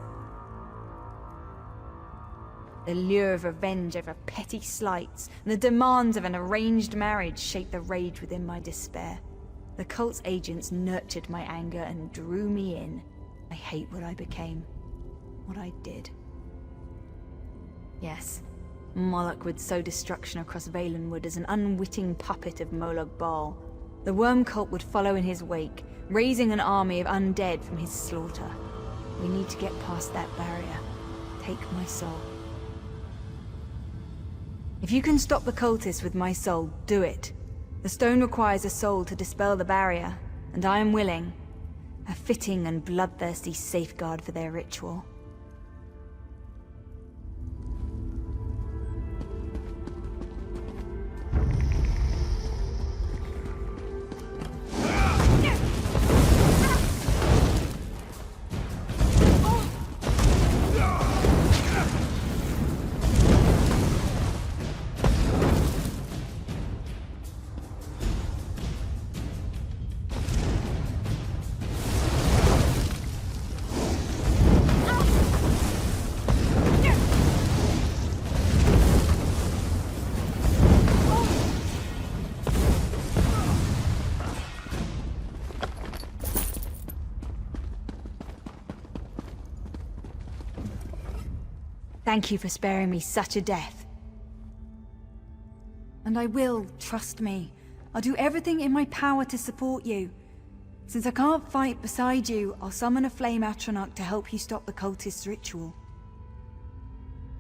The lure of revenge over petty slights and the demands of an arranged marriage shaped the rage within my despair. The cult's agents nurtured my anger and drew me in. I hate what I became, what I did. Yes, Moloch would sow destruction across Valenwood as an unwitting puppet of Malabal. The worm cult would follow in his wake, raising an army of undead from his slaughter. We need to get past that barrier. Take my soul. If you can stop the cultists with my soul, do it. The stone requires a soul to dispel the barrier, and I am willing. A fitting and bloodthirsty safeguard for their ritual. Thank you for sparing me such a death. And I will, trust me. I'll do everything in my power to support you. Since I can't fight beside you, I'll summon a flame atronach to help you stop the cultist's ritual.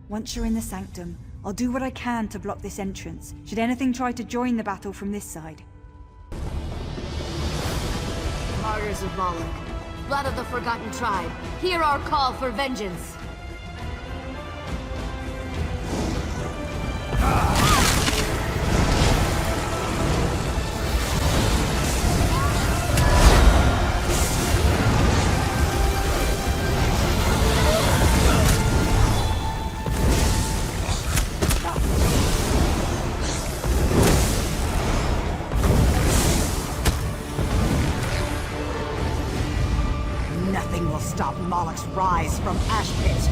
Once you're in the sanctum, I'll do what I can to block this entrance, should anything try to join the battle from this side. Martyrs of Moloch, blood of the forgotten tribe, hear our call for vengeance. Nothing will stop Moloch's rise from Ash Pit.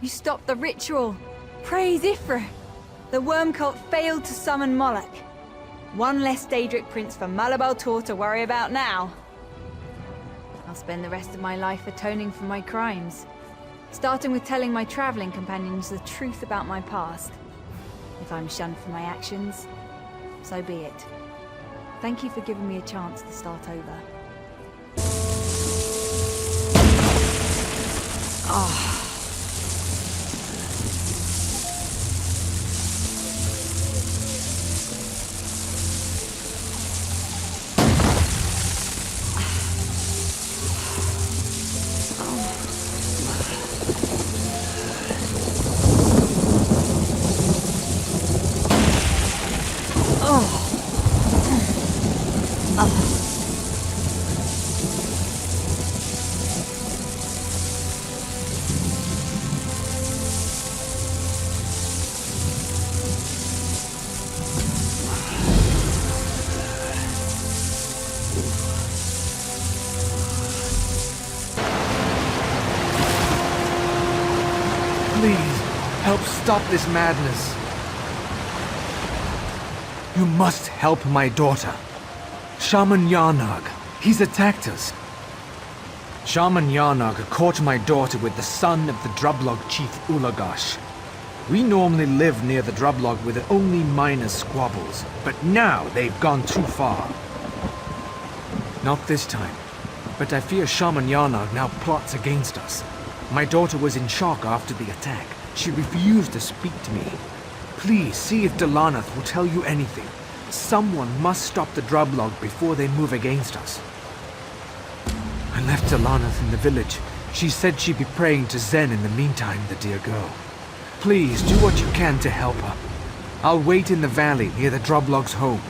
You stopped the ritual. Praise Ifra. The worm cult failed to summon Moloch. One less Daedric prince for Malabal Tor to worry about now. I'll spend the rest of my life atoning for my crimes. Starting with telling my traveling companions the truth about my past. If I'm shunned for my actions, so be it. Thank you for giving me a chance to start over. Ah. Please, help stop this madness. You must help my daughter. Shaman Yarnag, he's attacked us. Shaman Yarnag caught my daughter with the son of the Drublog chief Ulagash. We normally live near the Drublog with only minor squabbles, but now they've gone too far. Not this time, but I fear Shaman Yarnag now plots against us. My daughter was in shock after the attack. She refused to speak to me. Please see if Delanath will tell you anything. Someone must stop the Drublog before they move against us. I left Delanath in the village. She said she'd be praying to Zen in the meantime, the dear girl. Please do what you can to help her. I'll wait in the valley near the Drublog's home.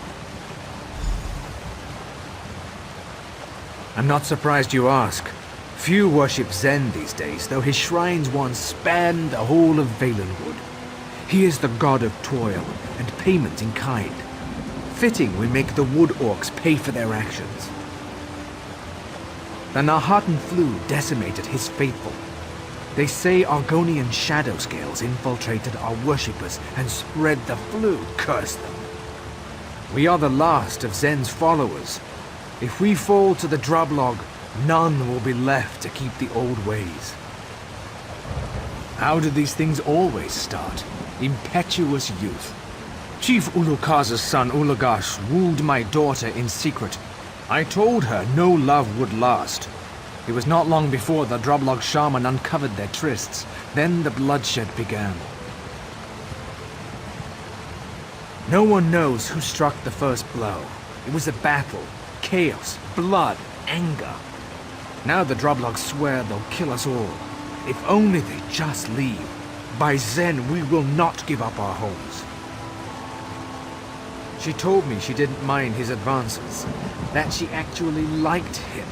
I'm not surprised you ask. Few worship Zen these days, though his shrines once spanned the whole of Valenwood. He is the god of toil and payment in kind. Fitting we make the wood orcs pay for their actions. The Nahartan flu decimated his faithful. They say Argonian shadow scales infiltrated our worshippers and spread the flu, curse them. We are the last of Zen's followers. If we fall to the Drublog, none will be left to keep the old ways. How did these things always start? Impetuous youth. Chief Ulukaza's son Ulagash wooed my daughter in secret. I told her no love would last. It was not long before the Droblog shaman uncovered their trysts. Then the bloodshed began. No one knows who struck the first blow. It was a battle, chaos, blood, anger. Now the Droblogs swear they'll kill us all. If only they just leave. By Zen, we will not give up our homes. She told me she didn't mind his advances, that she actually liked him.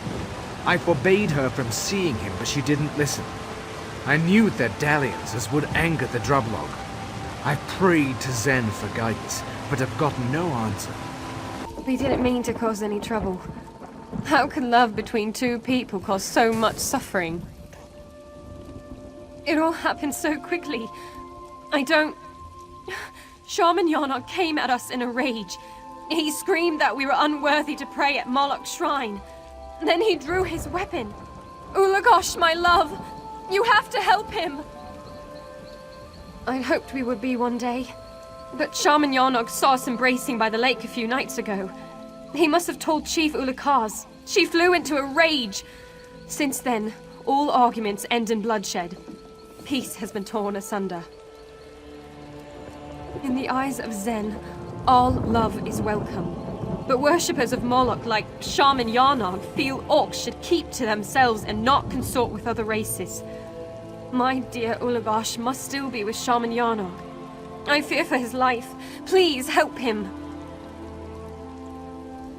I forbade her from seeing him, but she didn't listen. I knew their dalliances would anger the Droblog. I prayed to Zen for guidance, but have gotten no answer. We didn't mean to cause any trouble. How can love between two people cause so much suffering? It all happened so quickly. Shaman Yarnock came at us in a rage. He screamed that we were unworthy to pray at Moloch's shrine. Then he drew his weapon. Ulagosh, my love! You have to help him! I'd hoped we would be one day. But Shaman Yarnock saw us embracing by the lake a few nights ago. He must have told Chief Ulukaz. She flew into a rage. Since then, all arguments end in bloodshed. Peace has been torn asunder. In the eyes of Zen, all love is welcome. But worshippers of Moloch like Shaman Yarnog feel orcs should keep to themselves and not consort with other races. My dear Ulagosh must still be with Shaman Yarnog. I fear for his life. Please help him.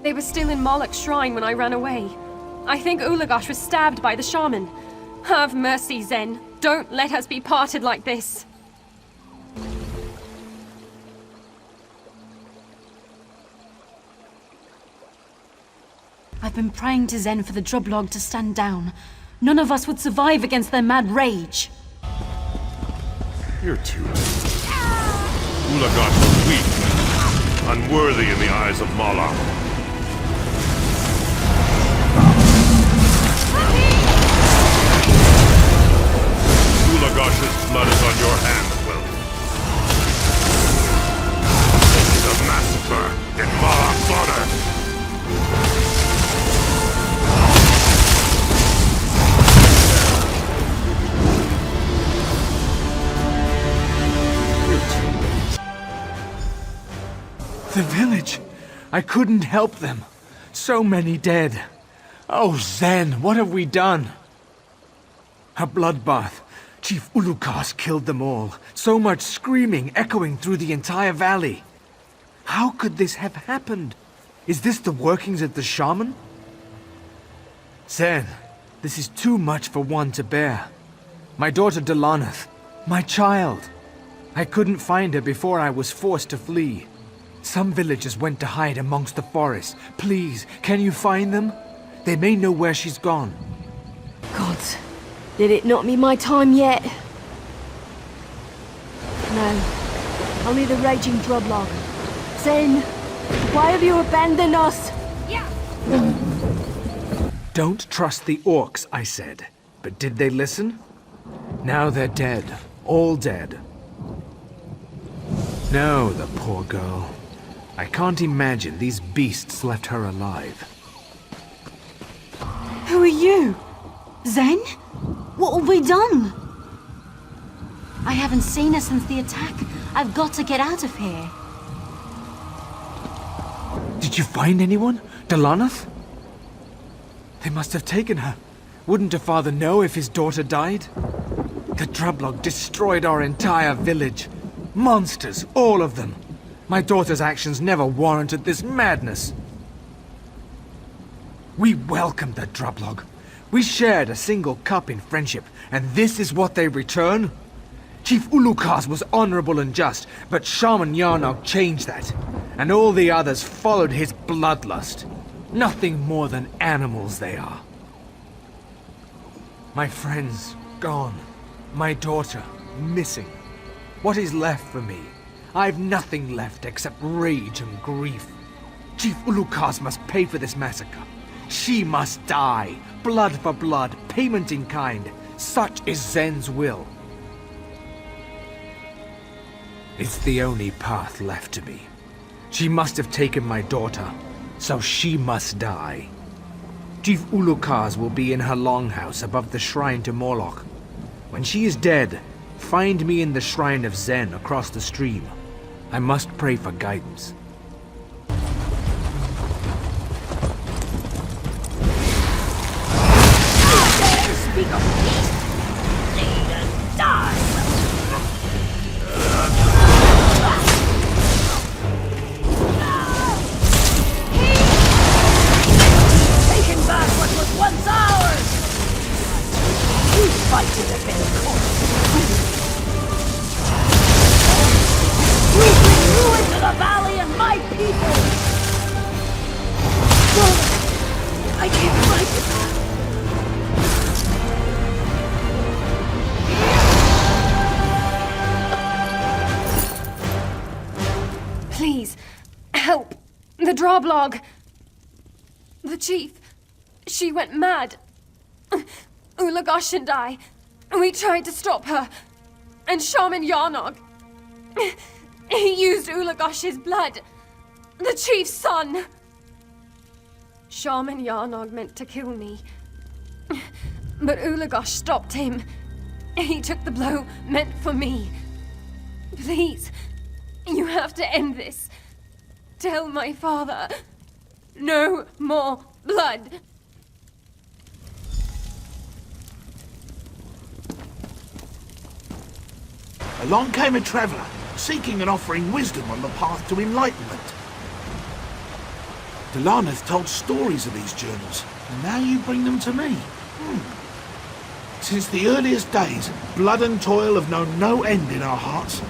They were still in Moloch's shrine when I ran away. I think Ulagosh was stabbed by the shaman. Have mercy, Zen. Don't let us be parted like this. I've been praying to Zen for the Droblog to stand down. None of us would survive against their mad rage. You're too late. Ulagosh is weak, unworthy in the eyes of Moloch. Ulagosh's blood is on your hands, Wilton. This is a massacre in Moloch's honor. The village! I couldn't help them. So many dead. Oh, Zen, what have we done? A bloodbath. Chief Ulukaz killed them all. So much screaming echoing through the entire valley. How could this have happened? Is this the workings of the shaman? Zen, this is too much for one to bear. My daughter Delanath, my child. I couldn't find her before I was forced to flee. Some villagers went to hide amongst the forest. Please, can you find them? They may know where she's gone. Gods, did it not be my time yet? No, only the raging Droblog. Zen, why have you abandoned us? Don't trust the orcs, I said. But did they listen? Now they're dead. All dead. No, the poor girl. I can't imagine these beasts left her alive. Who are you? Zen? What have we done? I haven't seen her since the attack. I've got to get out of here. Did you find anyone? Delanath? They must have taken her. Wouldn't her father know if his daughter died? The Droblog destroyed our entire village. Monsters, all of them. My daughter's actions never warranted this madness. We welcomed the Droblog. We shared a single cup in friendship, and this is what they return? Chief Ulukaz was honorable and just, but Shaman Yarnog changed that, and all the others followed his bloodlust. Nothing more than animals they are. My friends, gone. My daughter, missing. What is left for me? I've nothing left except rage and grief. Chief Ulukaz must pay for this massacre. She must die. Blood for blood, payment in kind. Such is Zen's will. It's the only path left to me. She must have taken my daughter. So she must die. Chief Ulukaz will be in her longhouse above the shrine to Moloch. When she is dead, find me in the shrine of Zen across the stream. I must pray for guidance. Speak of peace! Bleed and die! Taking back what was once ours! We fight to defend course. We bring ruin to the valley and my people! No! I can't fight it! Please, help! The Droblog! The chief, she went mad. Ulagosh and I, we tried to stop her. And Shaman Yarnog, he used Ulagosh's blood. The chief's son. Shaman Yarnog meant to kill me. But Ulagosh stopped him. He took the blow meant for me. Please, you have to end this. Tell my father, no more blood. Along came a traveller, seeking and offering wisdom on the path to enlightenment. Delanath told stories of these journals, and now you bring them to me. Since the earliest days, blood and toil have known no end in our hearts.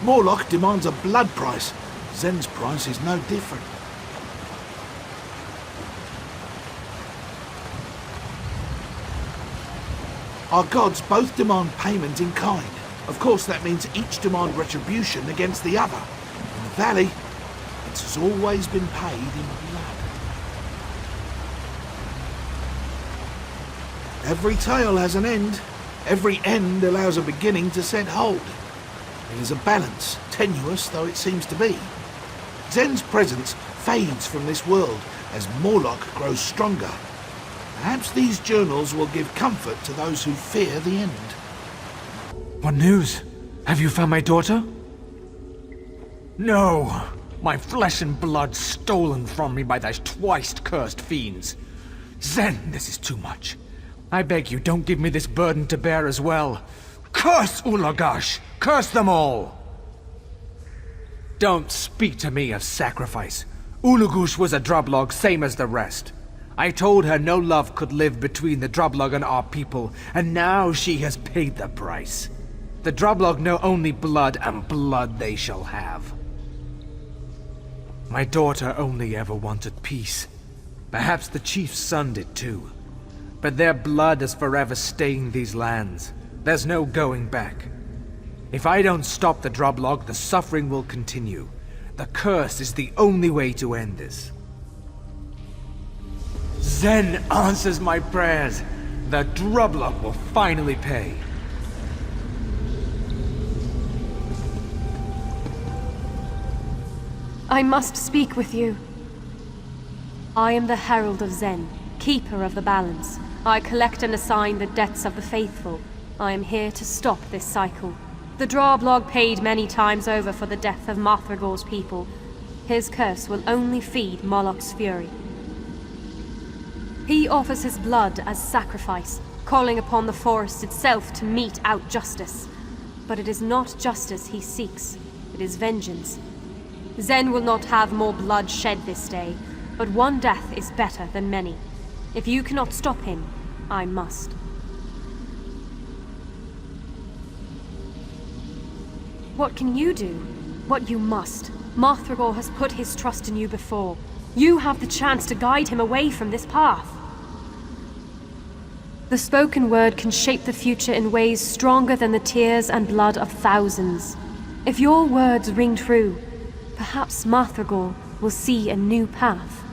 Morlock demands a blood price. Zen's price is no different. Our gods both demand payment in kind. Of course, that means each demand retribution against the other. In the valley, it has always been paid in blood. Every tale has an end. Every end allows a beginning to set hold. It is a balance, tenuous though it seems to be. Zen's presence fades from this world as Morlock grows stronger. Perhaps these journals will give comfort to those who fear the end. What news? Have you found my daughter? No! My flesh and blood stolen from me by those twice-cursed fiends. Zen, this is too much. I beg you, don't give me this burden to bear as well. Curse Ulagash! Curse them all! Don't speak to me of sacrifice. Ulugush was a Droblog, same as the rest. I told her no love could live between the Droblog and our people, and now she has paid the price. The Droblog know only blood, and blood they shall have. My daughter only ever wanted peace. Perhaps the chief's son did too. But their blood has forever stained these lands. There's no going back. If I don't stop the Droblog, the suffering will continue. The curse is the only way to end this. Zen answers my prayers. The Droblog will finally pay. I must speak with you. I am the Herald of Zen, Keeper of the Balance. I collect and assign the debts of the faithful. I am here to stop this cycle. The Droblog paid many times over for the death of Marthragor's people. His curse will only feed Moloch's fury. He offers his blood as sacrifice, calling upon the forest itself to mete out justice. But it is not justice he seeks, it is vengeance. Zen will not have more blood shed this day, but one death is better than many. If you cannot stop him, I must. What can you do? What you must. Marthragor has put his trust in you before. You have the chance to guide him away from this path. The spoken word can shape the future in ways stronger than the tears and blood of thousands. If your words ring true, perhaps Marthragor will see a new path.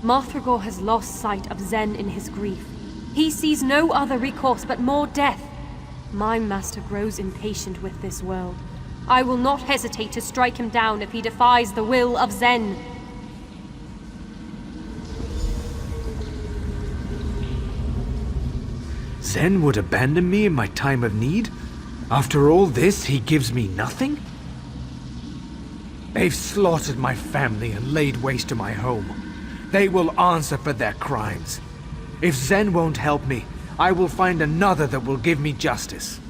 Marthragor has lost sight of Zen in his grief. He sees no other recourse but more death. My master grows impatient with this world. I will not hesitate to strike him down if he defies the will of Zen. Zen would abandon me in my time of need? After all this, he gives me nothing? They've slaughtered my family and laid waste to my home. They will answer for their crimes. If Zen won't help me, I will find another that will give me justice.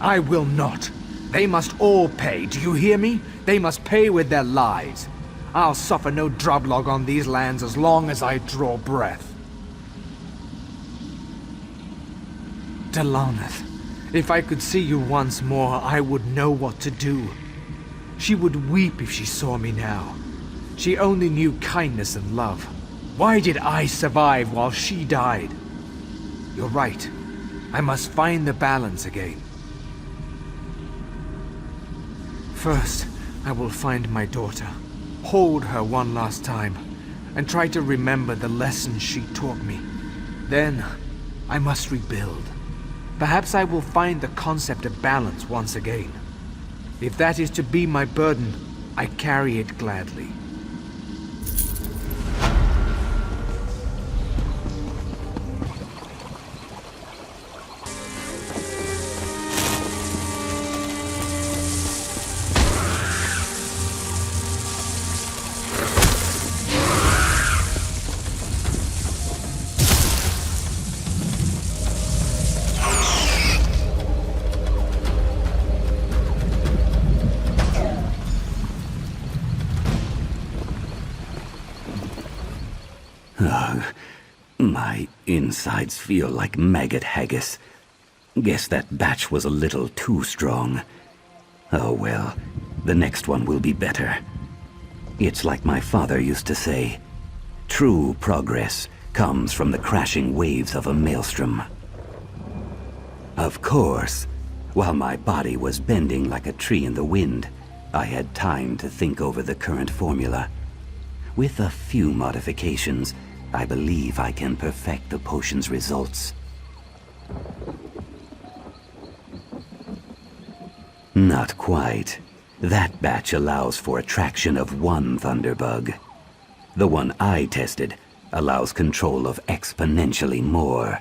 I will not. They must all pay, do you hear me? They must pay with their lives. I'll suffer no droblog on these lands as long as I draw breath. Delaneth, if I could see you once more, I would know what to do. She would weep if she saw me now. She only knew kindness and love. Why did I survive while she died? You're right. I must find the balance again. First, I will find my daughter, hold her one last time, and try to remember the lessons she taught me. Then, I must rebuild. Perhaps I will find the concept of balance once again. If that is to be my burden, I carry it gladly. My insides feel like maggot haggis. Guess that batch was a little too strong. Oh well, the next one will be better. It's like my father used to say, true progress comes from the crashing waves of a maelstrom. Of course, while my body was bending like a tree in the wind, I had time to think over the current formula. With a few modifications, I believe I can perfect the potion's results. Not quite. That batch allows for attraction of one thunderbug. The one I tested allows control of exponentially more.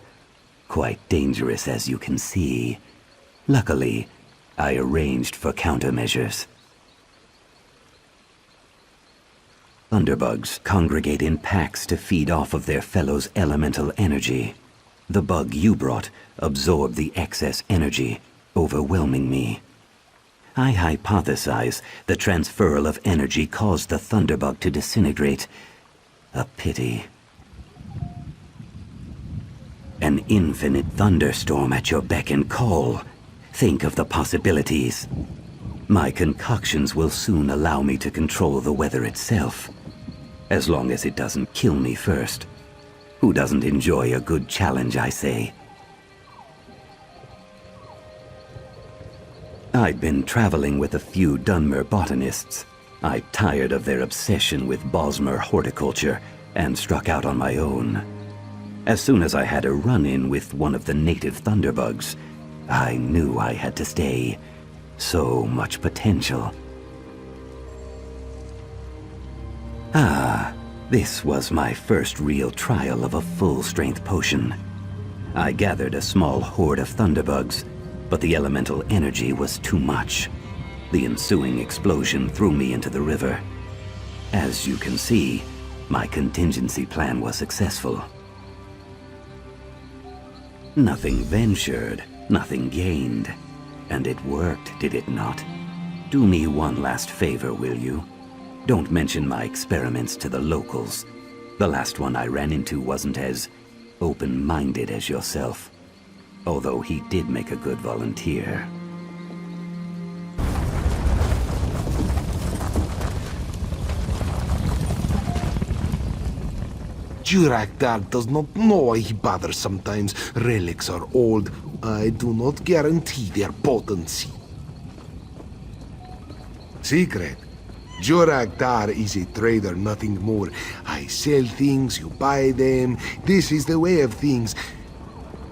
Quite dangerous, as you can see. Luckily, I arranged for countermeasures. Thunderbugs congregate in packs to feed off of their fellows' elemental energy. The bug you brought absorbed the excess energy, overwhelming me. I hypothesize the transferal of energy caused the thunderbug to disintegrate. A pity. An infinite thunderstorm at your beck and call. Think of the possibilities. My concoctions will soon allow me to control the weather itself. As long as it doesn't kill me first. Who doesn't enjoy a good challenge, I say? I'd been traveling with a few Dunmer botanists. I tired of their obsession with Bosmer horticulture and struck out on my own. As soon as I had a run-in with one of the native thunderbugs, I knew I had to stay. So much potential. Ah, this was my first real trial of a full-strength potion. I gathered a small horde of thunderbugs, but the elemental energy was too much. The ensuing explosion threw me into the river. As you can see, my contingency plan was successful. Nothing ventured, nothing gained. And it worked, did it not? Do me one last favor, will you? Don't mention my experiments to the locals. The last one I ran into wasn't as open-minded as yourself. Although he did make a good volunteer. Jurakdar does not know why he bothers sometimes. Relics are old. I do not guarantee their potency. Secret. Jurakdar is a trader, nothing more. I sell things, you buy them. This is the way of things.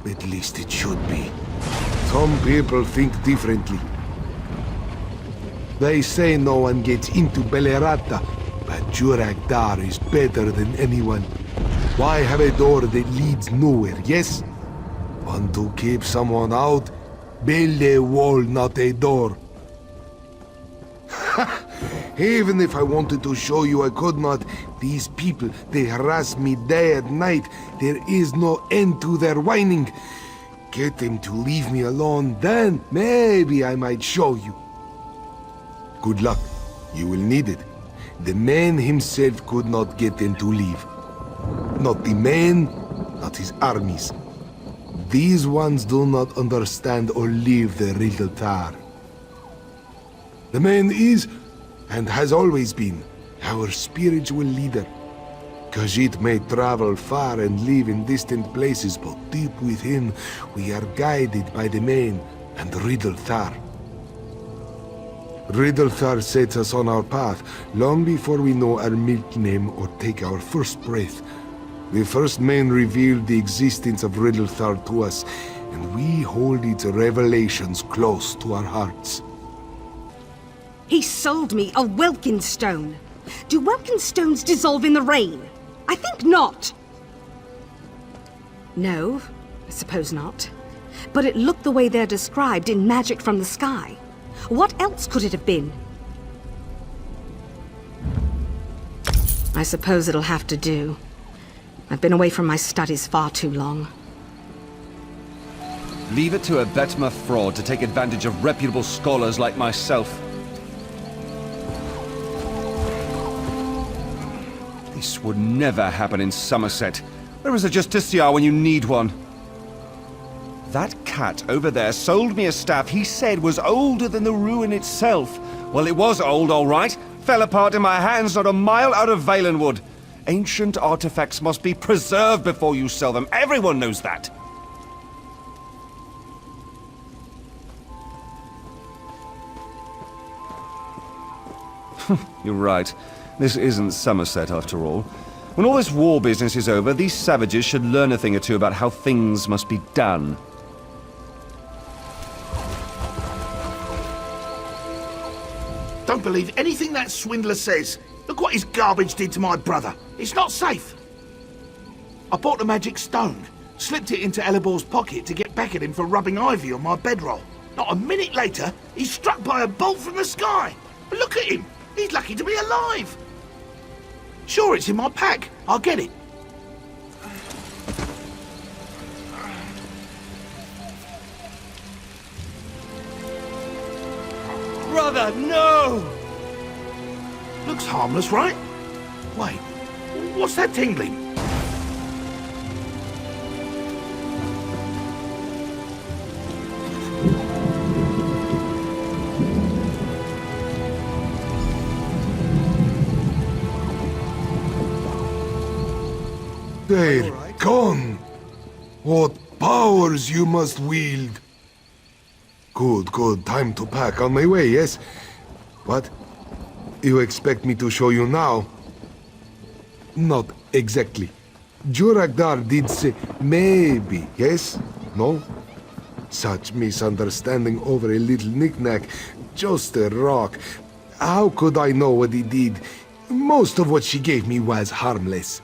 At least it should be. Some people think differently. They say no one gets into Belerata, but Jurak Dar is better than anyone. Why have a door that leads nowhere, yes? Want to keep someone out? Build a wall, not a door. Even if I wanted to show you, I could not. These people, they harass me day and night. There is no end to their whining. Get them to leave me alone, then maybe I might show you. Good luck. You will need it. The man himself could not get them to leave. Not the man, not his armies. These ones do not understand or live the Riddle Tar. The man is, and has always been, our spiritual leader. Khajiit may travel far and live in distant places, but deep within, we are guided by the man and Riddle Tar. Riddle Tar sets us on our path, long before we know our milk name or take our first breath. The first man revealed the existence of Riddle Tar to us, and we hold its revelations close to our hearts. He sold me a Welkin stone. Do Welkin stones dissolve in the rain? I think not. No, I suppose not. But it looked the way they're described in Magic from the Sky. What else could it have been? I suppose it'll have to do. I've been away from my studies far too long. Leave it to a Betma fraud to take advantage of reputable scholars like myself. This would never happen in Somerset. Where is a Justiciar when you need one? That cat over there sold me a staff he said was older than the ruin itself. Well, it was old, all right. Fell apart in my hands not a mile out of Valenwood. Ancient artifacts must be preserved before you sell them. Everyone knows that. You're right. This isn't Somerset, after all. When all this war business is over, these savages should learn a thing or two about how things must be done. Don't believe anything that swindler says. Look what his garbage did to my brother. It's not safe. I bought the magic stone, slipped it into Elibor's pocket to get back at him for rubbing ivy on my bedroll. Not a minute later, he's struck by a bolt from the sky. Look at him. He's lucky to be alive. Sure, it's in my pack. I'll get it. Brother, no! Looks harmless, right? Wait, what's that tingling? They're gone. What powers you must wield. Good, good. Time to pack. On my way, yes? What? You expect me to show you now? Not exactly. Jurakdar did say maybe, yes? No? Such misunderstanding over a little knick-knack. Just a rock. How could I know what he did? Most of what she gave me was harmless.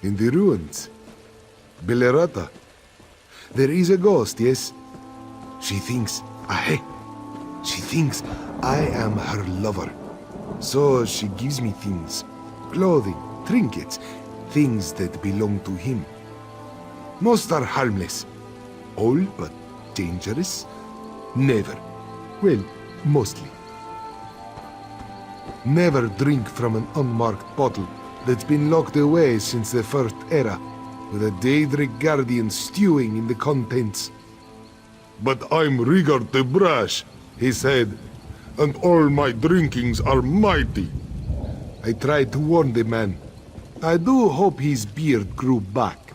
In the ruins. Belerata. There is a ghost, yes? She thinks she thinks I am her lover. So she gives me things. Clothing, trinkets, things that belong to him. Most are harmless. All but dangerous? Never. Well, mostly. Never drink from an unmarked bottle that's been locked away since the First Era, with a Daedric Guardian stewing in the contents. But I'm Rigard the Brash, he said, and all my drinkings are mighty. I tried to warn the man. I do hope his beard grew back.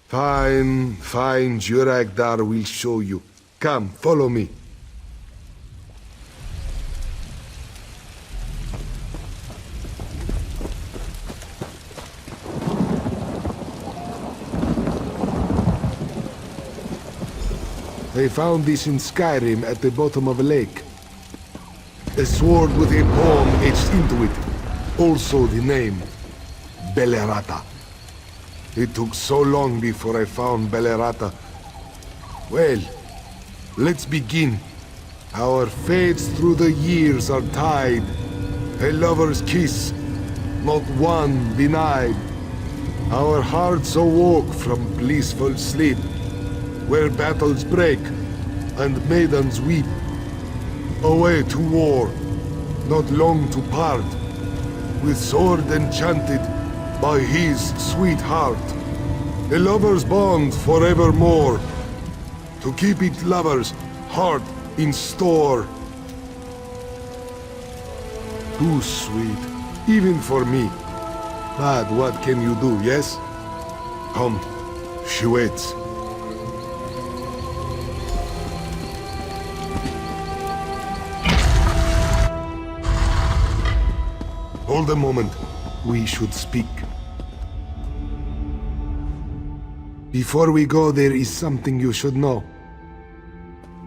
Fine, fine, Jurakdar will show you. Come, follow me. I found this in Skyrim at the bottom of a lake. A sword with a poem etched into it. Also the name, Belerata. It took so long before I found Belerata. Well, let's begin. Our fates through the years are tied. A lover's kiss, not one denied. Our hearts awoke from blissful sleep, where battles break and maidens weep. Away to war, not long to part, with sword enchanted by his sweetheart. A lover's bond forevermore, to keep it lover's heart in store. Too sweet, even for me. But what can you do, yes? Come, she waits. Hold a moment. We should speak. Before we go, there is something you should know.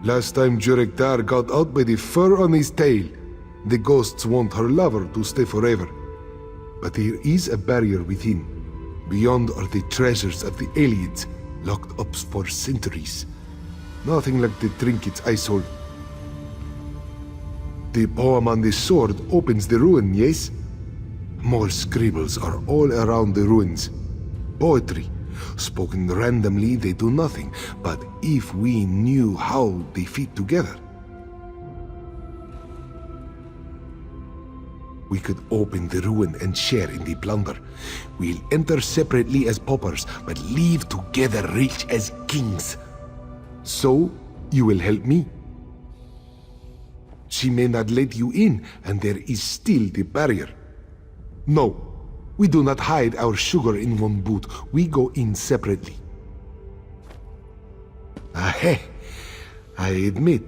Last time Jurekdar got out by the fur on his tail, the ghosts want her lover to stay forever. But there is a barrier within. Beyond are the treasures of the Aliens, locked up for centuries. Nothing like the trinkets I sold. The poem on the sword opens the ruin, yes? More scribbles are all around the ruins. Poetry. Spoken randomly, they do nothing. But if we knew how they fit together, we could open the ruin and share in the plunder. We'll enter separately as paupers, but leave together rich as kings. So, you will help me. She may not let you in, and there is still the barrier. No, we do not hide our sugar in one boot. We go in separately. I admit,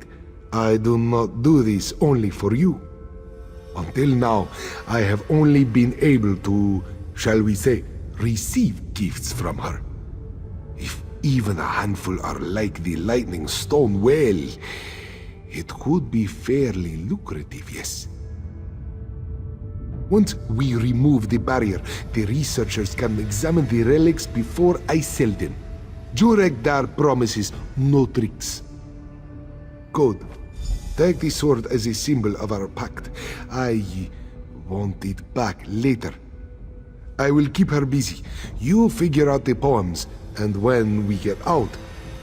I do not do this only for you. Until now, I have only been able to, shall we say, receive gifts from her. If even a handful are like the lightning stone, well, it could be fairly lucrative, yes. Once we remove the barrier, the researchers can examine the relics before I sell them. Jurekdar promises no tricks. Good. Take the sword as a symbol of our pact. I want it back later. I will keep her busy. You figure out the poems, and when we get out,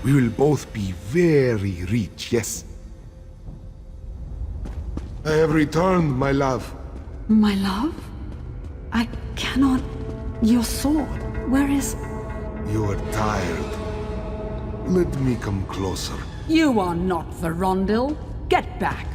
we will both be very rich, yes? I have returned, my love. My love? I cannot... Your sword, where is... You are tired. Let me come closer. You are not Verondil. Get back.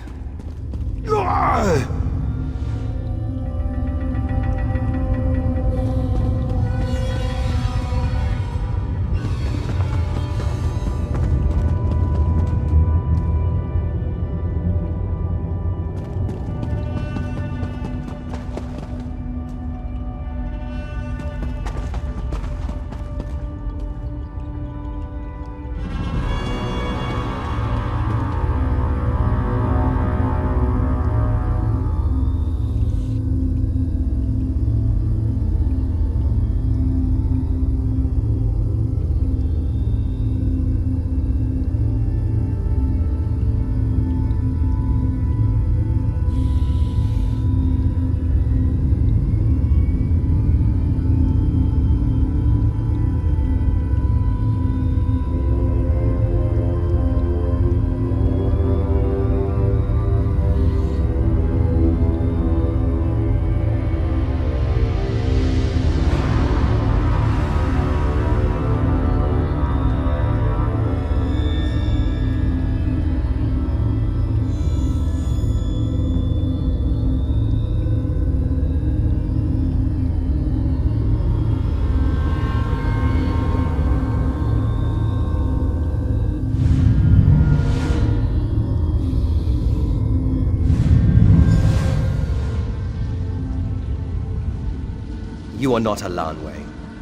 You are not a Lanway,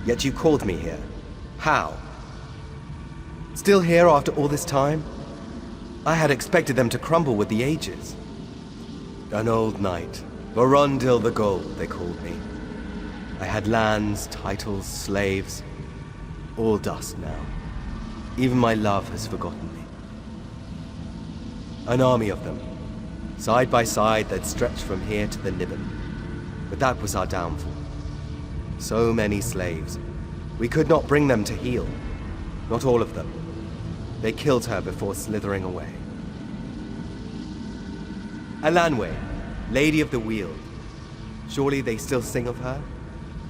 yet you called me here. How? Still here after all this time? I had expected them to crumble with the ages. An old knight. Vorondil the Gold, they called me. I had lands, titles, slaves. All dust now. Even my love has forgotten me. An army of them. Side by side, they'd stretch from here to the Niven. But that was our downfall. So many slaves. We could not bring them to heel. Not all of them. They killed her before slithering away. Alanwe, Lady of the Weald. Surely they still sing of her?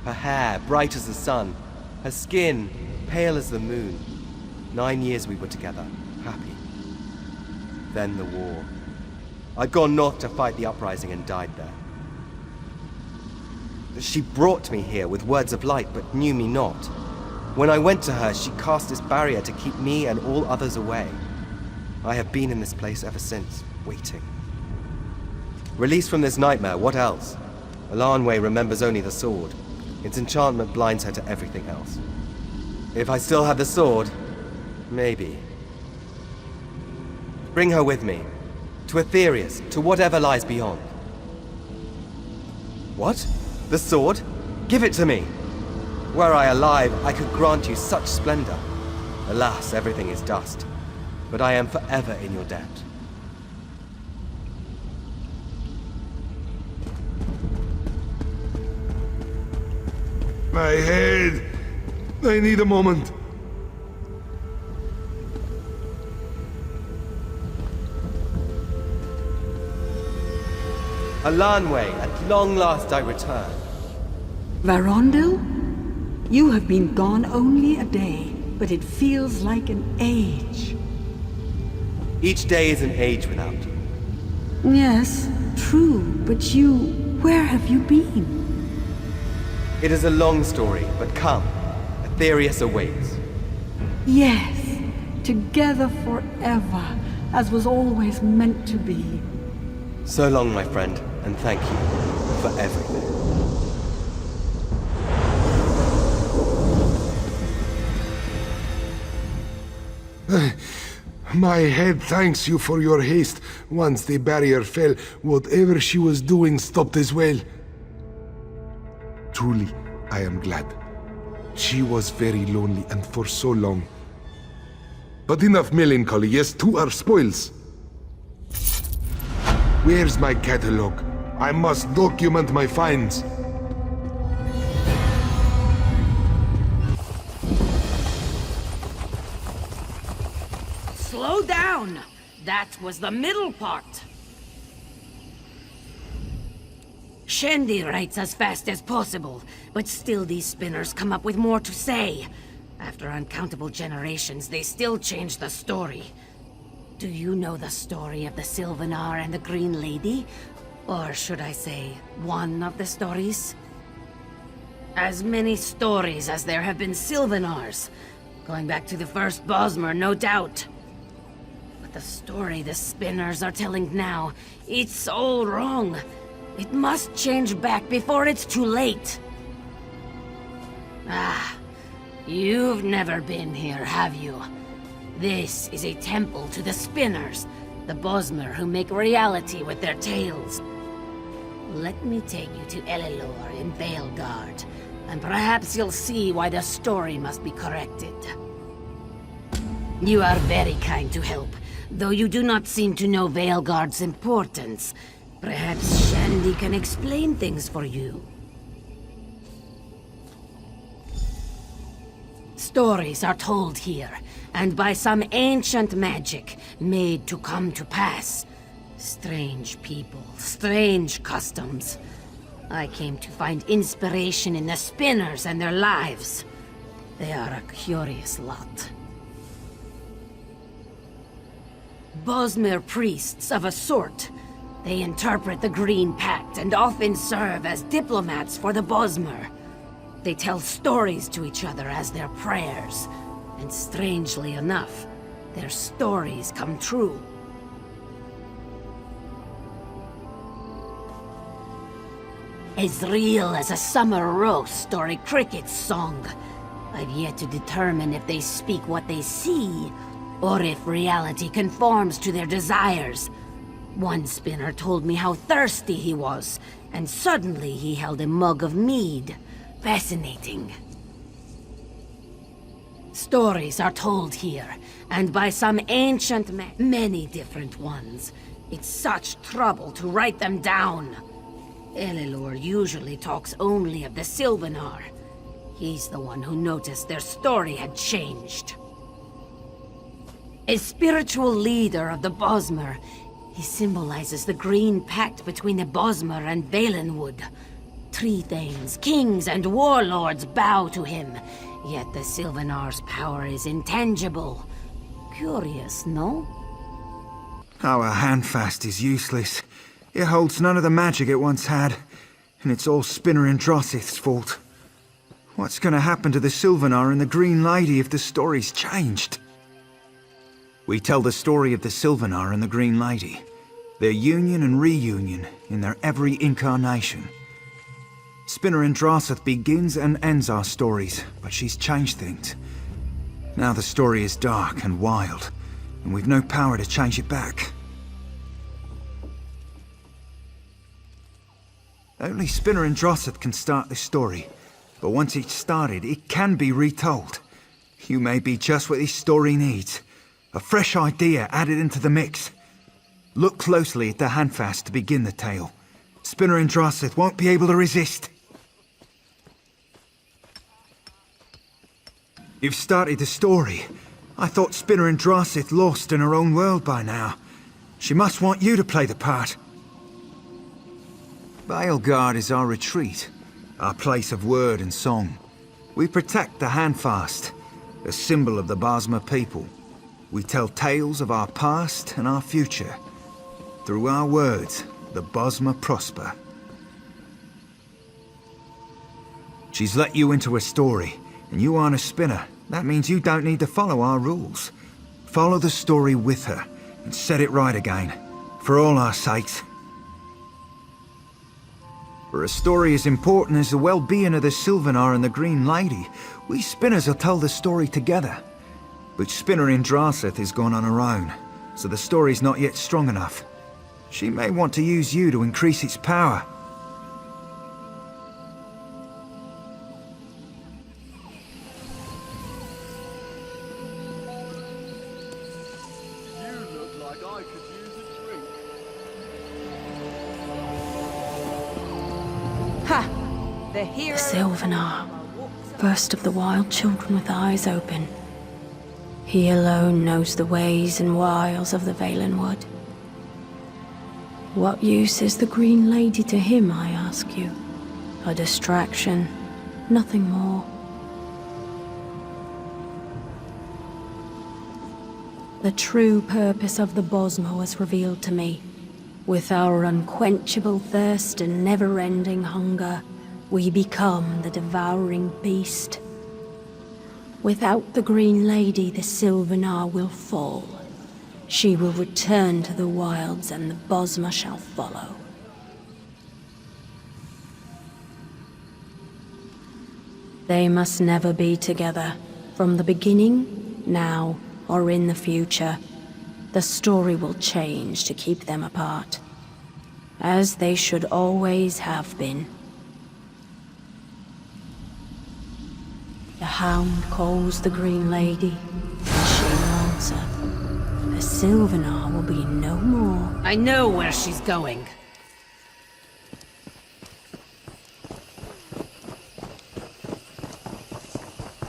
Her hair, bright as the sun. Her skin, pale as the moon. 9 years we were together, happy. Then the war. I'd gone north to fight the uprising and died there. She brought me here with words of light, but knew me not. When I went to her, she cast this barrier to keep me and all others away. I have been in this place ever since, waiting. Released from this nightmare, what else? Alanwe remembers only the sword. Its enchantment blinds her to everything else. If I still had the sword, maybe. Bring her with me. To Aetherius, to whatever lies beyond. What? The sword? Give it to me! Were I alive, I could grant you such splendor. Alas, everything is dust. But I am forever in your debt. My head! I need a moment. Alanwe, at long last I return. Vorondil? You have been gone only a day, but it feels like an age. Each day is an age without you. Yes, true, but where have you been? It is a long story, but come. Aetherius awaits. Yes, together forever, as was always meant to be. So long, my friend, and thank you for everything. My head thanks you for your haste. Once the barrier fell, whatever she was doing stopped as well. Truly, I am glad. She was very lonely, and for so long. But enough melancholy, yes, to our spoils. Where's my catalogue? I must document my finds. Slow down! That was the middle part. Shendi writes as fast as possible, but still these spinners come up with more to say. After uncountable generations, they still change the story. Do you know the story of the Sylvanar and the Green Lady? Or should I say, one of the stories? As many stories as there have been Sylvanars. Going back to the first Bosmer, no doubt. But the story the spinners are telling now, it's all wrong. It must change back before it's too late. Ah, you've never been here, have you? This is a temple to the spinners, the Bosmer who make reality with their tales. Let me take you to Elilor in Veilguard, and perhaps you'll see why the story must be corrected. You are very kind to help, though you do not seem to know Veilguard's importance. Perhaps Shandy can explain things for you. Stories are told here, and by some ancient magic made to come to pass. Strange people, strange customs. I came to find inspiration in the spinners and their lives. They are a curious lot. Bosmer priests of a sort. They interpret the Green Pact and often serve as diplomats for the Bosmer. They tell stories to each other as their prayers, and strangely enough, their stories come true. As real as a summer roast or a cricket's song. I've yet to determine if they speak what they see, or if reality conforms to their desires. One spinner told me how thirsty he was, and suddenly he held a mug of mead. Fascinating. Stories are told here, and by some ancient many different ones. It's such trouble to write them down. Elilor usually talks only of the Sylvanar. He's the one who noticed their story had changed. A spiritual leader of the Bosmer, he symbolizes the green pact between the Bosmer and Valenwood. Tree Thanes, kings, and warlords bow to him, yet the Sylvanar's power is intangible. Curious, no? Our handfast is useless. It holds none of the magic it once had, and it's all Spinner and Drossith's fault. What's gonna happen to the Sylvanar and the Green Lady if the story's changed? We tell the story of the Sylvanar and the Green Lady, their union and reunion in their every incarnation. Spinner and Drossith begins and ends our stories, but she's changed things. Now the story is dark and wild, and we've no power to change it back. Only Spinner and Drossith can start this story, but once it's started, it can be retold. You may be just what this story needs. A fresh idea added into the mix. Look closely at the handfast to begin the tale. Spinner and Drossith won't be able to resist. You've started the story. I thought Spinner and Drossith lost in her own world by now. She must want you to play the part. Baelgard is our retreat, our place of word and song. We protect the handfast, a symbol of the Bosmer people. We tell tales of our past and our future. Through our words, the Bosmer prosper. She's let you into her story, and you aren't a spinner. That means you don't need to follow our rules. Follow the story with her, and set it right again. For all our sakes. For a story as important as the well-being of the Sylvanar and the Green Lady, we spinners will tell the story together. But Spinner in Drossith has gone on her own, so the story's not yet strong enough. She may want to use you to increase its power. The hero. Sylvanar, first of the wild children with eyes open. He alone knows the ways and wiles of the Valenwood. What use is the Green Lady to him, I ask you? A distraction, nothing more. The true purpose of the Bosmer was revealed to me. With our unquenchable thirst and never-ending hunger, we become the devouring beast. Without the Green Lady, the Sylvanar will fall. She will return to the wilds, and the Bosmer shall follow. They must never be together. From the beginning, now, or in the future. The story will change to keep them apart. As they should always have been. The Hound calls the Green Lady, and she will answer. The Sylvanar will be no more. I know where she's going.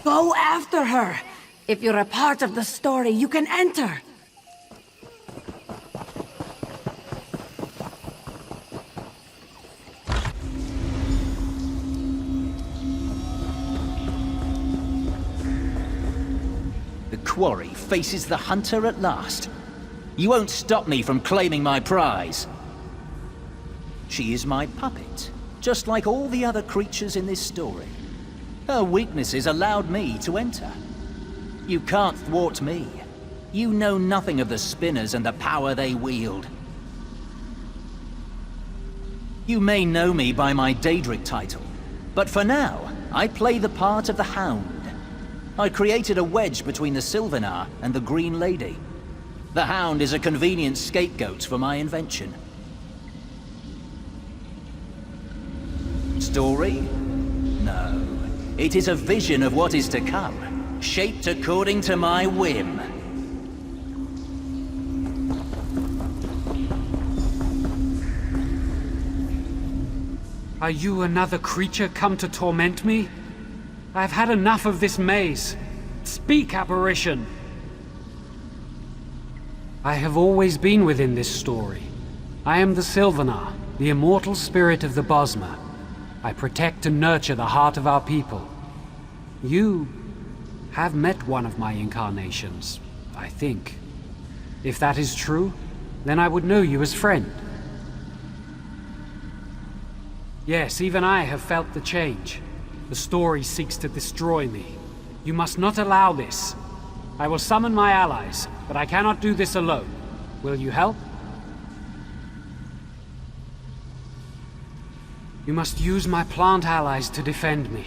Go after her! If you're a part of the story, you can enter! Quarry faces the hunter at last. You won't stop me from claiming my prize. She is my puppet, just like all the other creatures in this story. Her weaknesses allowed me to enter. You can't thwart me. You know nothing of the spinners and the power they wield. You may know me by my Daedric title, but for now, I play the part of the Hound. I created a wedge between the Sylvanar and the Green Lady. The Hound is a convenient scapegoat for my invention. Story? No. It is a vision of what is to come, shaped according to my whim. Are you another creature come to torment me? I've had enough of this maze. Speak, apparition! I have always been within this story. I am the Sylvanar, the immortal spirit of the Bosmer. I protect and nurture the heart of our people. You have met one of my incarnations, I think. If that is true, then I would know you as friend. Yes, even I have felt the change. The story seeks to destroy me. You must not allow this. I will summon my allies, but I cannot do this alone. Will you help? You must use my plant allies to defend me.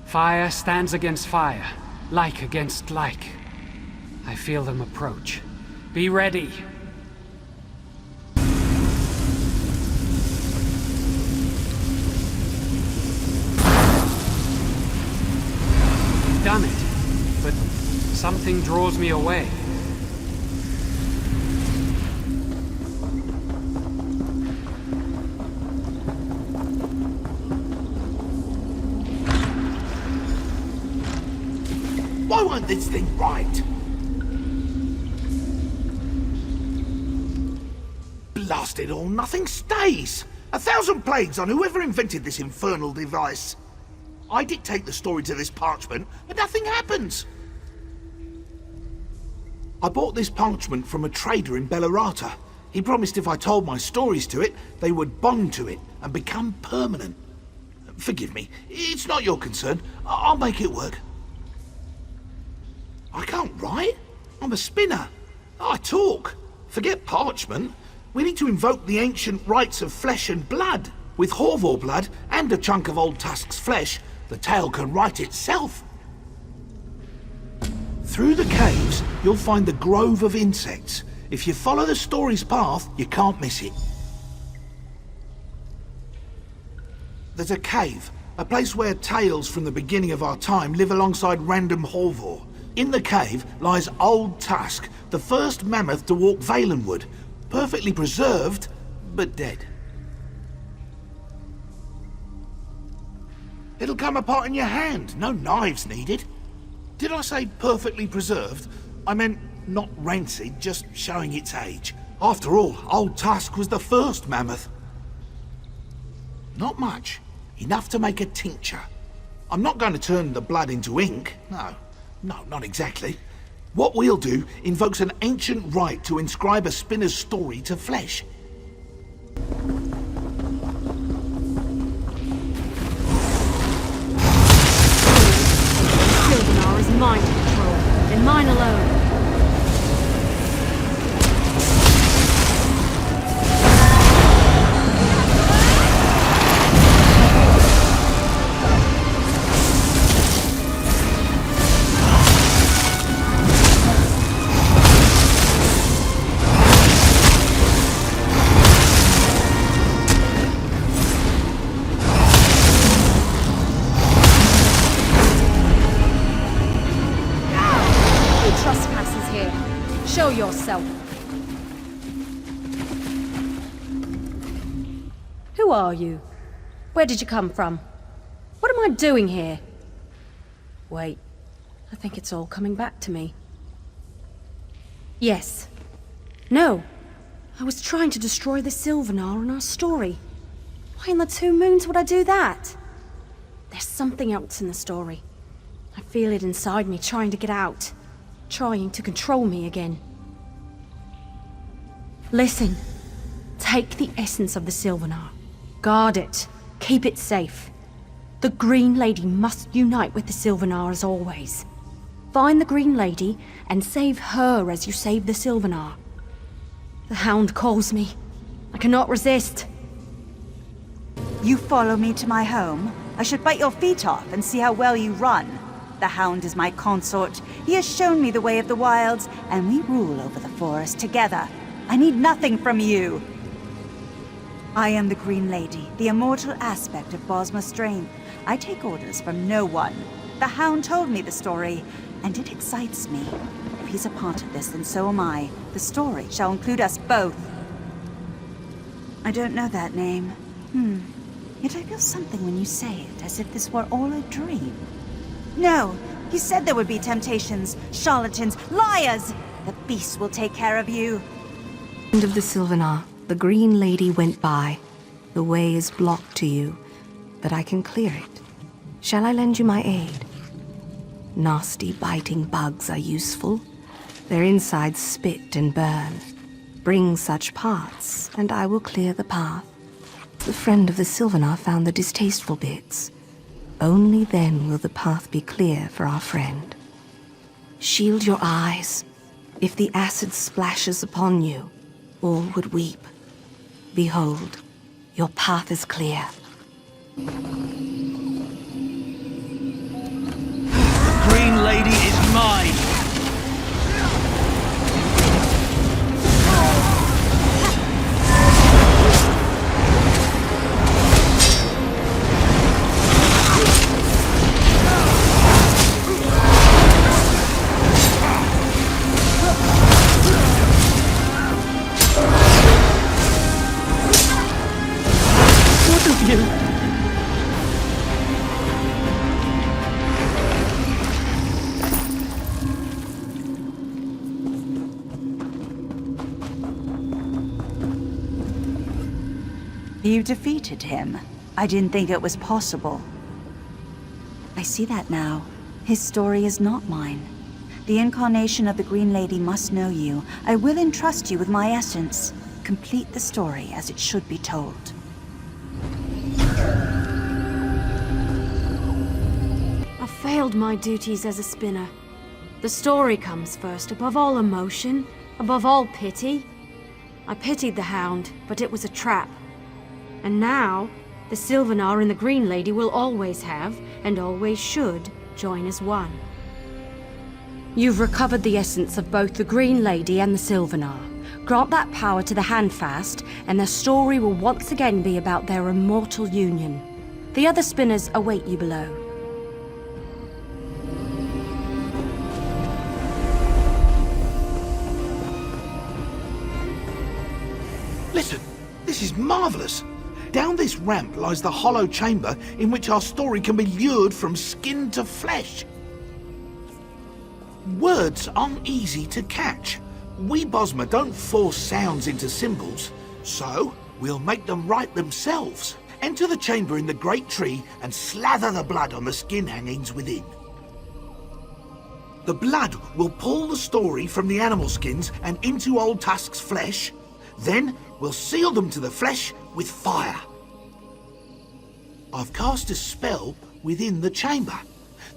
Fire stands against fire, like against like. I feel them approach. Be ready. Done it, but something draws me away. Why won't this thing right? Blast it all, nothing stays! 1,000 plagues on whoever invented this infernal device. I dictate the story to this parchment, but nothing happens. I bought this parchment from a trader in Bellerata. He promised if I told my stories to it, they would bond to it and become permanent. Forgive me, it's not your concern. I'll make it work. I can't write. I'm a spinner. I talk. Forget parchment. We need to invoke the ancient rites of flesh and blood. With Horvor blood and a chunk of Old Tusk's flesh, the tale can write itself. Through the caves, you'll find the grove of insects. If you follow the story's path, you can't miss it. There's a cave, a place where tales from the beginning of our time live alongside random Horvor. In the cave lies Old Tusk, the first mammoth to walk Valenwood, perfectly preserved, but dead. It'll come apart in your hand, no knives needed. Did I say perfectly preserved? I meant not rancid, just showing its age. After all, Old Tusk was the first mammoth. Not much, enough to make a tincture. I'm not going to turn the blood into ink, no, not exactly. What we'll do invokes an ancient rite to inscribe a spinner's story to flesh. Sylvanar is mine to control, and mine alone. Show yourself. Who are you? Where did you come from? What am I doing here? Wait, I think it's all coming back to me. Yes. No. I was trying to destroy the Sylvanar in our story. Why in the two moons would I do that? There's something else in the story. I feel it inside me trying to get out. Trying to control me again. Listen. Take the essence of the Sylvanar. Guard it. Keep it safe. The Green Lady must unite with the Sylvanar as always. Find the Green Lady and save her as you save the Sylvanar. The Hound calls me. I cannot resist. You follow me to my home? I should bite your feet off and see how well you run. the Hound is my consort. He has shown me the way of the wilds, and we rule over the forest together. I need nothing from you. I am the Green Lady, the immortal aspect of Bosma Strain. I take orders from no one. The Hound told me the story, and it excites me. If he's a part of this, then so am I. The story shall include us both. I don't know that name. Yet I feel something when you say it, as if this were all a dream. No, you said there would be temptations, charlatans, liars! The beast will take care of you. End of the Sylvanar, the Green Lady went by. The way is blocked to you, but I can clear it. Shall I lend you my aid? Nasty, biting bugs are useful. Their insides spit and burn. Bring such parts, and I will clear the path. The friend of the Sylvanar found the distasteful bits. Only then will the path be clear for our friend. Shield your eyes. If the acid splashes upon you, all would weep. Behold, your path is clear. Green Lady is mine! You defeated him. I didn't think it was possible. I see that now. His story is not mine. The incarnation of the Green Lady must know you. I will entrust you with my essence. Complete the story as it should be told. I failed my duties as a spinner. The story comes first, above all emotion, above all pity. I pitied the Hound, but it was a trap. And now, the Sylvanar and the Green Lady will always have, and always should, join as one. You've recovered the essence of both the Green Lady and the Sylvanar. Grant that power to the Handfast, and their story will once again be about their immortal union. The other spinners await you below. Listen, this is marvelous. Down this ramp lies the hollow chamber in which our story can be lured from skin to flesh. Words aren't easy to catch. We Bosma don't force sounds into symbols, so we'll make them write themselves. Enter the chamber in the great tree and slather the blood on the skin hangings within. The blood will pull the story from the animal skins and into Old Tusk's flesh. Then we'll seal them to the flesh with fire. I've cast a spell within the chamber.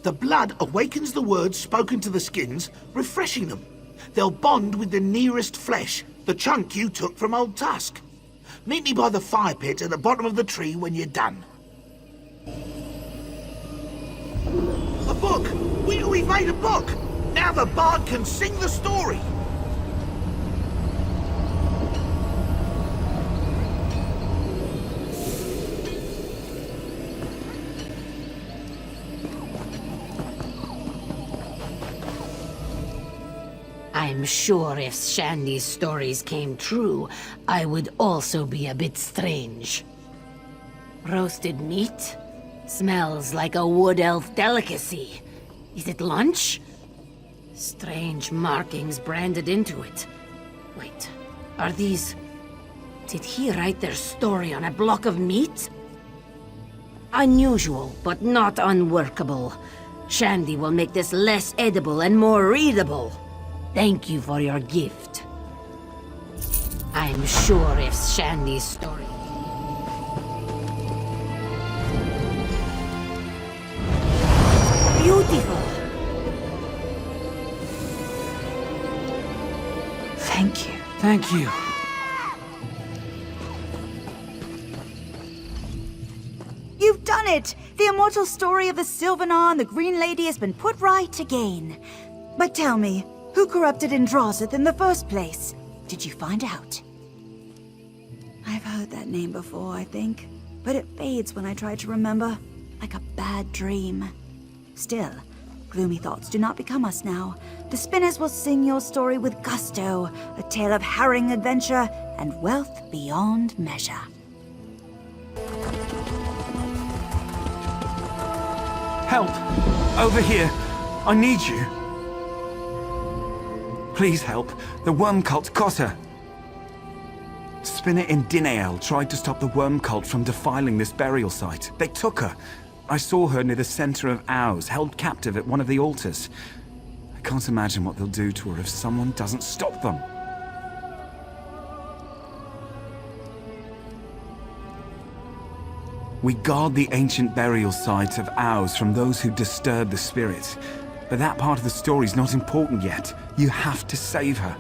The blood awakens the words spoken to the skins, refreshing them. They'll bond with the nearest flesh, the chunk you took from Old Tusk. Meet me by the fire pit at the bottom of the tree when you're done. A book! We've made a book! Now the bard can sing the story! I'm sure if Shandy's stories came true, I would also be a bit strange. Roasted meat? Smells like a wood elf delicacy. Is it lunch? Strange markings branded into it. Wait, are these... Did he write their story on a block of meat? Unusual, but not unworkable. Shandy will make this less edible and more readable. Thank you for your gift. I'm sure if Shandy's story... Beautiful! Thank you. Thank you. You've done it! The immortal story of the Sylvanar and the Green Lady has been put right again. But tell me, who corrupted Androzith in the first place? Did you find out? I've heard that name before, I think. But it fades when I try to remember, like a bad dream. Still, gloomy thoughts do not become us now. The spinners will sing your story with gusto, a tale of harrowing adventure and wealth beyond measure. Help! Over here! I need you! Please help. The worm cult got her. Spinner and Dinael tried to stop the worm cult from defiling this burial site. They took her. I saw her near the center of Ours, held captive at one of the altars. I can't imagine what they'll do to her if someone doesn't stop them. We guard the ancient burial site of Ours from those who disturb the spirits. But that part of the story's not important yet. You have to save her.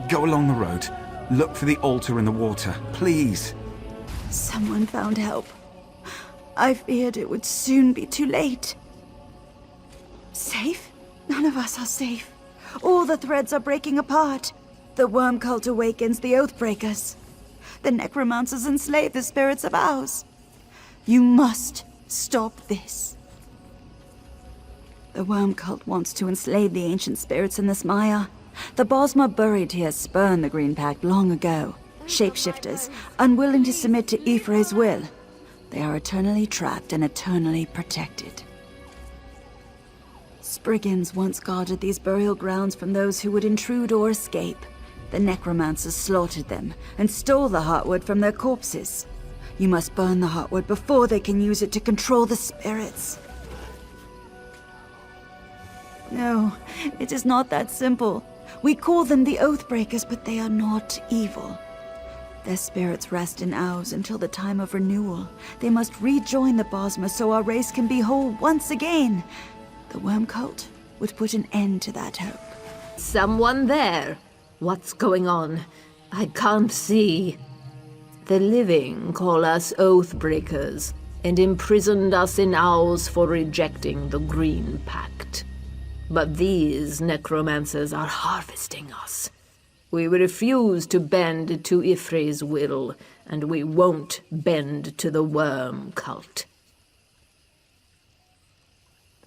Go along the road. Look for the altar in the water, please. Someone found help. I feared it would soon be too late. Safe? None of us are safe. All the threads are breaking apart. The worm cult awakens the Oathbreakers. The necromancers enslave the spirits of Ours. You must stop this. The worm cult wants to enslave the ancient spirits in this mire. The Bosma buried here spurned the Green Pact long ago. Shapeshifters, unwilling to submit to Ifre's will. They are eternally trapped and eternally protected. Spriggans once guarded these burial grounds from those who would intrude or escape. The necromancers slaughtered them and stole the heartwood from their corpses. You must burn the heartwood before they can use it to control the spirits. No, it is not that simple. We call them the Oathbreakers, but they are not evil. Their spirits rest in Ours until the time of renewal. They must rejoin the Bosma so our race can be whole once again. The worm cult would put an end to that hope. Someone there? What's going on? I can't see. The living call us Oathbreakers, and imprisoned us in Ours for rejecting the Green Pact. But these necromancers are harvesting us. We refuse to bend to Ifre's will, and we won't bend to the worm cult.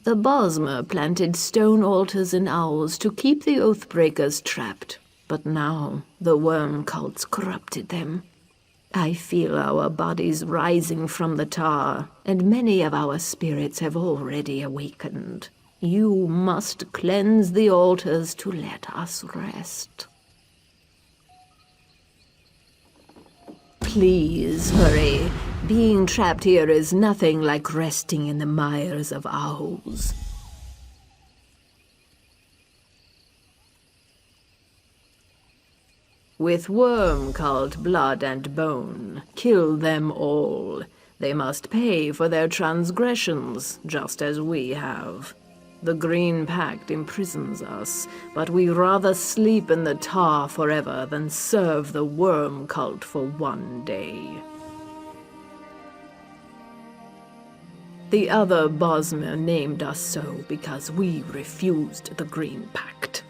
The Bosma planted stone altars in Ours to keep the Oathbreakers trapped, but now the worm cult's corrupted them. I feel our bodies rising from the tar, and many of our spirits have already awakened. You must cleanse the altars to let us rest. Please hurry. Being trapped here is nothing like resting in the mires of Owls. With worm cult blood and bone, kill them all. They must pay for their transgressions, just as we have. The Green Pact imprisons us, but we rather sleep in the tar forever than serve the worm cult for one day. The other Bosma named us so because we refused the Green Pact.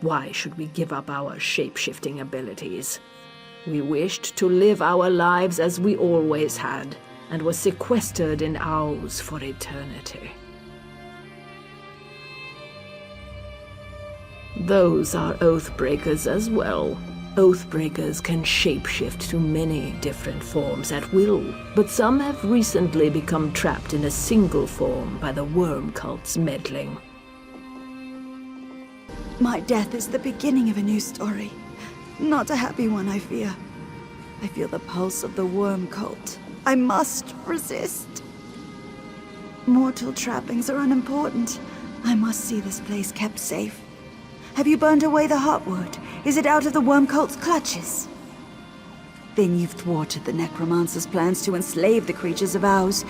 Why should we give up our shape-shifting abilities? We wished to live our lives as we always had, and were sequestered in Ours for eternity. Those are Oathbreakers as well. Oathbreakers can shapeshift to many different forms at will, but some have recently become trapped in a single form by the worm cult's meddling. My death is the beginning of a new story. Not a happy one, I fear. I feel the pulse of the worm cult. I must resist. Mortal trappings are unimportant. I must see this place kept safe. Have you burned away the heartwood? Is it out of the worm cult's clutches? Then you've thwarted the necromancer's plans to enslave the creatures of Ours.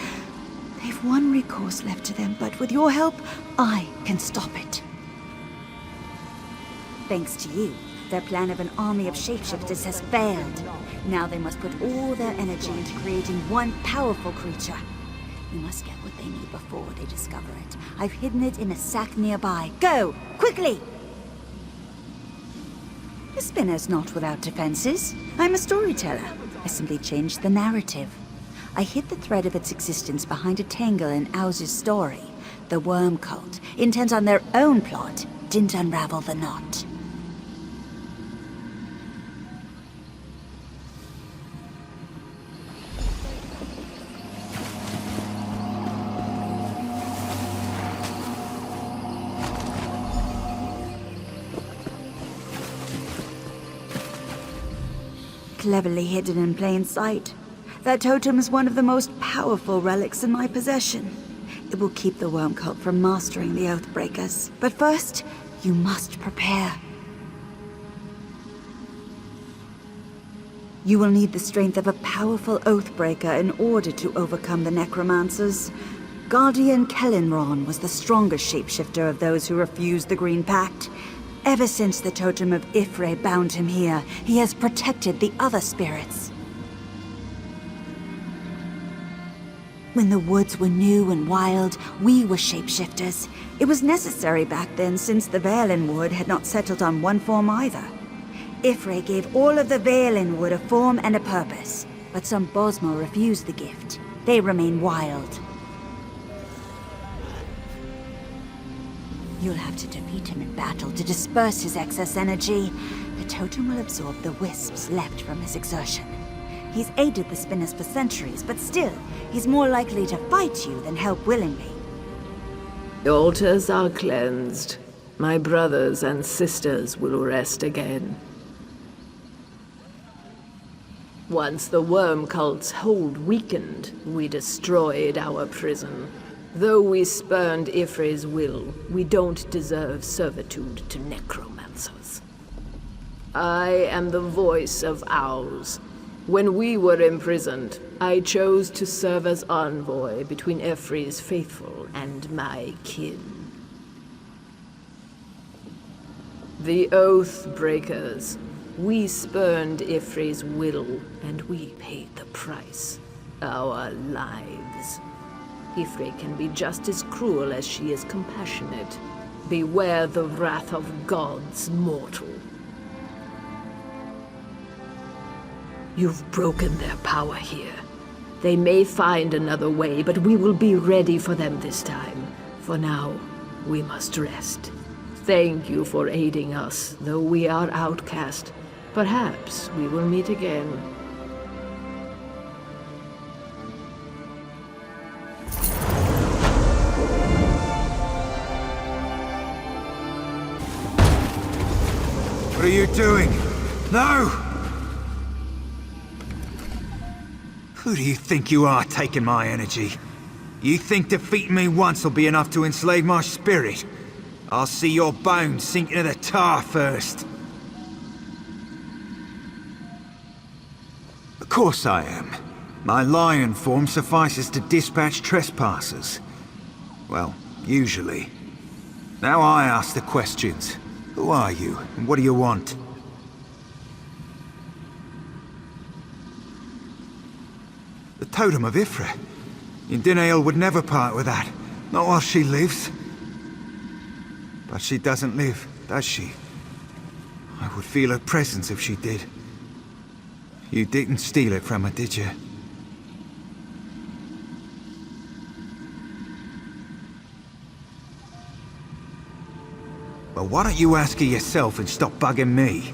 They've one recourse left to them, but with your help, I can stop it. Thanks to you, their plan of an army of shapeshifters has failed. Now they must put all their energy into creating one powerful creature. You must get what they need before they discover it. I've hidden it in a sack nearby. Go! Quickly! The spinner's not without defenses. I'm a storyteller. I simply changed the narrative. I hid the thread of its existence behind a tangle in Owz's story. The worm cult, intent on their own plot, didn't unravel the knot. Cleverly hidden in plain sight. That totem is one of the most powerful relics in my possession. It will keep the worm cult from mastering the Oathbreakers. But first, you must prepare. You will need the strength of a powerful Oathbreaker in order to overcome the Necromancers. Guardian Kellenron was the strongest shapeshifter of those who refused the Green Pact. Ever since the totem of Ifre bound him here, he has protected the other spirits. When the woods were new and wild, we were shapeshifters. It was necessary back then since the Valenwood wood had not settled on one form either. Ifre gave all of the Valenwood wood a form and a purpose, but some Bosmo refused the gift. They remain wild. You'll have to defeat him in battle to disperse his excess energy. The totem will absorb the wisps left from his exertion. He's aided the spinners for centuries, but still, he's more likely to fight you than help willingly. The altars are cleansed. My brothers and sisters will rest again. Once the worm cult's hold weakened, we destroyed our prison. Though we spurned Ifre's will, we don't deserve servitude to necromancers. I am the voice of Ouz. When we were imprisoned, I chose to serve as envoy between Ifre's faithful and my kin. The Oathbreakers. We spurned Ifre's will, and we paid the price. Our lives. Ifre can be just as cruel as she is compassionate. Beware the wrath of gods, mortal. You've broken their power here. They may find another way, but we will be ready for them this time. For now, we must rest. Thank you for aiding us, though we are outcast. Perhaps we will meet again. What are you doing? No! Who do you think you are, taking my energy? You think defeating me once will be enough to enslave my spirit? I'll see your bones sink into the tar first. Of course I am. My lion form suffices to dispatch trespassers. Well, usually. Now I ask the questions. Who are you, and what do you want? The totem of Ifre. Yndinael would never part with that. Not while she lives. But she doesn't live, does she? I would feel her presence if she did. You didn't steal it from her, did you? Well, why don't you ask her yourself and stop bugging me?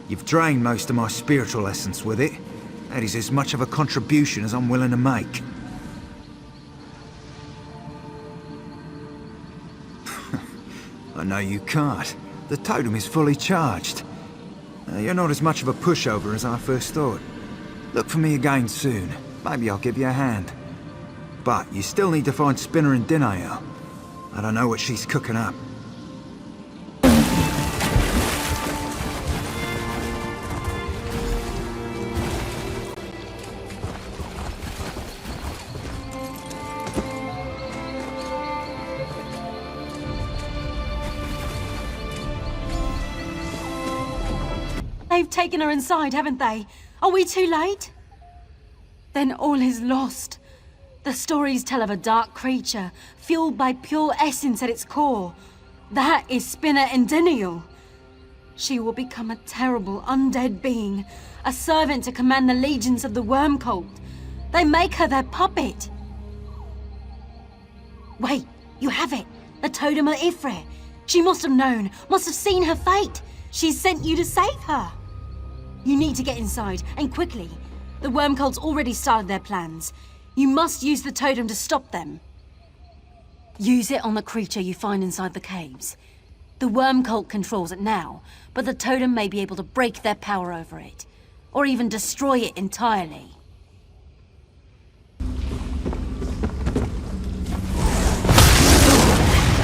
You've drained most of my spiritual essence with it. That is as much of a contribution as I'm willing to make. I know you can't. The totem is fully charged. You're not as much of a pushover as I first thought. Look for me again soon. Maybe I'll give you a hand. But you still need to find Spinner and Dinael. I don't know what she's cooking up. They've taken her inside, haven't they? Are we too late? Then all is lost. The stories tell of a dark creature, fueled by pure essence at its core. That is Spinner Endenial. She will become a terrible undead being, a servant to command the legions of the worm cult. They make her their puppet. Wait, you have it. The totem of Ifrit. She must have known, must have seen her fate. She sent you to save her. You need to get inside, and quickly. The worm cult's already started their plans. You must use the totem to stop them. Use it on the creature you find inside the caves. The worm cult controls it now, but the totem may be able to break their power over it, or even destroy it entirely.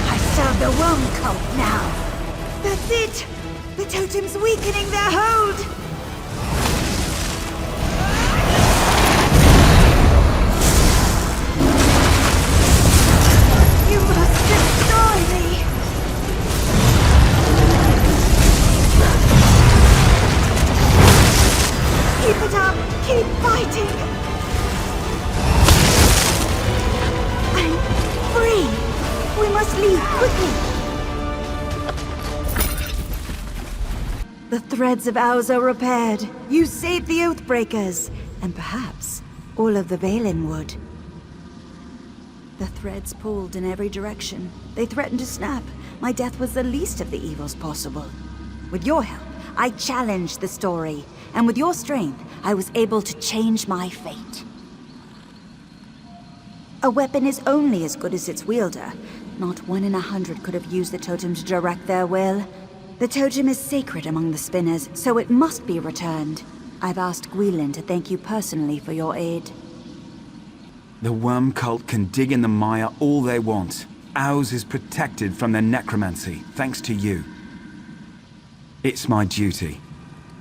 I serve the worm cult now. That's it! The totem's weakening their hold! You must destroy me! Keep it up! Keep fighting! I'm free! We must leave quickly! The threads of ours are repaired. You saved the Oathbreakers, and perhaps all of the Valen would. The threads pulled in every direction. They threatened to snap. My death was the least of the evils possible. With your help, I challenged the story, and with your strength, I was able to change my fate. A weapon is only as good as its wielder. Not 1 in 100 could have used the totem to direct their will. The totem is sacred among the spinners, so it must be returned. I've asked Gwilyn to thank you personally for your aid. The worm cult can dig in the mire all they want. Ours is protected from their necromancy, thanks to you. It's my duty.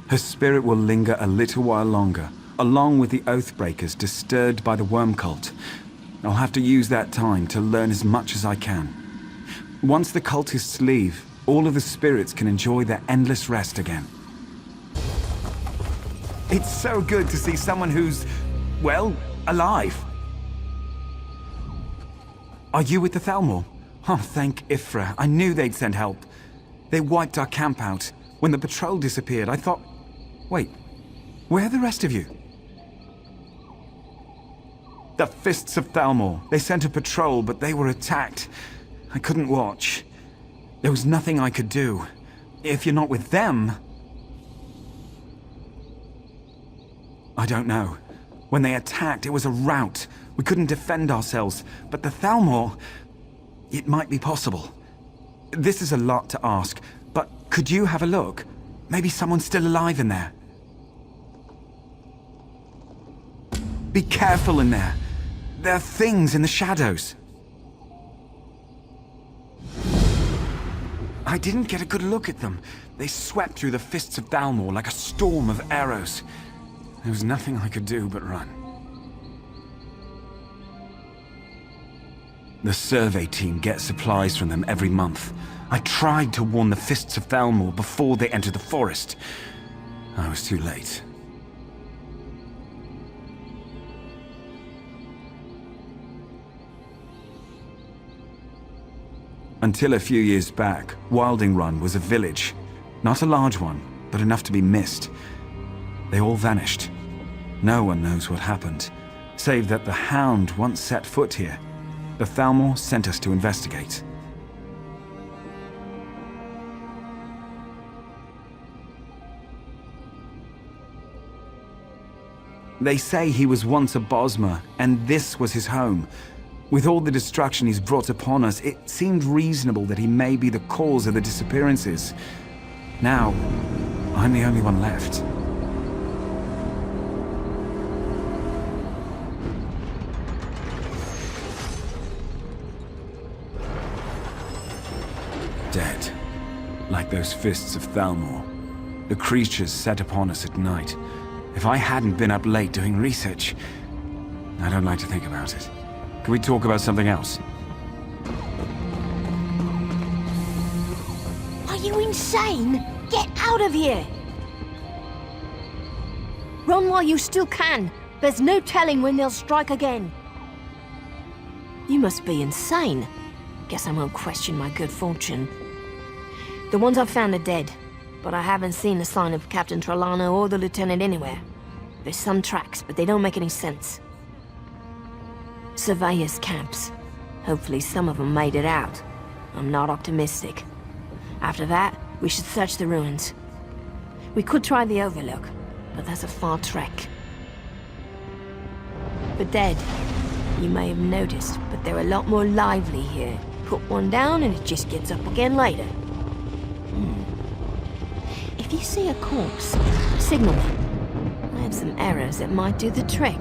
Her spirit will linger a little while longer, along with the Oathbreakers disturbed by the worm cult. I'll have to use that time to learn as much as I can. Once the cultists leave, all of the spirits can enjoy their endless rest again. It's so good to see someone who's, well, alive. Are you with the Thalmor? Oh, thank Ifra. I knew they'd send help. They wiped our camp out. When the patrol disappeared, I thought... Wait, where are the rest of you? The Fists of Thalmor. They sent a patrol, but they were attacked. I couldn't watch. There was nothing I could do. If you're not with them... I don't know. When they attacked, it was a rout. We couldn't defend ourselves, but the Thalmor... It might be possible. This is a lot to ask, but could you have a look? Maybe someone's still alive in there. Be careful in there. There are things in the shadows. I didn't get a good look at them. They swept through the Fists of Thalmor like a storm of arrows. There was nothing I could do but run. The survey team gets supplies from them every month. I tried to warn the Fists of Thalmor before they entered the forest. I was too late. Until a few years back, Wilding Run was a village. Not a large one, but enough to be missed. They all vanished. No one knows what happened, save that the Hound once set foot here. The Thalmor sent us to investigate. They say he was once a Bosmer, and this was his home. With all the destruction he's brought upon us, it seemed reasonable that he may be the cause of the disappearances. Now, I'm the only one left. Dead. Like those Fists of Thalmor. The creatures set upon us at night. If I hadn't been up late doing research... I don't like to think about it. Can we talk about something else? Are you insane? Get out of here! Run while you still can. There's no telling when they'll strike again. You must be insane. Guess I won't question my good fortune. The ones I've found are dead, but I haven't seen a sign of Captain Trelawney or the Lieutenant anywhere. There's some tracks, but they don't make any sense. Surveyors' camps. Hopefully some of them made it out. I'm not optimistic. After that, we should search the ruins. We could try the Overlook, but that's a far trek. The dead. You may have noticed, but they're a lot more lively here. Put one down and it just gets up again later. If you see a corpse, signal me. I have some arrows that might do the trick.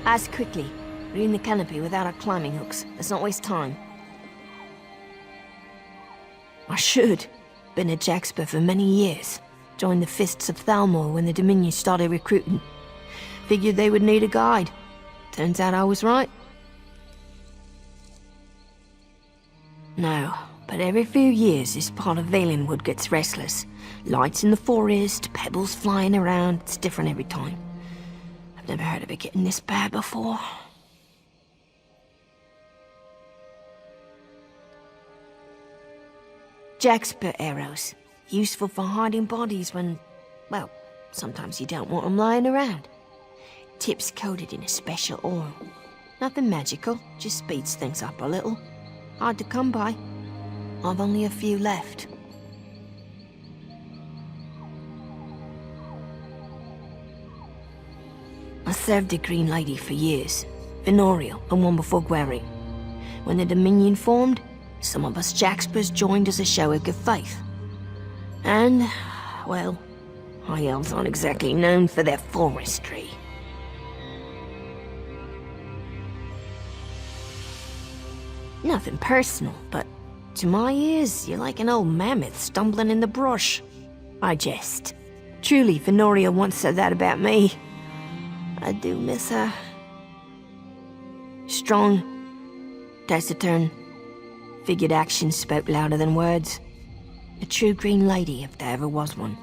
As quickly. Read the canopy without our climbing hooks. Let's not waste time. I should. Been a Jaxper for many years. Joined the Fists of Thalmor when the Dominion started recruiting. Figured they would need a guide. Turns out I was right. No, but every few years this part of Valenwood gets restless. Lights in the forest, pebbles flying around. It's different every time. I've never heard of it getting this bad before. Jaxper arrows. Useful for hiding bodies when, well, sometimes you don't want them lying around. Tips coated in a special oil. Nothing magical, just speeds things up a little. Hard to come by. I've only a few left. I served the Green Lady for years. Venorial, and one before Guerry. When the Dominion formed, some of us Jaxpers joined as a show of good faith. And, well, High Elves aren't exactly known for their forestry. Nothing personal, but to my ears, you're like an old mammoth stumbling in the brush. I jest. Truly, Venoria once said that about me. I do miss her. Strong, taciturn. Figured actions spoke louder than words. A true Green Lady, if there ever was one.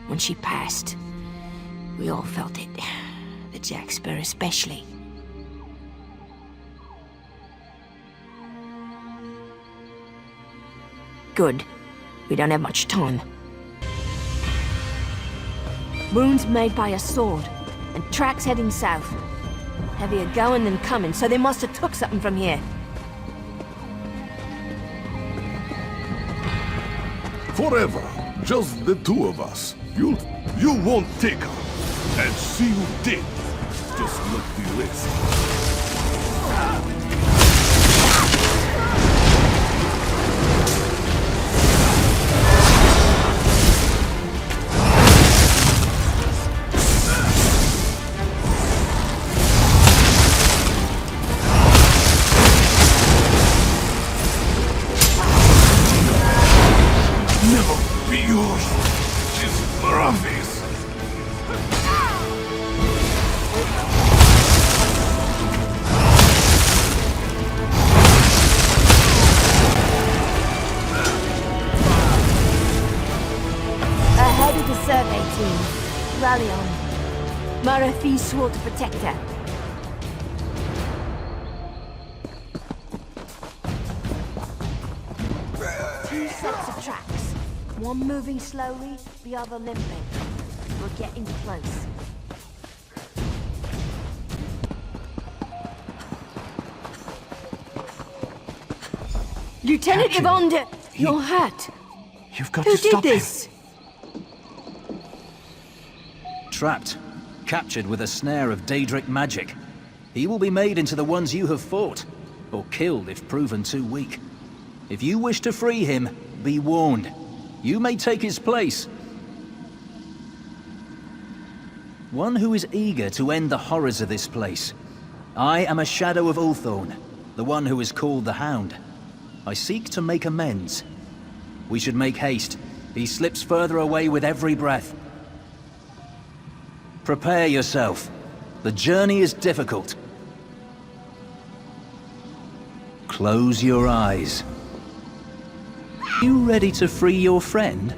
When she passed, we all felt it. The Jaxper especially. Good. We don't have much time. Wounds made by a sword, and tracks heading south. Heavier going than coming, so they must have took something from here. Forever, just the two of us. You won't take her. And see you did. Just look the list. Never be yours. She's Maravis. Ahead of the survey team. Rally on. Marafi swore to protect her. Two sets of tracks. One moving slowly, the other limping. We're getting close. Lieutenant Yvonne, your hat. You've got Who to stop did this? Trapped. Captured with a snare of Daedric magic. He will be made into the ones you have fought, or killed if proven too weak. If you wish to free him, be warned. You may take his place. One who is eager to end the horrors of this place. I am a shadow of Ulthorn, the one who is called the Hound. I seek to make amends. We should make haste. He slips further away with every breath. Prepare yourself. The journey is difficult. Close your eyes. You ready to free your friend?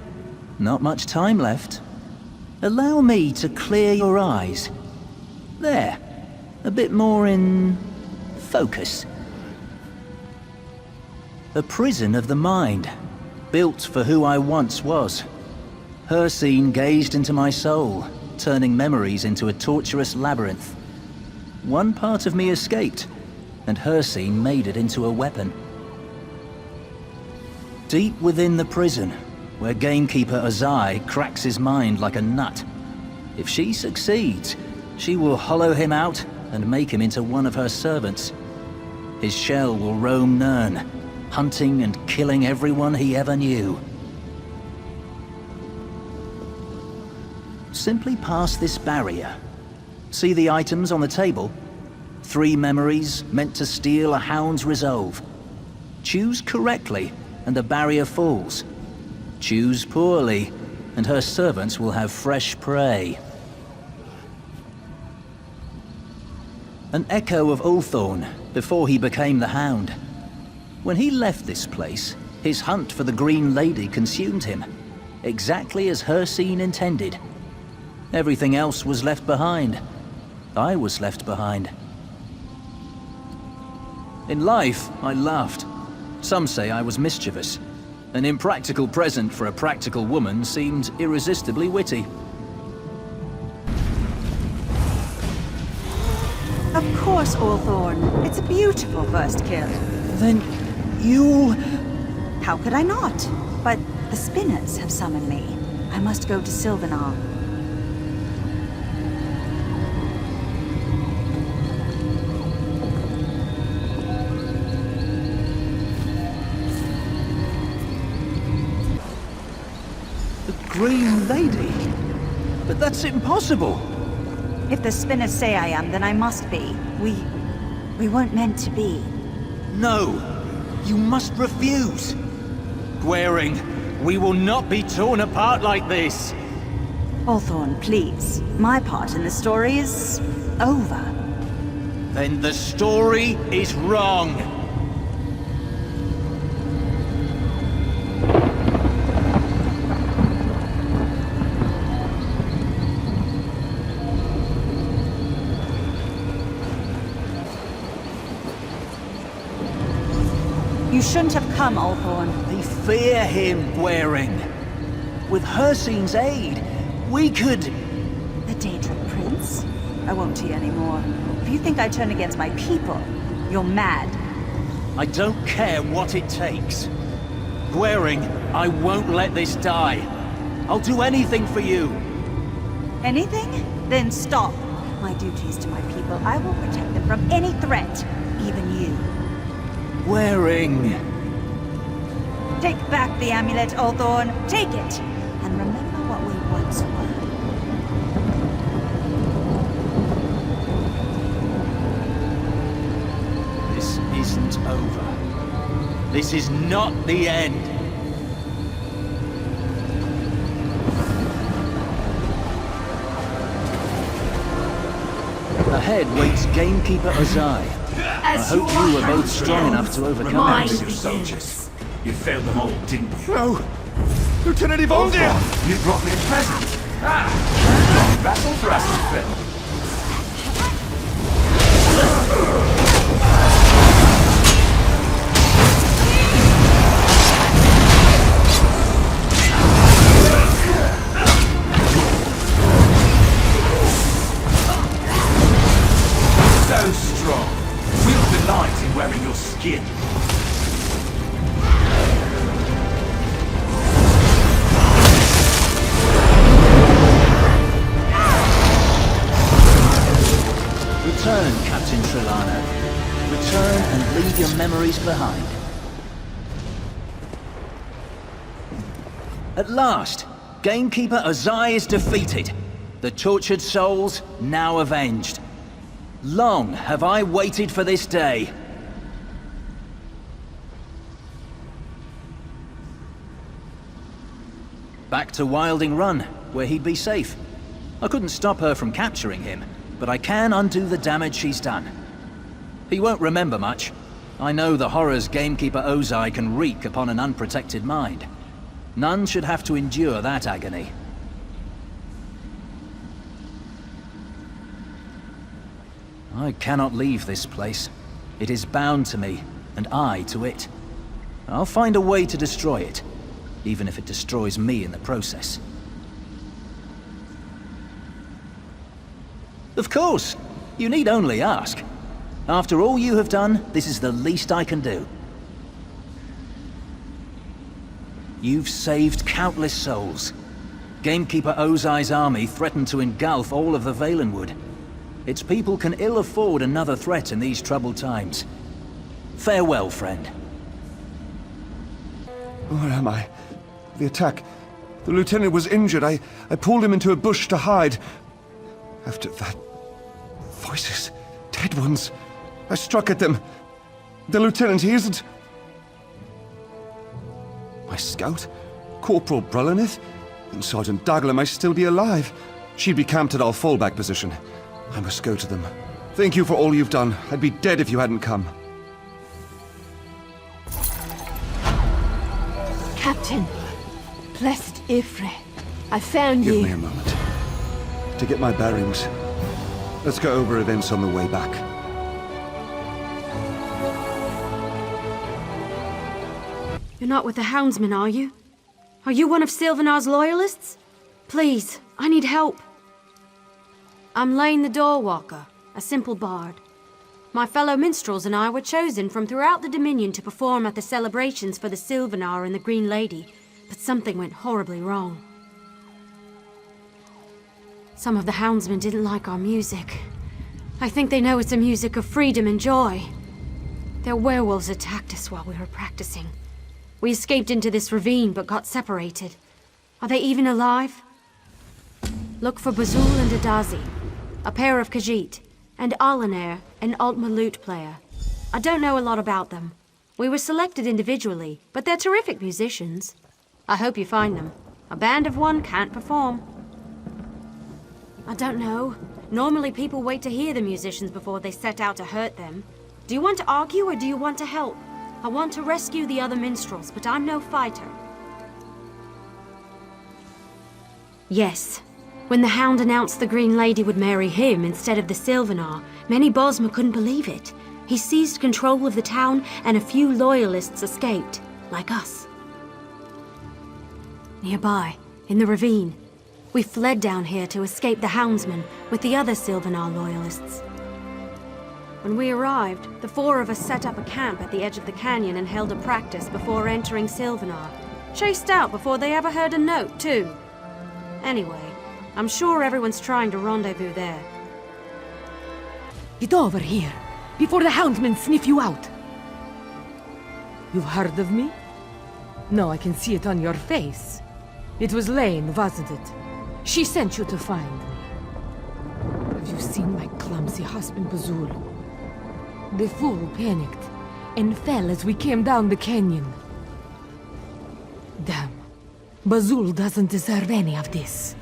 Not much time left. Allow me to clear your eyes. There. A bit more in focus. A prison of the mind, built for who I once was. Hircine gazed into my soul, turning memories into a torturous labyrinth. One part of me escaped, and Hircine made it into a weapon. Deep within the prison, where gamekeeper Azai cracks his mind like a nut. If she succeeds, she will hollow him out and make him into one of her servants. His shell will roam Nirn, hunting and killing everyone he ever knew. Simply pass this barrier. See the items on the table? 3 memories meant to steal a hound's resolve. Choose correctly, and the barrier falls. Choose poorly, and her servants will have fresh prey. An echo of Ulthorn, before he became the Hound. When he left this place, his hunt for the Green Lady consumed him, exactly as Hircine intended. Everything else was left behind. I was left behind. In life, I laughed. Some say I was mischievous. An impractical present for a practical woman seemed irresistibly witty. Of course, Ulthorn. It's a beautiful first kill. Then you... How could I not? But the spinners have summoned me. I must go to Sylvanar. Green Lady? But that's impossible! If the spinners say I am, then I must be. We weren't meant to be. No! You must refuse! Gwaring, we will not be torn apart like this! Ulthorn, please. My part in the story is over. Then the story is wrong! You shouldn't have come, Ulthorn. They fear him, Gwaring. With Hircine's aid, we could... The Daedra Prince? I won't hear anymore. If you think I turn against my people, you're mad. I don't care what it takes. Gwaring, I won't let this die. I'll do anything for you. Anything? Then stop. My duty is to my people. I will protect them from any threat, even you. Gwaring. Take back the amulet, Ulthorn. Take it. And remember what we once were. This isn't over. This is not the end. Ahead waits Gamekeeper Azai. I hope you were both strong enough to overcome Your soldiers. You failed them all, didn't you? No! Lieutenant Yvondir! You brought me a present. Ah! Battle for us to fill. So strong. We'll delight in wearing your skin. Return, Captain Trelawney. Return and leave your memories behind. At last, Gamekeeper Azai is defeated. The tortured souls now avenged. Long have I waited for this day. Back to Wilding Run, where he'd be safe. I couldn't stop her from capturing him, but I can undo the damage she's done. He won't remember much. I know the horrors Gamekeeper Ozai can wreak upon an unprotected mind. None should have to endure that agony. I cannot leave this place. It is bound to me, and I to it. I'll find a way to destroy it, even if it destroys me in the process. Of course! You need only ask. After all you have done, this is the least I can do. You've saved countless souls. Gamekeeper Ozai's army threatened to engulf all of the Valenwood. Its people can ill afford another threat in these troubled times. Farewell, friend. Where am I? The attack. The lieutenant was injured. I pulled him into a bush to hide. After that... voices. Dead ones. I struck at them. The lieutenant, he isn't... My scout? Corporal Brulenith? And Sergeant Dagler might still be alive. She'd be camped at our fallback position. I must go to them. Thank you for all you've done. I'd be dead if you hadn't come. Captain, blessed Ifre, I found you. Give me a moment. To get my bearings. Let's go over events on the way back. You're not with the Houndsmen, are you? Are you one of Sylvanar's loyalists? Please, I need help. I'm Lane the Doorwalker, a simple bard. My fellow minstrels and I were chosen from throughout the Dominion to perform at the celebrations for the Sylvanar and the Green Lady, but something went horribly wrong. Some of the Houndsmen didn't like our music. I think they know it's a music of freedom and joy. Their werewolves attacked us while we were practicing. We escaped into this ravine, but got separated. Are they even alive? Look for Bazul and Adazi, a pair of Khajiit, and Alaner, an Altmer lute player. I don't know a lot about them. We were selected individually, but they're terrific musicians. I hope you find them. A band of one can't perform. I don't know. Normally people wait to hear the musicians before they set out to hurt them. Do you want to argue or do you want to help? I want to rescue the other minstrels, but I'm no fighter. Yes. When the Hound announced the Green Lady would marry him instead of the Sylvanar, many Bosmer couldn't believe it. He seized control of the town, and a few loyalists escaped, like us. Nearby, in the ravine, we fled down here to escape the Houndsmen with the other Sylvanar loyalists. When we arrived, the four of us set up a camp at the edge of the canyon and held a practice before entering Sylvanar. Chased out before they ever heard a note, too. Anyway, I'm sure everyone's trying to rendezvous there. Get over here, before the Houndsmen sniff you out. You've heard of me? No, I can see it on your face. It was Lane, wasn't it? She sent you to find me. Have you seen my clumsy husband, Bazul? The fool panicked and fell as we came down the canyon. Damn. Bazul doesn't deserve any of this.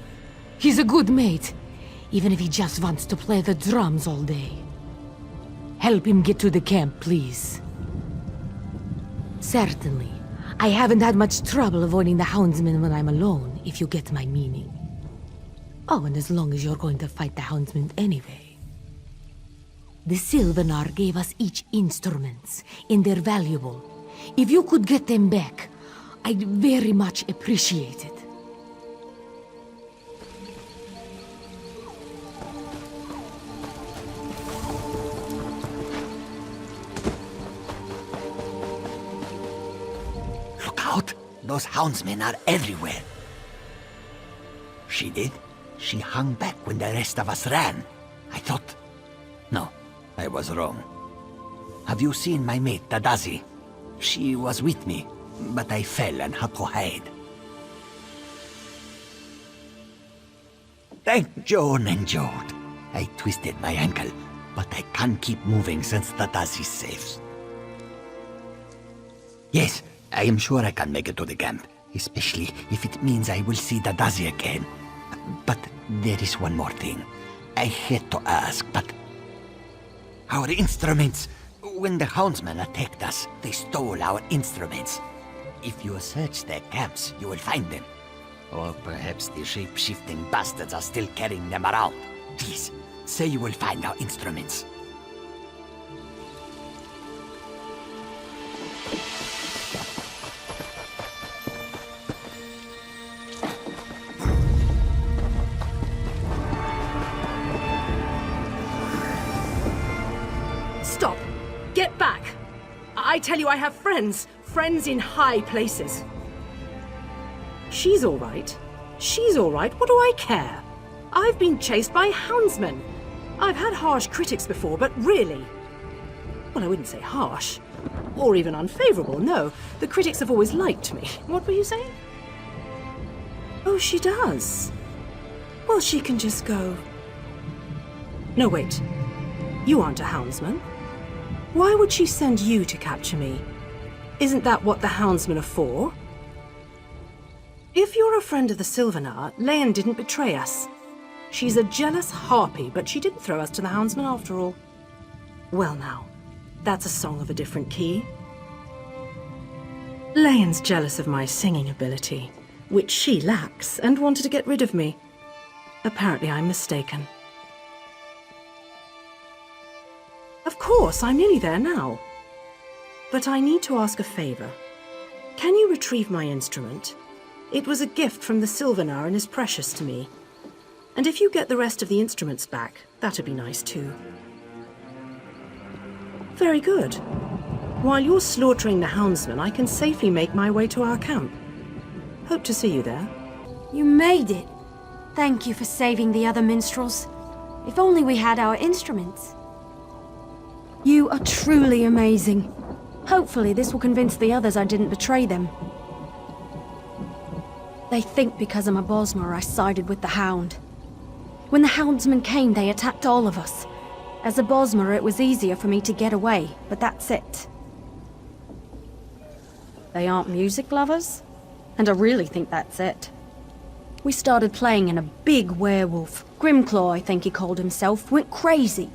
He's a good mate, even if he just wants to play the drums all day. Help him get to the camp, please. Certainly. I haven't had much trouble avoiding the Houndsmen when I'm alone, if you get my meaning. Oh, and as long as you're going to fight the Houndsmen anyway. The Sylvanar gave us each instruments, and they're valuable. If you could get them back, I'd very much appreciate it. Look out! Those Houndsmen are everywhere. She did? She hung back when the rest of us ran. I thought... No, I was wrong. Have you seen my mate, Tadazi? She was with me, but I fell and had to hide. Thank Joan and Jode. I twisted my ankle, but I can't keep moving since Tadazi's safe. Yes, I am sure I can make it to the camp, especially if it means I will see Tadazi again. But there is one more thing. I hate to ask, but... Our instruments! When the Houndsmen attacked us, they stole our instruments. If you search their camps, you will find them. Or perhaps the shape-shifting bastards are still carrying them around. Please, say you will find our instruments. I tell you, I have friends. Friends in high places. She's all right. She's all right. What do I care? I've been chased by houndsmen. I've had harsh critics before, but really... Well, I wouldn't say harsh. Or even unfavorable, no. The critics have always liked me. What were you saying? Oh, she does. Well, she can just go... No, wait. You aren't a houndsman. Why would she send you to capture me? Isn't that what the houndsmen are for? If you're a friend of the Sylvanar, Leyen didn't betray us. She's a jealous harpy, but she didn't throw us to the houndsmen after all. Well now, that's a song of a different key. Leyen's jealous of my singing ability, which she lacks, and wanted to get rid of me. Apparently I'm mistaken. Of course, I'm nearly there now. But I need to ask a favor. Can you retrieve my instrument? It was a gift from the Sylvanar and is precious to me. And if you get the rest of the instruments back, that'd be nice too. Very good. While you're slaughtering the houndsmen, I can safely make my way to our camp. Hope to see you there. You made it. Thank you for saving the other minstrels. If only we had our instruments. You are truly amazing. Hopefully this will convince the others I didn't betray them. They think because I'm a Bosmer I sided with the Hound. When the houndsmen came, they attacked all of us. As a Bosmer, it was easier for me to get away, but that's it. They aren't music lovers? And I really think that's it. We started playing and a big werewolf, Grimclaw I think he called himself, went crazy.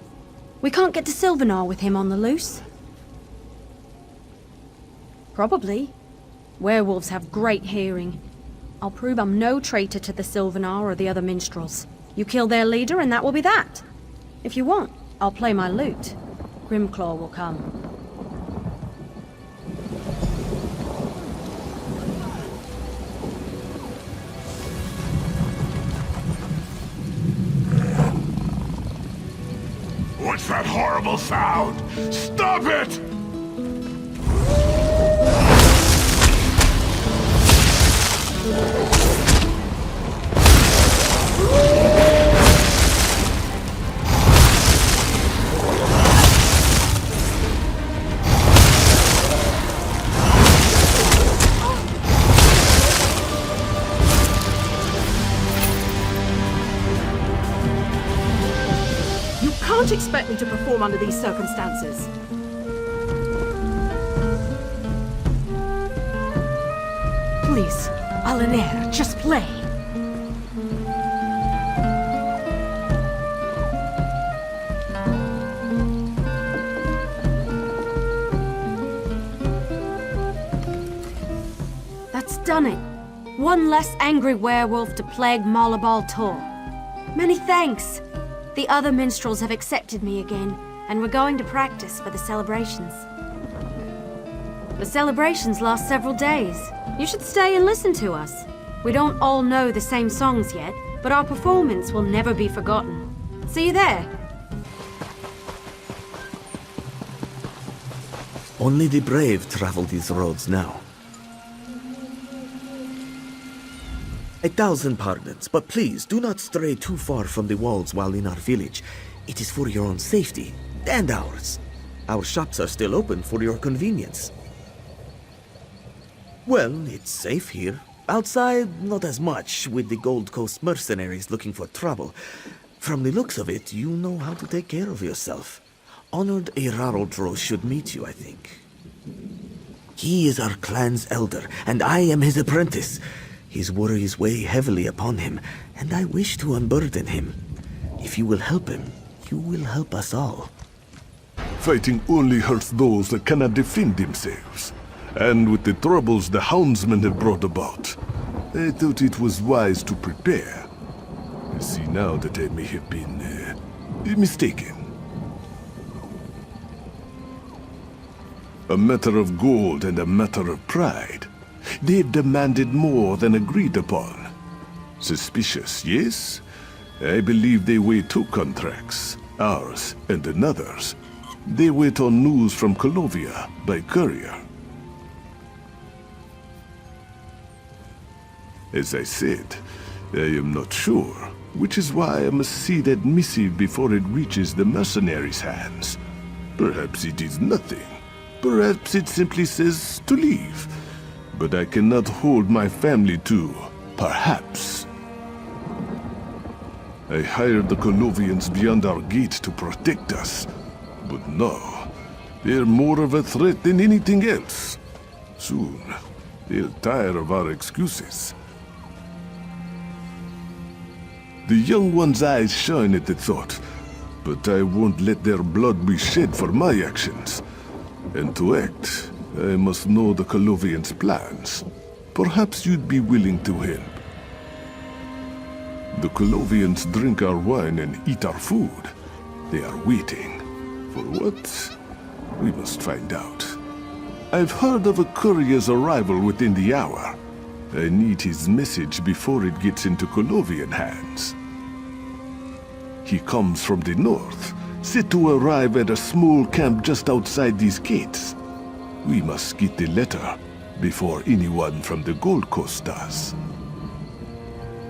We can't get to Sylvanar with him on the loose. Probably. Werewolves have great hearing. I'll prove I'm no traitor to the Sylvanar or the other minstrels. You kill their leader and that will be that. If you want, I'll play my lute. Grimclaw will come. What's that horrible sound? Stop it! You can't expect me to perform under these circumstances. Please, Aldmeri, just play. That's done it. One less angry werewolf to plague Malabal Tor. Many thanks. The other minstrels have accepted me again, and we're going to practice for the celebrations. The celebrations last several days. You should stay and listen to us. We don't all know the same songs yet, but our performance will never be forgotten. See you there. Only the brave travel these roads now. 1,000 pardons, but please do not stray too far from the walls while in our village. It is for your own safety, and ours. Our shops are still open for your convenience. Well, it's safe here. Outside, not as much, with the Gold Coast mercenaries looking for trouble. From the looks of it, you know how to take care of yourself. Honored Erarodro should meet you, I think. He is our clan's elder, and I am his apprentice. His worries weigh heavily upon him, and I wish to unburden him. If you will help him, you will help us all. Fighting only hurts those that cannot defend themselves. And with the troubles the houndsmen have brought about, I thought it was wise to prepare. I see now that I may have been mistaken. A matter of gold and a matter of pride. They've demanded more than agreed upon. Suspicious, yes? I believe they weigh two contracts, ours and another's. They wait on news from Kolovia by courier. As I said, I am not sure, which is why I must see that missive before it reaches the mercenaries' hands. Perhaps it is nothing. Perhaps it simply says to leave. But I cannot hold my family to perhaps. I hired the Colovians beyond our gates to protect us. But now, they're more of a threat than anything else. Soon, they'll tire of our excuses. The young one's eyes shine at the thought, but I won't let their blood be shed for my actions. And to act, I must know the Colovians' plans. Perhaps you'd be willing to help. The Colovians drink our wine and eat our food. They are waiting. For what? We must find out. I've heard of a courier's arrival within the hour. I need his message before it gets into Colovian hands. He comes from the north, said to arrive at a small camp just outside these gates. We must get the letter before anyone from the Gold Coast does.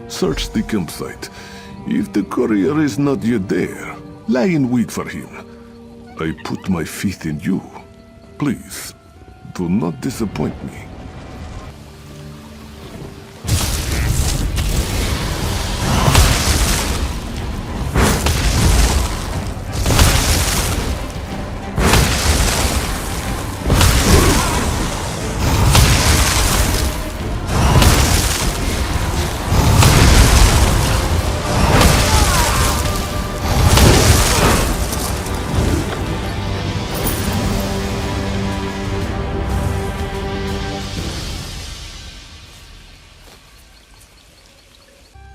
Search the campsite. If the courier is not yet there, lie in wait for him. I put my faith in you. Please, do not disappoint me.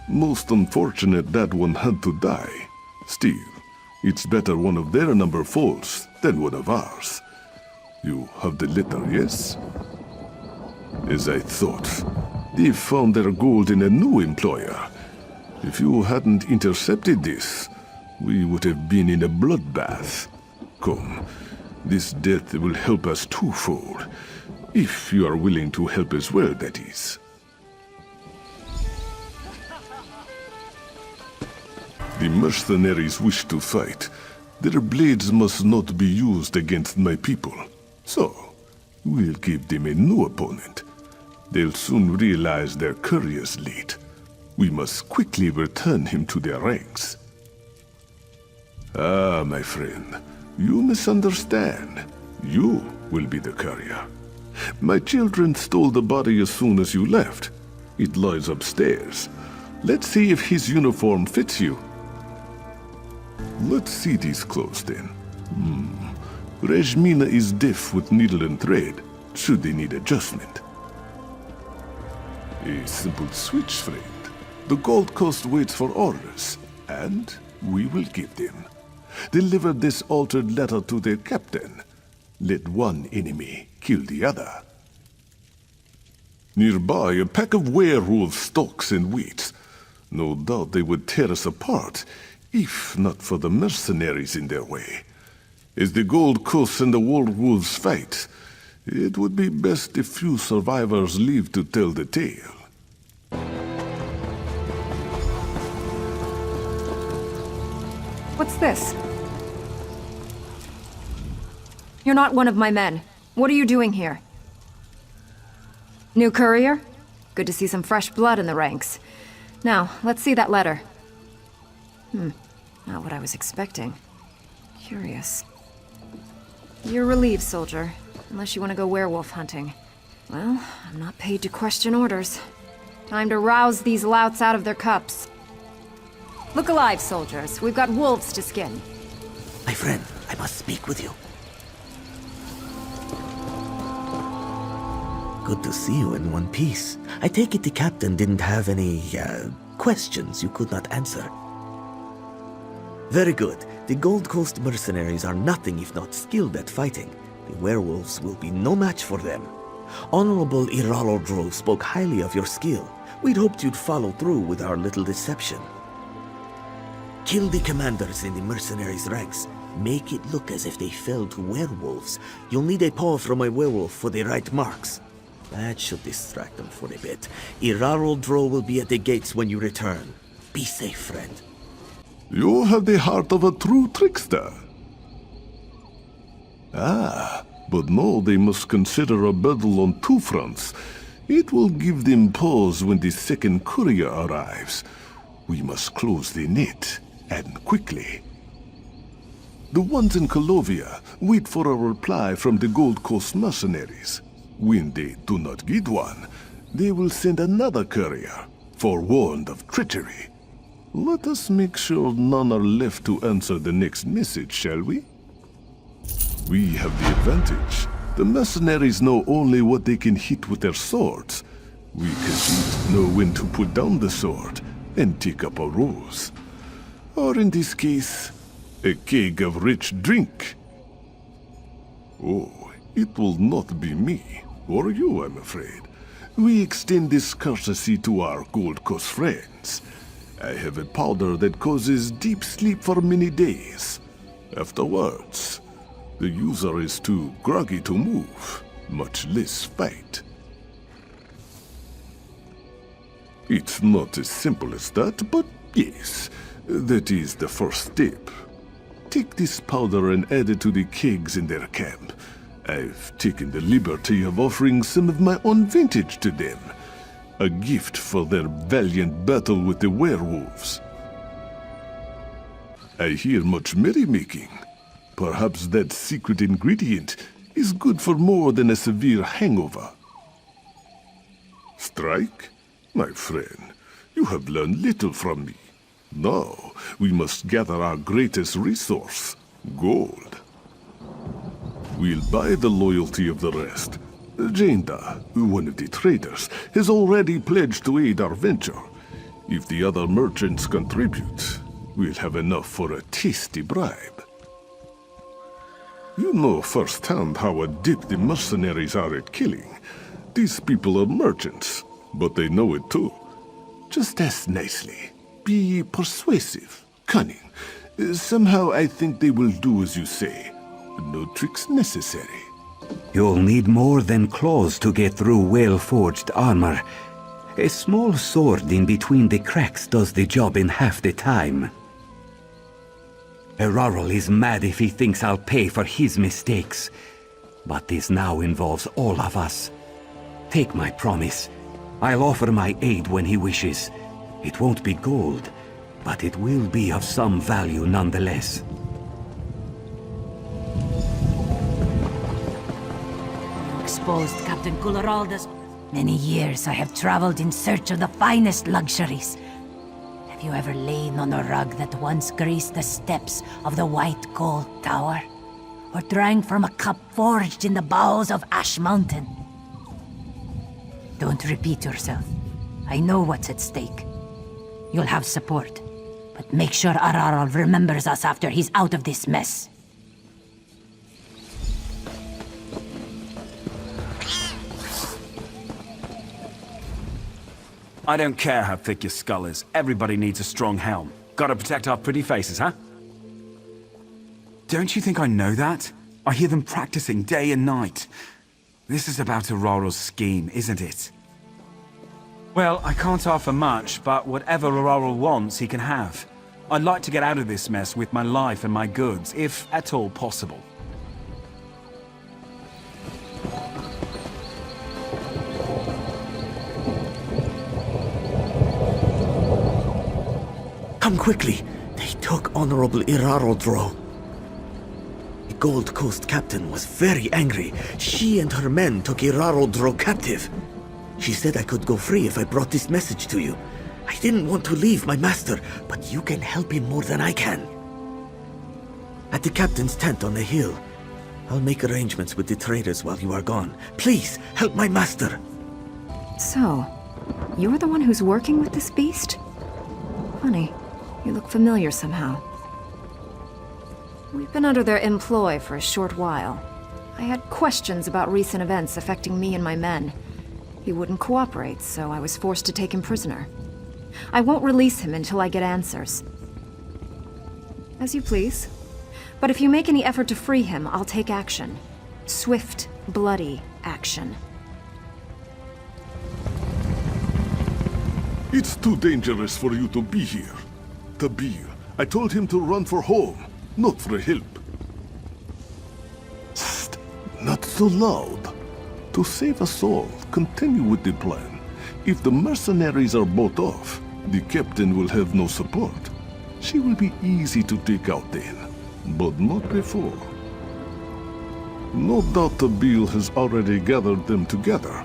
Most unfortunate that one had to die. Still, it's better one of their number falls than one of ours. You have the letter, yes? As I thought, they found their gold in a new employer. If you hadn't intercepted this, we would have been in a bloodbath. Come, this death will help us twofold. If you are willing to help as well, that is. The mercenaries wish to fight. Their blades must not be used against my people. So, we'll give them a new opponent. They'll soon realize their courier's late. We must quickly return him to their ranks. Ah, my friend, you misunderstand. You will be the courier. My children stole the body as soon as you left. It lies upstairs. Let's see if his uniform fits you. Let's see these clothes then. Rejmina is deaf with needle and thread, should they need adjustment. A simple switch, friend. The Gold Coast waits for orders, and we will give them. Deliver this altered letter to their captain. Let one enemy kill the other. Nearby, a pack of werewolves stalks and waits. No doubt they would tear us apart, if not for the mercenaries in their way. As the Gold Coast and the werewolves fight, it would be best if few survivors live to tell the tale. What's this? You're not one of my men. What are you doing here? New courier? Good to see some fresh blood in the ranks. Now, let's see that letter. Not what I was expecting. Curious. You're relieved, soldier. Unless you want to go werewolf hunting. Well, I'm not paid to question orders. Time to rouse these louts out of their cups. Look alive, soldiers. We've got wolves to skin. My friend, I must speak with you. Good to see you in one piece. I take it the captain didn't have any, questions you could not answer. Very good. The Gold Coast mercenaries are nothing if not skilled at fighting. The werewolves will be no match for them. Honorable Iralodro spoke highly of your skill. We'd hoped you'd follow through with our little deception. Kill the commanders in the mercenaries' ranks. Make it look as if they fell to werewolves. You'll need a paw from a werewolf for the right marks. That should distract them for a bit. Iraraldro will be at the gates when you return. Be safe, friend. You have the heart of a true trickster. Ah, but no, they must consider a battle on two fronts. It will give them pause when the second courier arrives. We must close the net, and quickly. The ones in Colovia wait for a reply from the Gold Coast mercenaries. When they do not get one, they will send another courier, forewarned of treachery. Let us make sure none are left to answer the next message, shall we? We have the advantage. The mercenaries know only what they can hit with their swords. We can know when to put down the sword and take up a rose. Or in this case, a keg of rich drink. Oh, it will not be me, or you, I'm afraid. We extend this courtesy to our Gold Coast friends. I have a powder that causes deep sleep for many days. Afterwards, the user is too groggy to move, much less fight. It's not as simple as that, but yes, that is the first step. Take this powder and add it to the kegs in their camp. I've taken the liberty of offering some of my own vintage to them. A gift for their valiant battle with the werewolves. I hear much merrymaking. Perhaps that secret ingredient is good for more than a severe hangover. Strike? My friend, you have learned little from me. Now, we must gather our greatest resource, gold. We'll buy the loyalty of the rest. Jenda, one of the traders, has already pledged to aid our venture. If the other merchants contribute, we'll have enough for a tasty bribe. You know firsthand how adept the mercenaries are at killing. These people are merchants, but they know it too. Just ask nicely. Be persuasive, cunning. Somehow I think they will do as you say. No tricks necessary. You'll need more than claws to get through well-forged armor. A small sword in between the cracks does the job in half the time. Erarol is mad if he thinks I'll pay for his mistakes. But this now involves all of us. Take my promise. I'll offer my aid when he wishes. It won't be gold, but it will be of some value nonetheless. Exposed Captain Cularalda's. Many years I have traveled in search of the finest luxuries. Have you ever lain on a rug that once graced the steps of the White Gold Tower? Or drank from a cup forged in the bowels of Ash Mountain? Don't repeat yourself. I know what's at stake. You'll have support, but make sure Araral remembers us after he's out of this mess. I don't care how thick your skull is. Everybody needs a strong helm. Gotta protect our pretty faces, huh? Don't you think I know that? I hear them practicing day and night. This is about Araral's scheme, isn't it? Well, I can't offer much, but whatever Araral wants, he can have. I'd like to get out of this mess with my life and my goods, if at all possible. Come quickly! They took Honorable Iraraldro. The Gold Coast captain was very angry. She and her men took Iraraldro captive. She said I could go free if I brought this message to you. I didn't want to leave my master, but you can help him more than I can. At the captain's tent on the hill. I'll make arrangements with the traders while you are gone. Please, help my master! So, you're the one who's working with this beast? Funny. You look familiar somehow. We've been under their employ for a short while. I had questions about recent events affecting me and my men. He wouldn't cooperate, so I was forced to take him prisoner. I won't release him until I get answers. As you please. But if you make any effort to free him, I'll take action. Swift, bloody action. It's too dangerous for you to be here. Tabir, I told him to run for home, not for help. Psst, not so loud. To save us all, continue with the plan. If the mercenaries are bought off, the captain will have no support. She will be easy to take out then, but not before. No doubt Tabir has already gathered them together,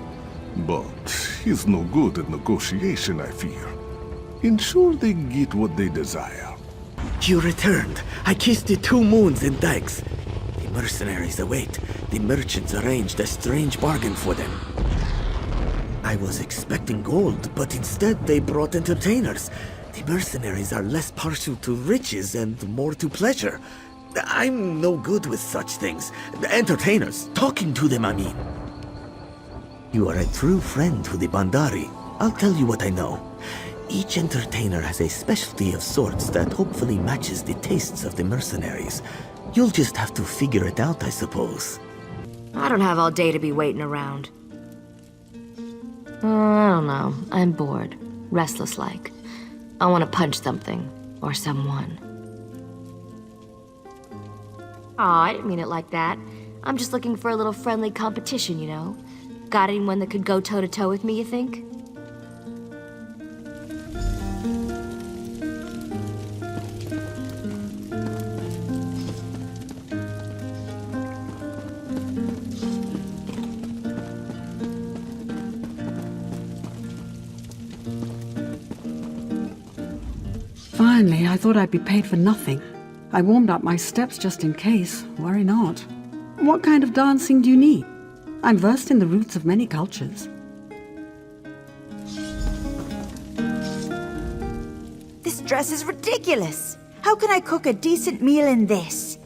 but he's no good at negotiation, I fear. Ensure they get what they desire. You returned. I kissed the 2 moons and dikes. The mercenaries await. The merchants arranged a strange bargain for them. I was expecting gold, but instead they brought entertainers. The mercenaries are less partial to riches and more to pleasure. I'm no good with such things. Entertainers, talking to them, I mean. You are a true friend to the Bandari. I'll tell you what I know. Each entertainer has a specialty of sorts that hopefully matches the tastes of the mercenaries. You'll just have to figure it out, I suppose. I don't have all day to be waiting around. I don't know. I'm bored. Restless-like. I want to punch something. Or someone. Aw, I didn't mean it like that. I'm just looking for a little friendly competition, you know? Got anyone that could go toe-to-toe with me, you think? Finally, I thought I'd be paid for nothing. I warmed up my steps just in case. Worry not. What kind of dancing do you need? I'm versed in the roots of many cultures. This dress is ridiculous. How can I cook a decent meal in this?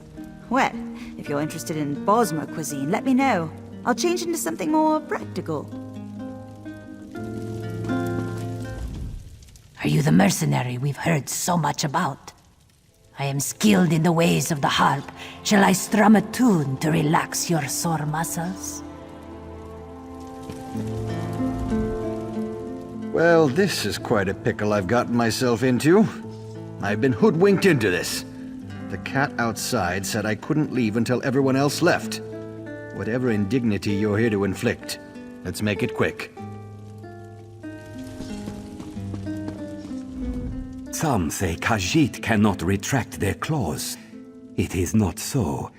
Well, if you're interested in Bosmer cuisine, let me know. I'll change into something more practical. Are you the mercenary we've heard so much about? I am skilled in the ways of the harp. Shall I strum a tune to relax your sore muscles? Well, this is quite a pickle I've gotten myself into. I've been hoodwinked into this. The cat outside said I couldn't leave until everyone else left. Whatever indignity you're here to inflict, let's make it quick. Some say Khajiit cannot retract their claws. It is not so.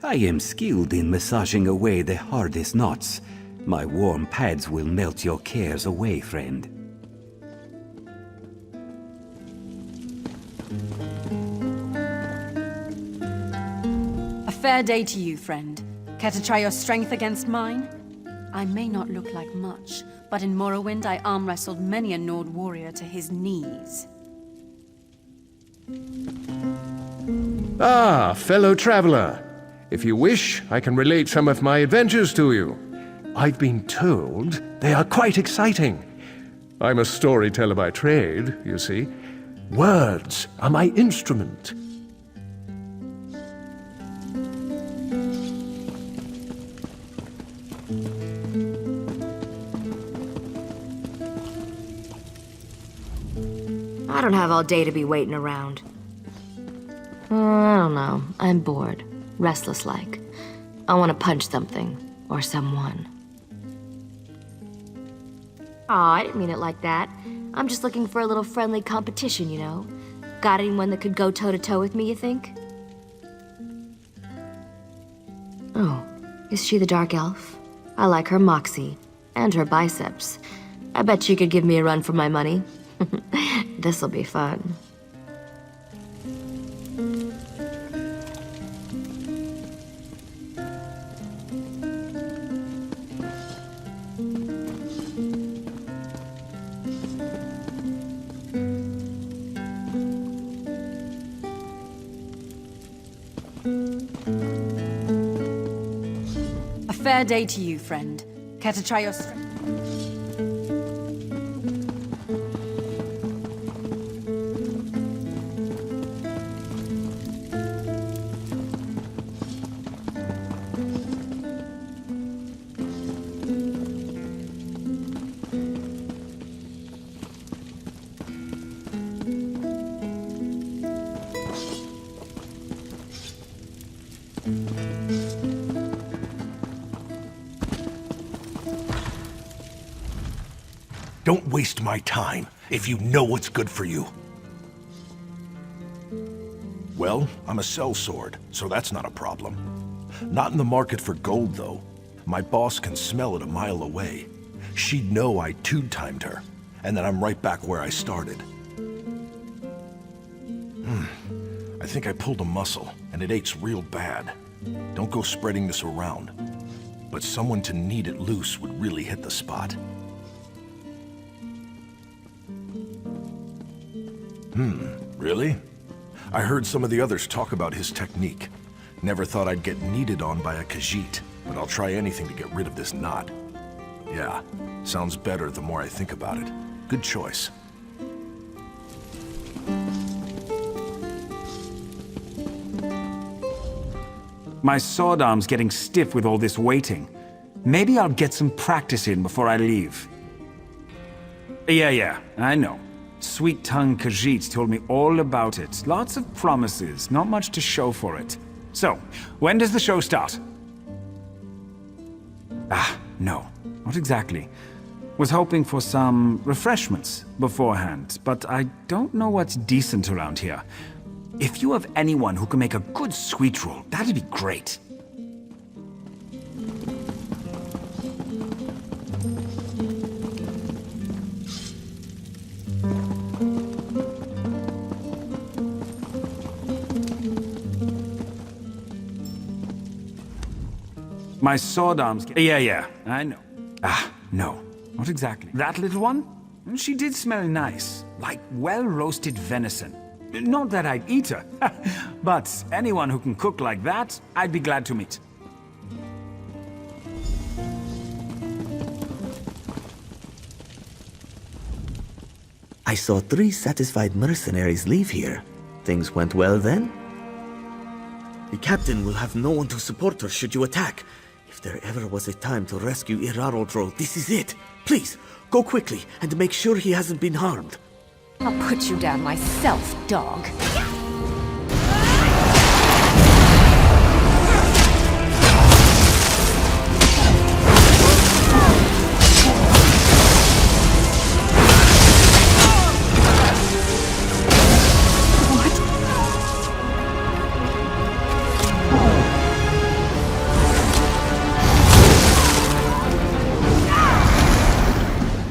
I am skilled in massaging away the hardest knots. My warm pads will melt your cares away, friend. A fair day to you, friend. Care to try your strength against mine? I may not look like much, but in Morrowind I arm-wrestled many a Nord warrior to his knees. Ah, fellow traveler. If you wish, I can relate some of my adventures to you. I've been told they are quite exciting. I'm a storyteller by trade, you see. Words are my instrument. I don't have all day to be waiting around. I don't know. I'm bored. Restless-like. I want to punch something. Or someone. Aw, I didn't mean it like that. I'm just looking for a little friendly competition, you know? Got anyone that could go toe-to-toe with me, you think? Oh, is she the Dark Elf? I like her moxie. And her biceps. I bet she could give me a run for my money. This'll be fun. A fair day to you, friend. Care to try your strength? Don't waste my time if you know what's good for you. Well, I'm a sellsword, so that's not a problem. Not in the market for gold, though. My boss can smell it a mile away. She'd know I two-timed her, and that I'm right back where I started. I think I pulled a muscle, and it aches real bad. Don't go spreading this around. But someone to knead it loose would really hit the spot. Really? I heard some of the others talk about his technique. Never thought I'd get kneaded on by a Khajiit, but I'll try anything to get rid of this knot. Yeah, sounds better the more I think about it. Good choice. My sword arm's getting stiff with all this waiting. Maybe I'll get some practice in before I leave. Yeah, I know. Sweet-tongued Khajiit told me all about it. Lots of promises, not much to show for it. So, when does the show start? No, not exactly. Was hoping for some refreshments beforehand, but I don't know what's decent around here. If you have anyone who can make a good sweet roll, that'd be great. My sword arms... Yeah, I know. No, not exactly. That little one? She did smell nice, like well-roasted venison. Not that I'd eat her, but anyone who can cook like that, I'd be glad to meet. I saw 3 satisfied mercenaries leave here. Things went well then? The captain will have no one to support her should you attack. If there ever was a time to rescue Irarodro, this is it. Please, go quickly and make sure he hasn't been harmed. I'll put you down myself, dog.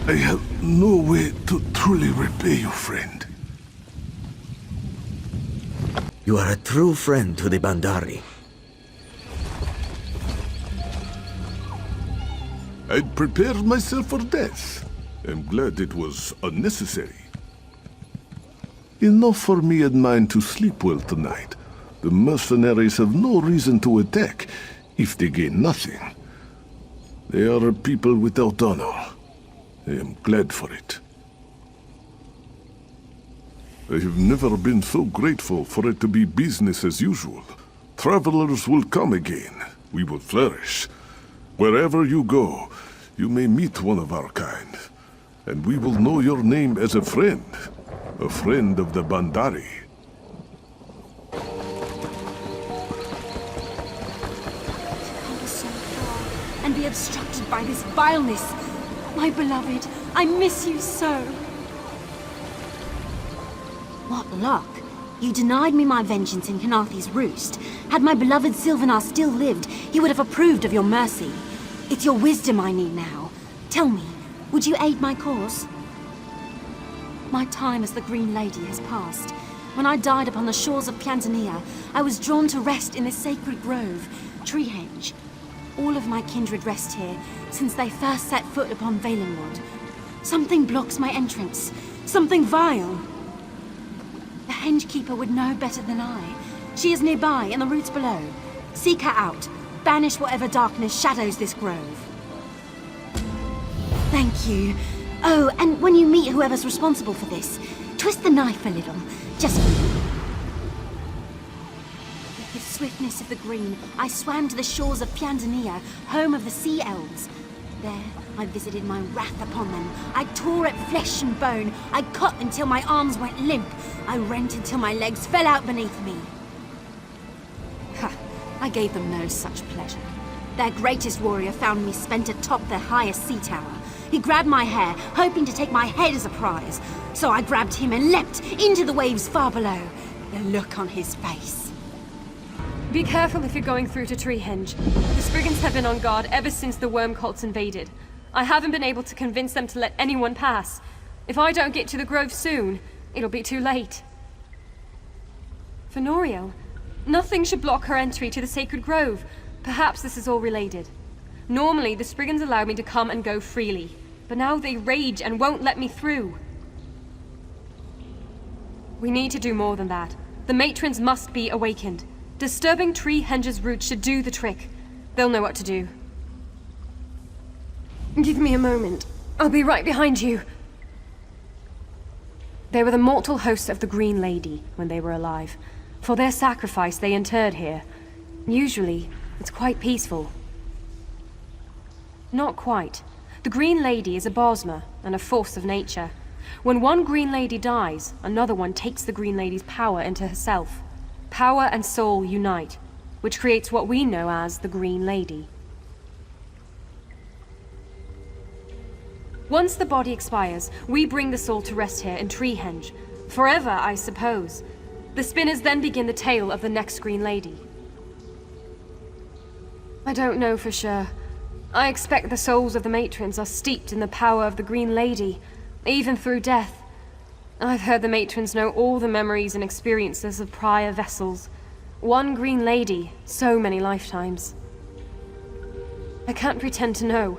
I have no way to truly repay you, friend. You are a true friend to the Bandari. I'd prepared myself for death. I'm glad it was unnecessary. Enough for me and mine to sleep well tonight. The mercenaries have no reason to attack if they gain nothing. They are a people without honor. I am glad for it. I have never been so grateful for it to be business as usual. Travelers will come again. We will flourish. Wherever you go, you may meet one of our kind. And we will know your name as a friend. A friend of the Bandari. Come so far and be obstructed by this vileness. My beloved, I miss you so. What luck. You denied me my vengeance in Khenarthi's roost. Had my beloved Sylvanar still lived, he would have approved of your mercy. It's your wisdom I need now. Tell me, would you aid my cause? My time as the Green Lady has passed. When I died upon the shores of Piantania, I was drawn to rest in this sacred grove, Treehenge. All of my kindred rest here, since they first set foot upon Valenwood. Something blocks my entrance. Something vile. The Hengekeeper would know better than I. She is nearby, in the roots below. Seek her out. Banish whatever darkness shadows this grove. Thank you. Oh, and when you meet whoever's responsible for this, twist the knife a little. Just for me. With the swiftness of the green, I swam to the shores of Piantania, home of the Sea Elves. There, I visited my wrath upon them. I tore at flesh and bone. I cut until my arms went limp. I rent until my legs fell out beneath me. Ha! I gave them no such pleasure. Their greatest warrior found me spent atop their highest sea tower. He grabbed my hair, hoping to take my head as a prize. So I grabbed him and leapt into the waves far below. The look on his face. Be careful if you're going through to Treehenge. The Spriggans have been on guard ever since the worm cults invaded. I haven't been able to convince them to let anyone pass. If I don't get to the grove soon, it'll be too late. Fenoriel, nothing should block her entry to the sacred grove. Perhaps this is all related. Normally, the Spriggans allow me to come and go freely, but now they rage and won't let me through. We need to do more than that. The matrons must be awakened. Disturbing Treehenge's roots should do the trick. They'll know what to do. Give me a moment. I'll be right behind you. They were the mortal hosts of the Green Lady when they were alive. For their sacrifice, they interred here. Usually, it's quite peaceful. Not quite. The Green Lady is a Bosma and a force of nature. When one Green Lady dies, another one takes the Green Lady's power into herself. Power and soul unite, which creates what we know as the Green Lady. Once the body expires, we bring the soul to rest here in Treehenge. Forever, I suppose. The spinners then begin the tale of the next Green Lady. I don't know for sure. I expect the souls of the matrons are steeped in the power of the Green Lady, even through death. I've heard the matrons know all the memories and experiences of prior vessels. One Green Lady, so many lifetimes. I can't pretend to know,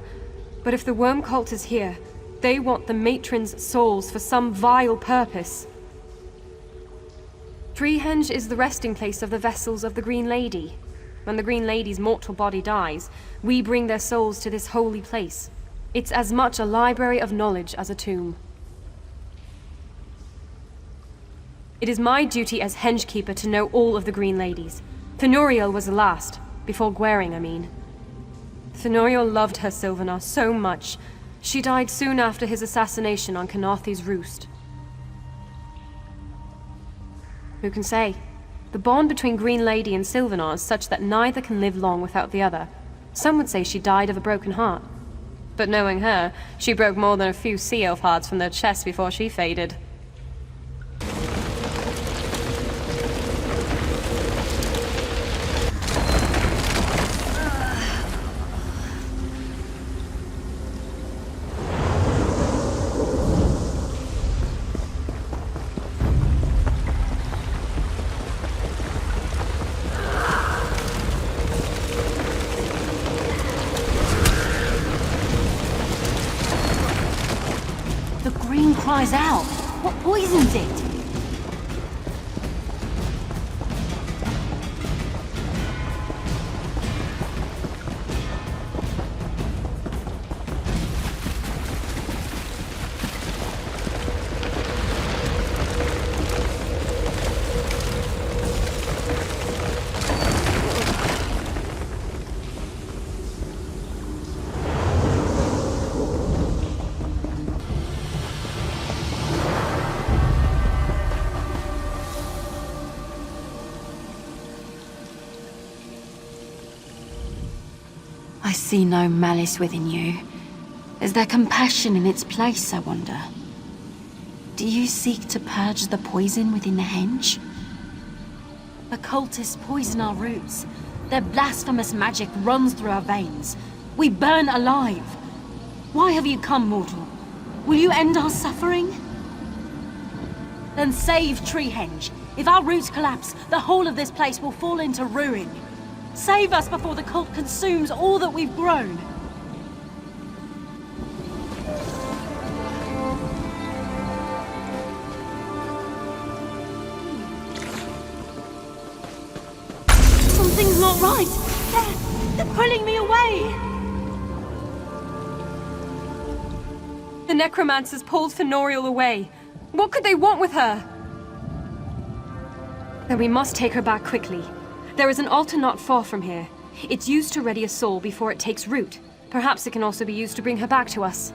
but if the worm cult is here, they want the matrons' souls for some vile purpose. Treehenge is the resting place of the vessels of the Green Lady. When the Green Lady's mortal body dies, we bring their souls to this holy place. It's as much a library of knowledge as a tomb. It is my duty as Hengekeeper to know all of the Green Ladies. Fenoriel was the last, before Gwaring, I mean. Fenoriel loved her Sylvanar so much. She died soon after his assassination on Canarthi's roost. Who can say? The bond between Green Lady and Sylvanar is such that neither can live long without the other. Some would say she died of a broken heart. But knowing her, she broke more than a few sea elf hearts from their chests before she faded. Cries out. What poisons it? I see no malice within you. Is there compassion in its place, I wonder? Do you seek to purge the poison within the henge? The cultists poison our roots. Their blasphemous magic runs through our veins. We burn alive. Why have you come, mortal? Will you end our suffering? Then save Treehenge. If our roots collapse, the whole of this place will fall into ruin. Save us before the cult consumes all that we've grown. Something's not right. They're pulling me away. The necromancers pulled Fenoriel away. What could they want with her? Then we must take her back quickly. There is an altar not far from here. It's used to ready a soul before it takes root. Perhaps it can also be used to bring her back to us.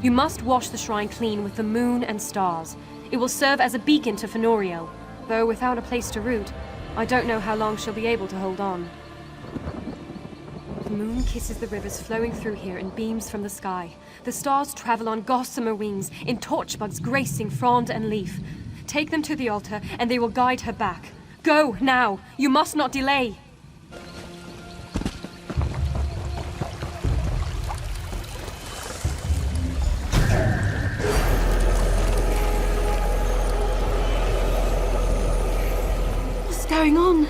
You must wash the shrine clean with the moon and stars. It will serve as a beacon to Fenoriel. Though without a place to root, I don't know how long she'll be able to hold on. moon kisses the rivers flowing through here in beams from the sky. The stars travel on gossamer wings, in torchbugs gracing frond and leaf. Take them to the altar, and they will guide her back. Go, now! You must not delay! What's going on?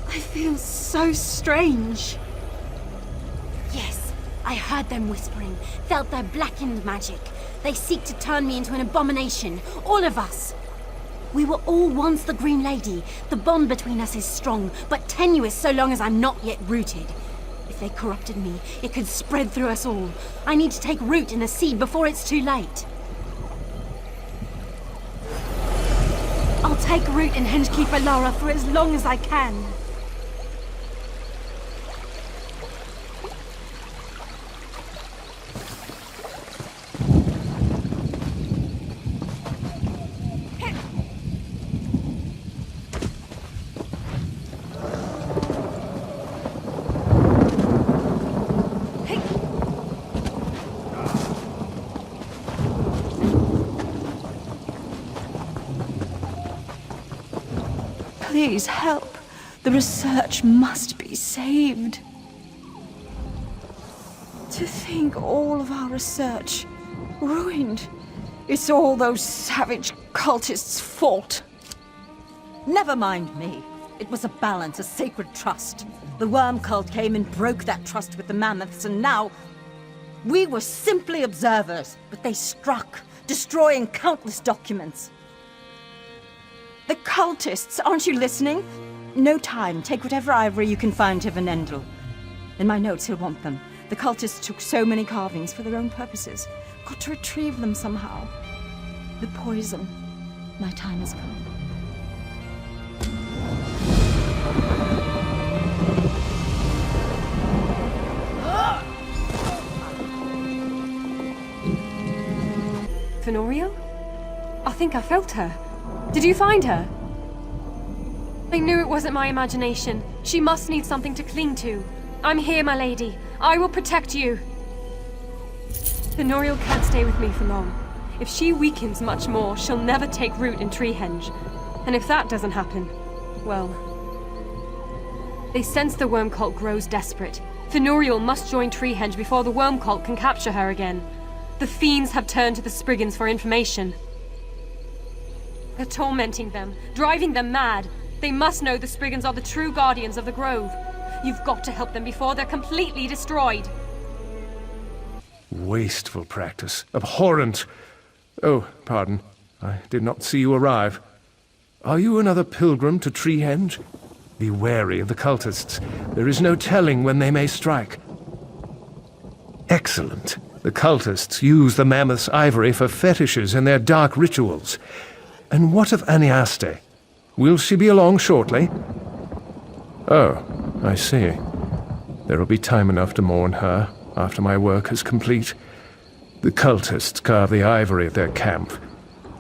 I feel so strange. Yes, I heard them whispering, felt their blackened magic. They seek to turn me into an abomination, all of us. We were all once the Green Lady. The bond between us is strong, but tenuous so long as I'm not yet rooted. If they corrupted me, it could spread through us all. I need to take root in the seed before it's too late. I'll take root in Hengekeeper Lara for as long as I can. Please help. The research must be saved. To think all of our research ruined. It's all those savage cultists' fault. Never mind me. It was a balance, a sacred trust. The worm cult came and broke that trust with the mammoths, and now... we were simply observers, but they struck, destroying countless documents. The cultists, aren't you listening? No time. Take whatever ivory you can find to Venendel. In my notes, he'll want them. The cultists took so many carvings for their own purposes. Got to retrieve them somehow. The poison. My time has come. Fenoriel? I think I felt her. Did you find her? I knew it wasn't my imagination. She must need something to cling to. I'm here, my lady. I will protect you. Fenoriel can't stay with me for long. If she weakens much more, she'll never take root in Treehenge. And if that doesn't happen, well... They sense the worm cult grows desperate. Fenoriel must join Treehenge before the worm cult can capture her again. The fiends have turned to the Spriggans for information. They're tormenting them, driving them mad. They must know the Spriggans are the true guardians of the Grove. You've got to help them before they're completely destroyed. Wasteful practice. Abhorrent. Oh, pardon. I did not see you arrive. Are you another pilgrim to Treehenge? Be wary of the cultists. There is no telling when they may strike. Excellent. The cultists use the mammoth's ivory for fetishes in their dark rituals. And what of Aniaste? Will she be along shortly? Oh, I see. There will be time enough to mourn her after my work is complete. The cultists carve the ivory at their camp.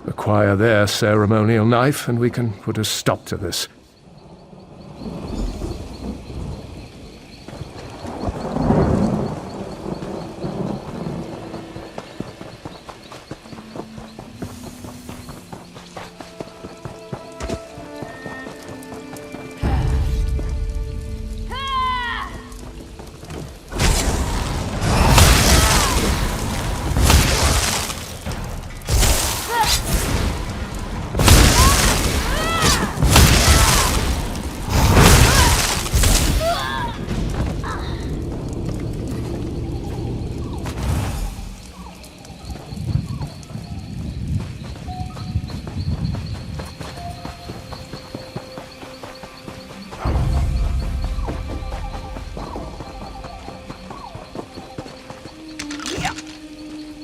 Acquire their ceremonial knife, and we can put a stop to this.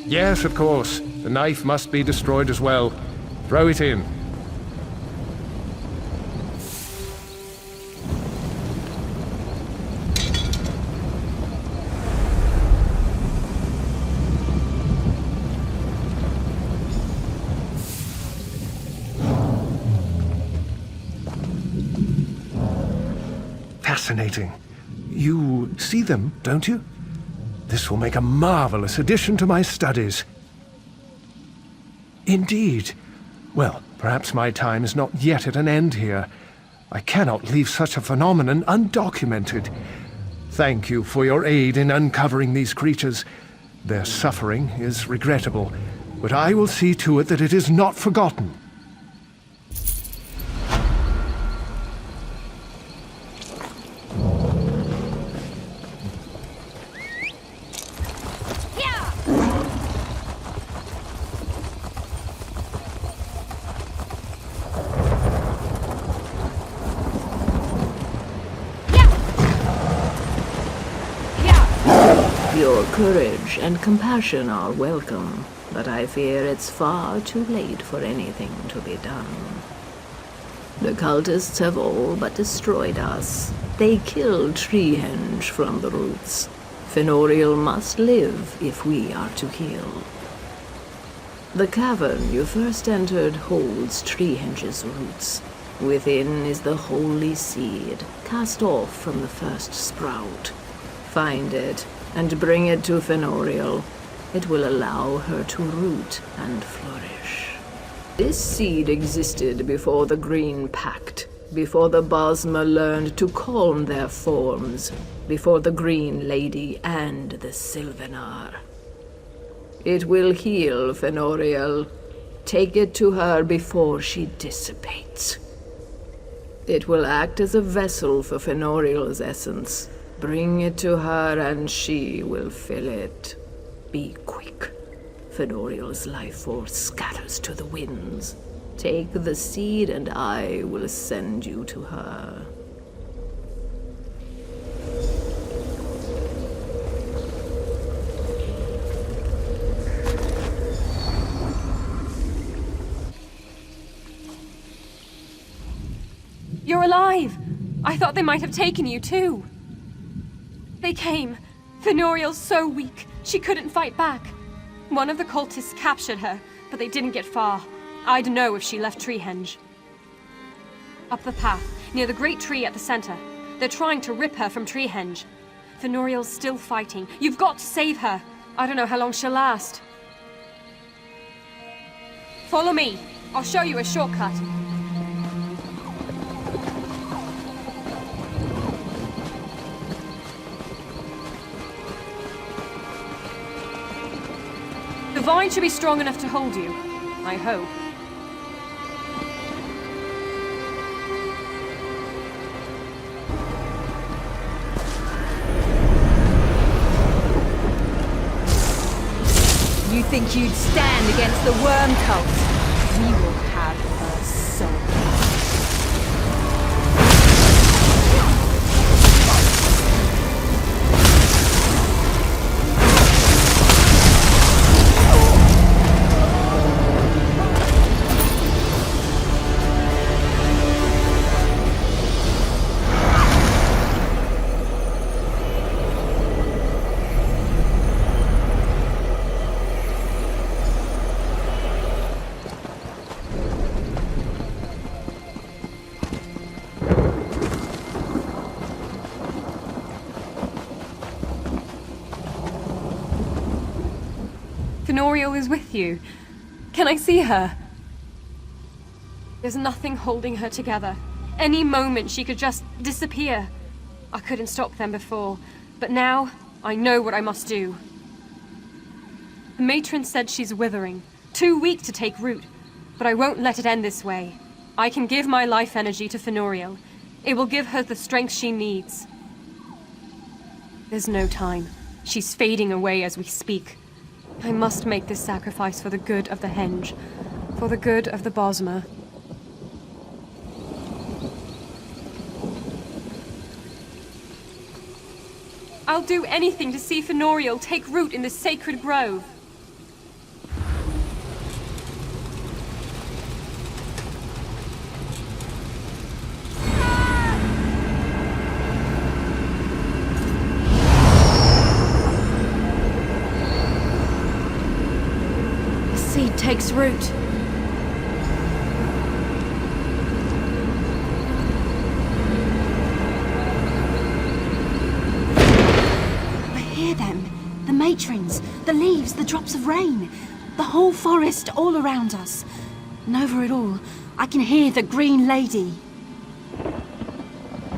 Yes, of course. The knife must be destroyed as well. Throw it in. Fascinating. You see them, don't you? This will make a marvelous addition to my studies. Indeed. Well, perhaps my time is not yet at an end here. I cannot leave such a phenomenon undocumented. Thank you for your aid in uncovering these creatures. Their suffering is regrettable, but I will see to it that it is not forgotten. Your courage and compassion are welcome, but I fear it's far too late for anything to be done. The cultists have all but destroyed us. They killed Treehenge from the roots. Fenoriel must live if we are to heal. The cavern you first entered holds Treehenge's roots. Within is the holy seed, cast off from the first sprout. Find it and bring it to Fenoriel. It will allow her to root and flourish. This seed existed before the Green Pact, before the Bosmer learned to calm their forms, before the Green Lady and the Sylvanar. It will heal Fenoriel. Take it to her before she dissipates. It will act as a vessel for Fenoriel's essence. Bring it to her and she will fill it. Be quick. Fenoriel's life force scatters to the winds. Take the seed and I will send you to her. You're alive! I thought they might have taken you too. They came. Fenoriel's so weak, she couldn't fight back. One of the cultists captured her, but they didn't get far. I'd know if she left Treehenge. Up the path, near the great tree at the center. They're trying to rip her from Treehenge. Fenoriel's still fighting. You've got to save her. I don't know how long she'll last. Follow me. I'll show you a shortcut. The vine should be strong enough to hold you. I hope. You think you'd stand against the worm cult? We will have her soul. Fenoriel is with you. Can I see her? There's nothing holding her together. Any moment she could just disappear. I couldn't stop them before, but now I know what I must do. The matron said she's withering, too weak to take root, but I won't let it end this way. I can give my life energy to Fenoriel. It will give her the strength she needs. There's no time. She's fading away as we speak. I must make this sacrifice for the good of the Henge, for the good of the Bosmer. I'll do anything to see Fenoriel take root in this sacred grove. Seed takes root. matrons, the leaves, the drops of rain. The whole forest all around us. And over it all, I can hear the Green Lady.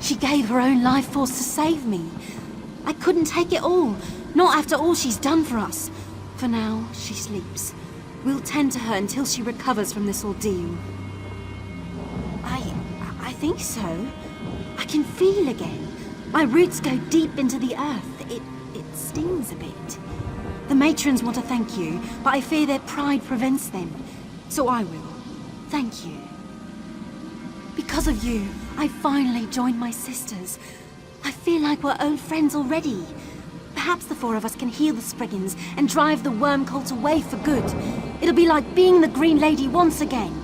She gave her own life force to save me. I couldn't take it all, not after all she's done for us. For now, she sleeps. We'll tend to her until she recovers from this ordeal. I think so. I can feel again. My roots go deep into the earth. It stings a bit. The matrons want to thank you, but I fear their pride prevents them. So I will. Thank you. Because of you, I finally joined my sisters. I feel like we're old friends already. Perhaps the four of us can heal the Spriggans and drive the worm cult away for good. It'll be like being the Green Lady once again.